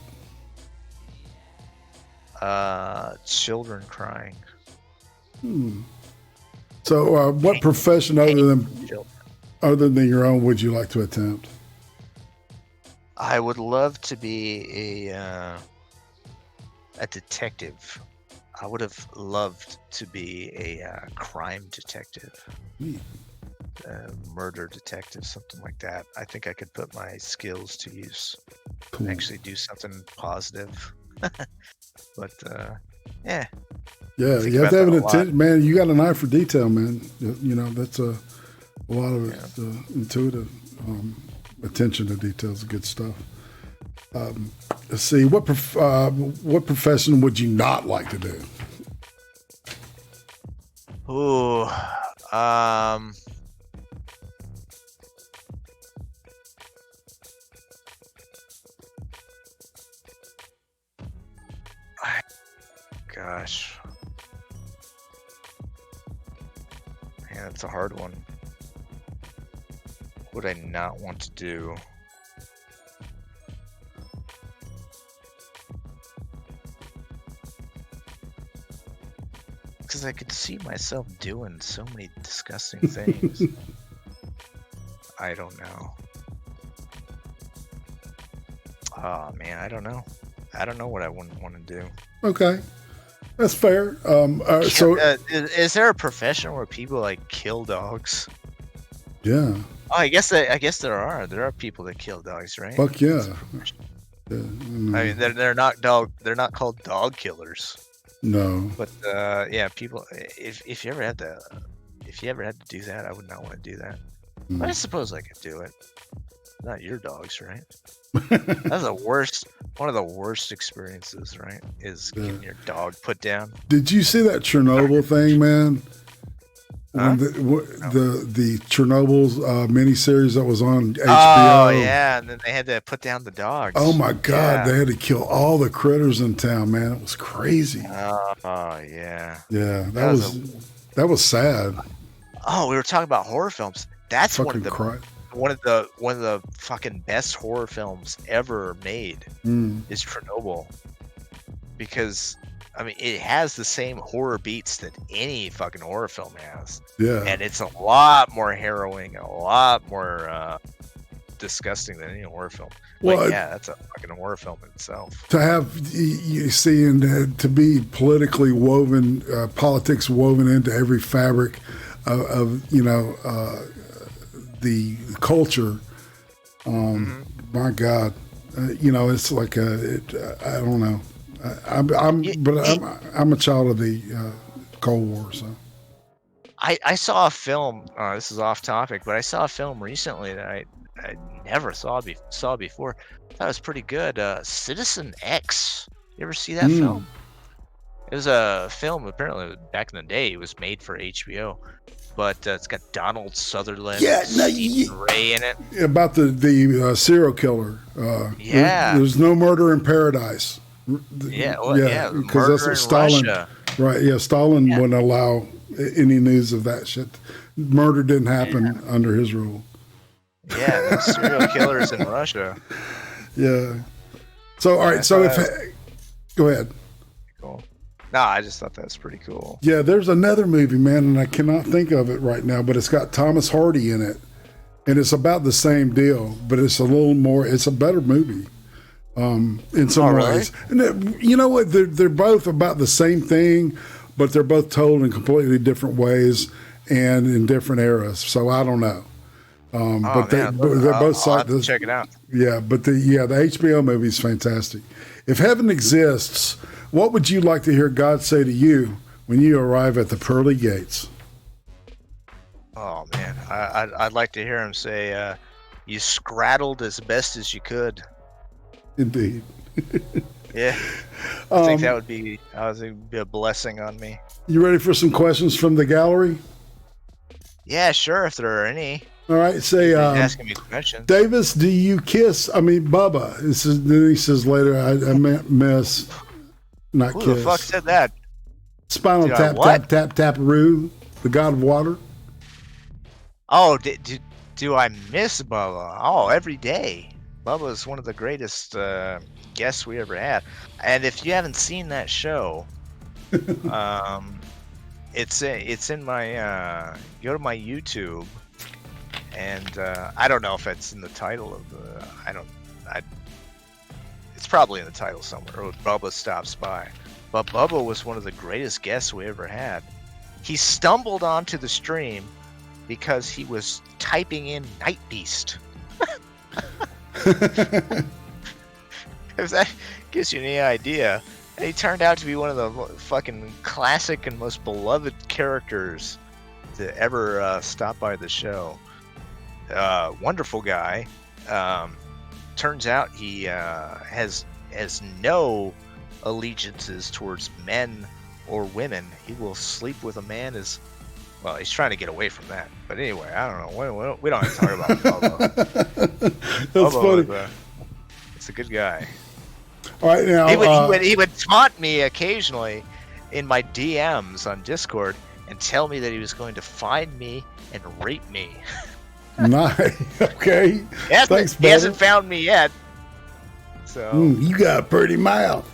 Children crying.
So, what profession other than your own would you like to attempt?
I would love to be a detective. I would have loved to be a crime detective, murder detective, something like that. I think I could put my skills to use, actually do something positive. But yeah.
Yeah, you have to have an attention, man. You got an eye for detail, man. You know, that's a lot of it, intuitive attention to detail is good stuff. Let's see, what profession would you not like to do?
Ooh, gosh. Yeah, that's a hard one. What would I not want to do? Because I could see myself doing so many disgusting things. I don't know. Oh man, I don't know. I don't know what I wouldn't want to do.
Okay, that's fair. So,
is there a profession where people like kill dogs?
Yeah.
Oh, I guess there are. There are people that kill dogs, right?
Fuck yeah.
I mean, they're not called dog killers.
No.
But yeah, people. If you ever had to do that, I would not want to do that.
Mm.
I suppose I could do it. Not your dogs, right? That's the worst. One of the worst experiences, right? Is getting your dog put down.
Did you see that Chernobyl thing, man? When the Chernobyl's miniseries that was on HBO.
Oh yeah, and then they had to put down the dogs.
Oh my God, they had to kill all the critters in town, man. It was crazy.
Oh yeah.
Yeah, that was sad.
Oh, we were talking about horror films. That's one of the fucking best horror films ever made is Chernobyl, because I mean it has the same horror beats that any fucking horror film has.
Yeah,
and it's a lot more harrowing, a lot more disgusting than any horror film. Well, yeah, that's a fucking horror film in itself.
To have, you see, and to be politically woven, politics woven into every fabric of the culture. My God, it's like I don't know. I'm a child of the Cold War, so.
I saw a film. This is off topic, but I saw a film recently that I never saw before. I thought it was pretty good. Citizen X. You ever see that film? It was a film. Apparently, back in the day, it was made for HBO. But it's got Donald Sutherland, Stephen Ray in it.
About the serial killer. There's no murder in paradise. Because that's what Stalin.
Russia.
Right? Yeah, Stalin wouldn't allow any news of that shit. Murder didn't happen under his rule.
Yeah, there's serial killers in Russia.
Yeah. So all right. So go ahead.
Cool. No, I just thought that's pretty cool.
Yeah, there's another movie, man, and I cannot think of it right now, but it's got Thomas Hardy in it, and it's about the same deal, but it's a little more. It's a better movie, in some ways. And you know what? They're both about the same thing, but they're both told in completely different ways and in different eras. So I don't know. They're both.
I'll have to check it out.
Yeah, but the HBO movie is fantastic. If heaven exists, what would you like to hear God say to you when you arrive at the pearly gates?
Oh man, I'd like to hear him say, "You scrattled as best as you could."
Indeed.
Yeah, I think that would be a blessing on me.
You ready for some questions from the gallery?
Yeah, sure. If there are any.
All right, say,
Asking me questions.
Davis, do you kiss? I mean, Bubba. Then he says later, I meant miss, not
Who
kiss.
the fuck said that?
Spinal
Did I
Tap,
what?
Tap, Tap, Taparoo, the god of water.
Oh, do I miss Bubba? Oh, every day. Bubba is one of the greatest guests we ever had. And if you haven't seen that show, it's in my go to my YouTube, and I don't know if it's in the title of the it's probably in the title somewhere. Or Bubba Stops By. But Bubba was one of the greatest guests we ever had. He stumbled onto the stream because he was typing in Night Beast. If that gives you any idea. And he turned out to be one of the fucking classic and most beloved characters to ever stop by the show. Wonderful guy. Turns out he has no allegiances towards men or women. He will sleep with a man as well. He's trying to get away from that. But anyway, I don't know. We don't have to talk about Bubba.
That's
Bubba
funny.
It's a good guy.
All right, now
He would taunt me occasionally in my DMs on Discord and tell me that he was going to find me and rape me.
nice. Okay. Thanks,
He hasn't found me yet. So
you got a pretty mouth.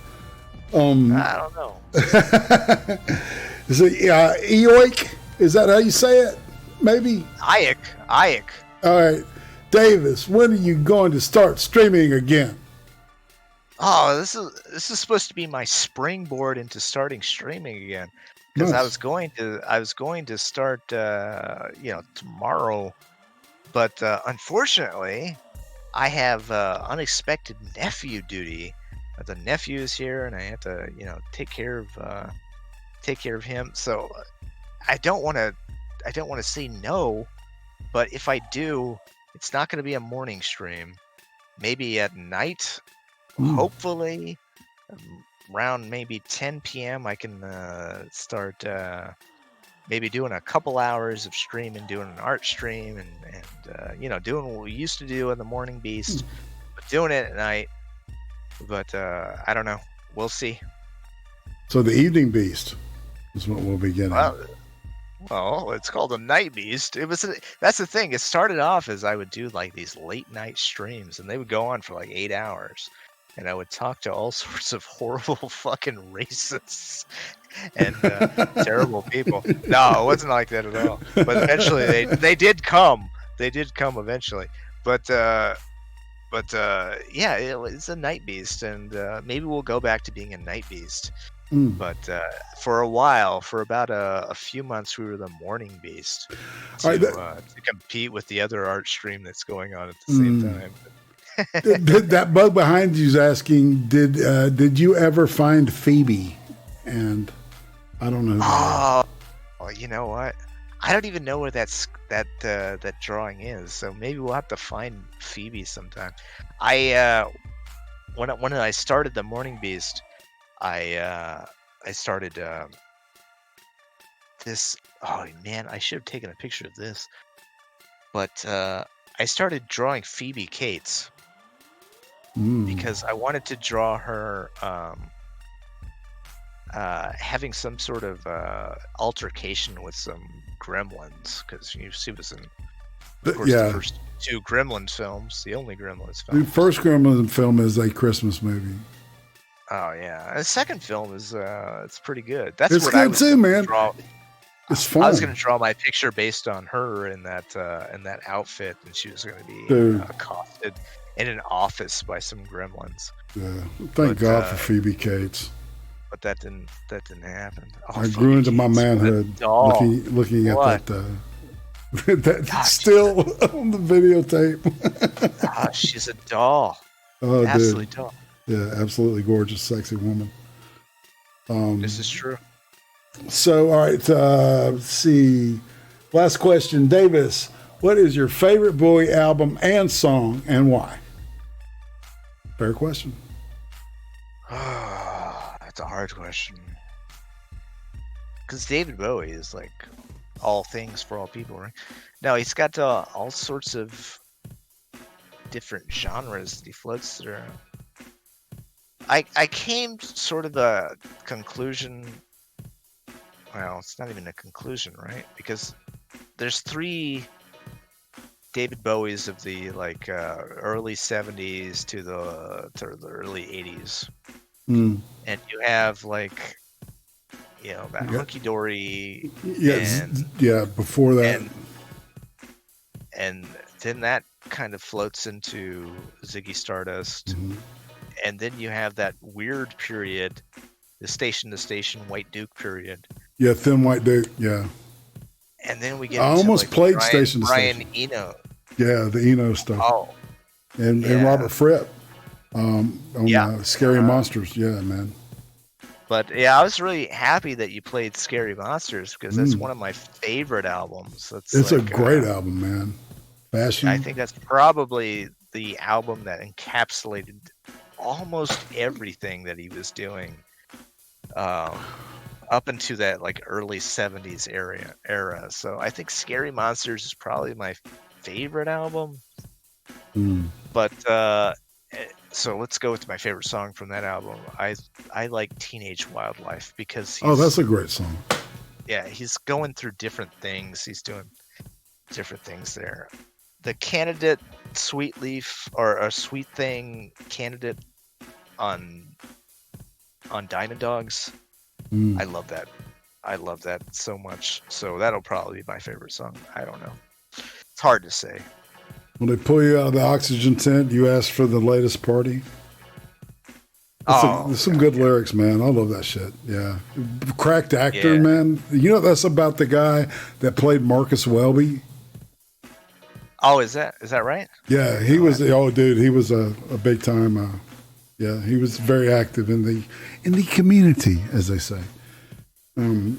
I don't know.
Is it Eoik? Is that how you say it? Maybe.
Iyek.
All right, Davis. When are you going to start streaming again?
Oh, this is supposed to be my springboard into starting streaming again. Because
Nice.
I was going to start tomorrow, but unfortunately, I have unexpected nephew duty. The nephew is here, and I have to take care of him. So I don't want to say no, but if I do, it's not going to be a morning stream. Maybe at night. Hopefully, around maybe 10 p.m. I can start maybe doing a couple hours of streaming, doing an art stream, and doing what we used to do in the Morning Beast, but doing it at night. But I don't know. We'll see.
So the Evening Beast is what we'll be getting.
Well, it's called a Night Beast. That's the thing. It started off as I would do like these late night streams, and they would go on for like 8 hours. And I would talk to all sorts of horrible fucking racists and terrible people. No, it wasn't like that at all. But eventually, they did come. They did come eventually. But yeah, it's a Night Beast, and maybe we'll go back to being a Night Beast. But for a while, for about a few months, we were the Morning Beast to compete with the other art stream that's going on at the same time.
That bug behind you is asking, did you ever find Phoebe? And I don't know.
Oh, you know what? I don't even know where that drawing is. So maybe we'll have to find Phoebe sometime. When I started the Morning Beast, I started this. Oh man, I should have taken a picture of this. But I started drawing Phoebe Cates. Because I wanted to draw her having some sort of altercation with some gremlins, because she was in, of course, the first 2 Gremlins films, the only Gremlins film.
The first Gremlins film is a Christmas movie.
Oh yeah, and the second film is it's pretty good.
It's what good I was too, man. It's fun.
I was going to draw my picture based on her in that outfit, and she was going to be accosted in an office by some gremlins.
Yeah, thank God for Phoebe Cates.
But that didn't happen. Oh,
I grew into my manhood looking at that's still on the videotape.
She's a doll.
Oh,
absolutely
dude.
doll.
Yeah, absolutely gorgeous, sexy woman.
This is true.
So, all right, let's see. Last question, Davis. What is your favorite Bowie album and song, and why? Fair question.
That's a hard question. Because David Bowie is like all things for all people, right? No, he's got all sorts of different genres that he floats through. I came to sort of a conclusion. Well, it's not even a conclusion, right? Because there's 3 David Bowies of the early 70s to the early 80s.
Mm.
And you have that hunky dory.
Yeah, before that.
And then that kind of floats into Ziggy Stardust.
Mm-hmm.
And then you have that weird period, the Station to Station White Duke period.
Yeah, Thin White Duke, yeah.
And then we get
I
into
almost played Station to
Brian
Station.
Eno.
Yeah, the Eno stuff.
Oh.
And Robert Fripp on Scary Monsters. Yeah, man.
But yeah, I was really happy that you played Scary Monsters because that's one of my favorite albums.
It's a great album, man. Fashion.
I think that's probably the album that encapsulated almost everything that he was doing up into that early 70s era. So I think Scary Monsters is probably my favorite album. But so let's go with my favorite song from that album. I like Teenage Wildlife because
that's a great song.
Yeah, he's going through different things. He's doing different things there. The Candidate Sweet Leaf or a Sweet Thing Candidate on Diamond Dogs. I love that. I love that so much. So that'll probably be my favorite song. I don't know. It's hard to say.
When they pull you out of the oxygen tent, you ask for the latest party. There's some good lyrics, man. I love that shit. Yeah. Cracked actor, man. You know, that's about the guy that played Marcus Welby.
Oh, is that right?
Yeah, he was. Dude, he was a big time. He was very active in the community, as they say. All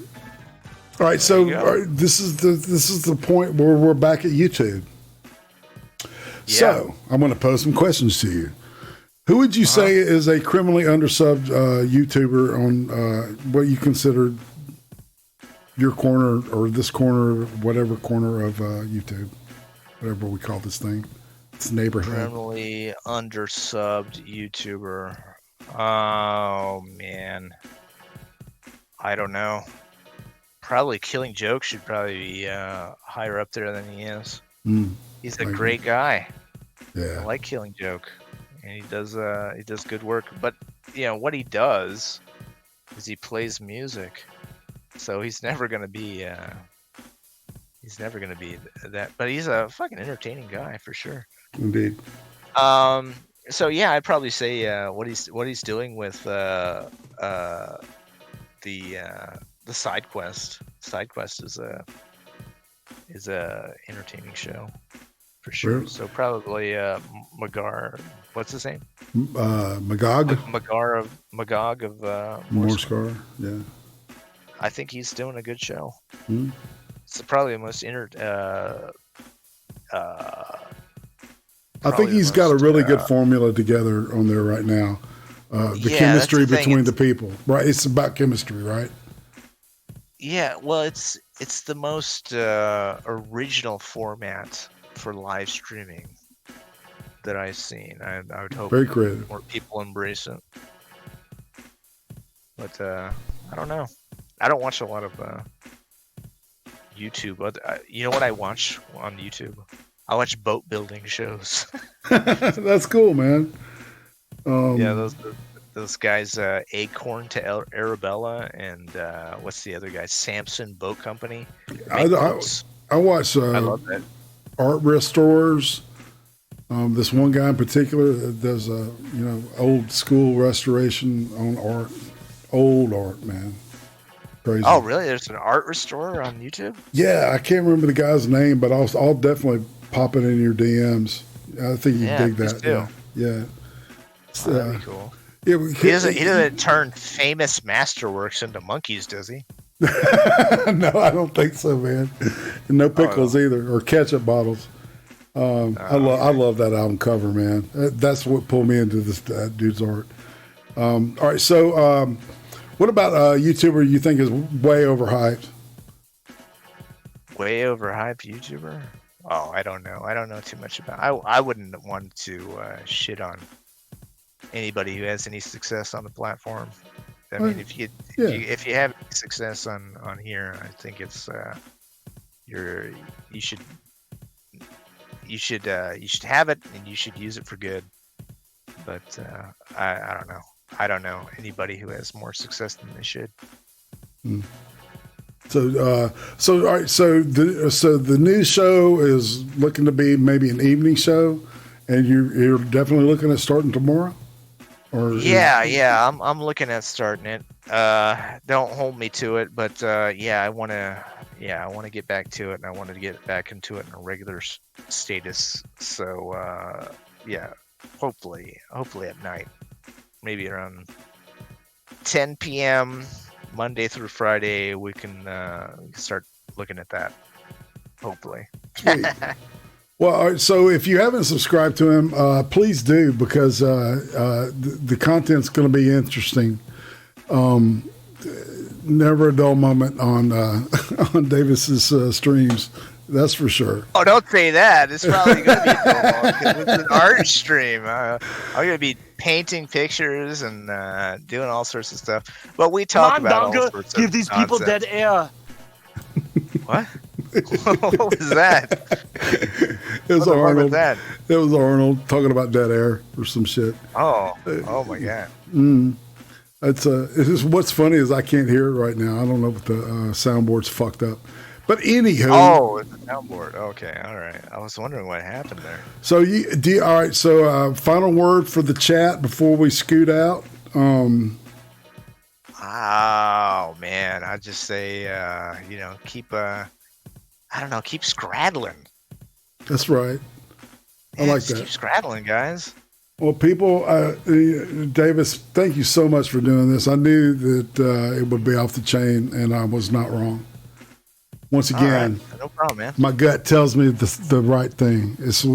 right, so this is the point where we're back at YouTube. Yeah. So I'm going to pose some questions to you. Who would you say is a criminally undersubbed YouTuber on what you consider your corner or this corner, whatever corner of YouTube, whatever we call this thing? It's neighborhood.
Criminally undersubbed YouTuber. Oh, man. I don't know. Probably Killing Joke should probably be higher up there than he is. He's a great guy.
Yeah,
I like Killing Joke, and he does good work. But what he does is he plays music, so he's never gonna be that. But he's a fucking entertaining guy for sure.
Indeed.
So yeah, I'd probably say what he's doing with the side quest. Side quest is a entertaining show for sure. So probably Magar. What's his name?
Magog.
Magog of
Morscar. Yeah.
I think he's doing a good show. It's probably the most
I think he's got a really good formula together on there right now. The chemistry between the people, right? It's about chemistry, right?
Yeah, well, it's the most original format for live streaming that I've seen. I would hope
very creative.
More people embrace it. But I don't know. I don't watch a lot of YouTube. You know what I watch on YouTube? I watch boat building shows.
That's cool, man.
Yeah, those guys, Acorn to Arabella, and what's the other guy? Samson Boat Company.
I watch.
I love that.
Art restorers. This one guy in particular that does old school restoration on art, old art, man. Crazy.
Oh, really? There's an art restorer on YouTube?
Yeah, I can't remember the guy's name, but I'll definitely pop it in your DMs. I think you dig that. Yeah.
That'd be cool.
Yeah,
he doesn't turn famous masterworks into monkeys, does he?
No, I don't think so, man. And no pickles either, or ketchup bottles. I love that album cover, man. That's what pulled me into this dude's art. All right, so what about a YouTuber you think is way overhyped?
way overhyped YouTuber? Oh, I don't know. I don't know too much about. I wouldn't want to shit on anybody who has any success on the platform. I mean, if you have any success on here, I think it's you should have it and you should use it for good. But I don't know. I don't know anybody who has more success than they should.
So all right. So the new show is looking to be maybe an evening show, and you're definitely looking at starting tomorrow. Or
yeah. I'm looking at starting it. Don't hold me to it, but I want to get back to it, and I want to get back into it in a regular status. So hopefully at night, maybe around 10 p.m. Monday through Friday, we can start looking at that. Hopefully.
Sweet. Well, all right, so if you haven't subscribed to him, please do, because the content's going to be interesting. Never a dull moment on on Davis's streams. That's for sure.
Oh, don't say that. It's probably going to be dull because it's an art stream. I'm going to be painting pictures and doing all sorts of stuff. But we talk about all sorts of
give these people
nonsense.
dead air.
What? What was that?
It was Arnold.
That?
It was Arnold talking about dead air or some shit.
Oh my god.
It's what's funny is I can't hear it right now. I don't know if the soundboard's fucked up. But anywho.
Oh, it's a soundboard. Okay, all right. I was wondering what happened there.
So all right. So final word for the chat before we scoot out.
Oh man, I'd just say keep keep scraddling.
That's right. I like that.
Keep scraddling, guys.
Well, people, Davis, thank you so much for doing this. I knew that it would be off the chain, and I was not wrong. Once again,
right. No problem, man.
My gut tells me the right thing. This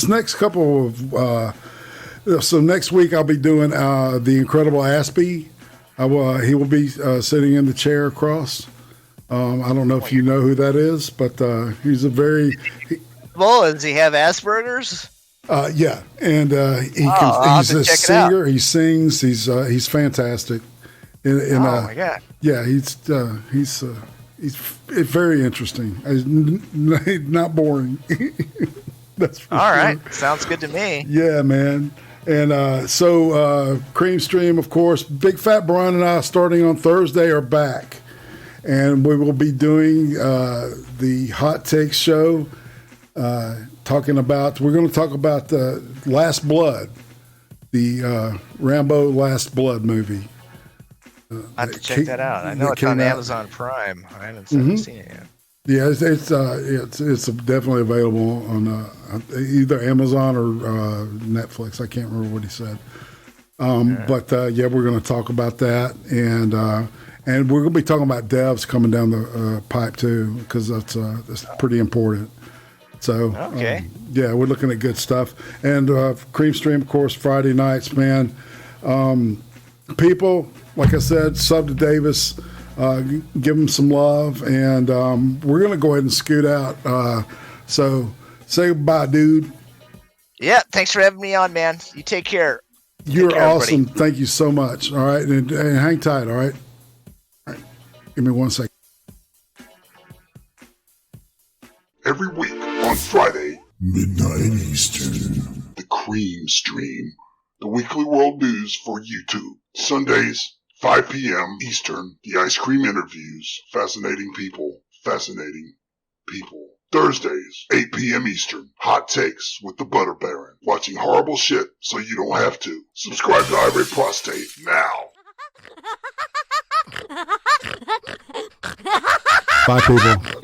next couple of so next week I'll be doing the Incredible Aspie. He will be sitting in the chair across. I don't know if you know who that is, but he's a very.
Does he have Asperger's?
Yeah, and he's a singer. He sings. He's fantastic. Oh
my god!
Yeah, he's very interesting. He's not boring. That's for
all
sure.
right. Sounds good to me.
Yeah, man. And so Creem Stream, of course, Big Fat Brian and I, starting on Thursday, are back. And we will be doing the Hot Takes show, we're going to talk about the Last Blood, the Rambo Last Blood movie.
I have to check that out. I know it's on Amazon Prime. I haven't seen it yet.
Yeah, it's definitely available on either Amazon or Netflix. I can't remember what he said. But we're going to talk about that, and we're going to be talking about devs coming down the pipe too, because that's pretty important. So we're looking at good stuff, and Creem Stream, of course, Friday nights, man. People, like I said, sub to Davis. Give him some love, and we're going to go ahead and scoot out. So say goodbye, dude.
Yeah, thanks for having me on, man. You take care.
You're awesome. Everybody. Thank you so much. All right, and hang tight, all right? All right, give me 1 second.
Every week on Friday, midnight Eastern, the Creem Stream, the weekly world news for YouTube. Sundays, 5 p.m. Eastern, the ice cream interviews. Fascinating people. Fascinating people. Thursdays, 8 p.m. Eastern, hot takes with the Butter Baron. Watching horrible shit so you don't have to. Subscribe to Irate Prostate now.
Bye, people.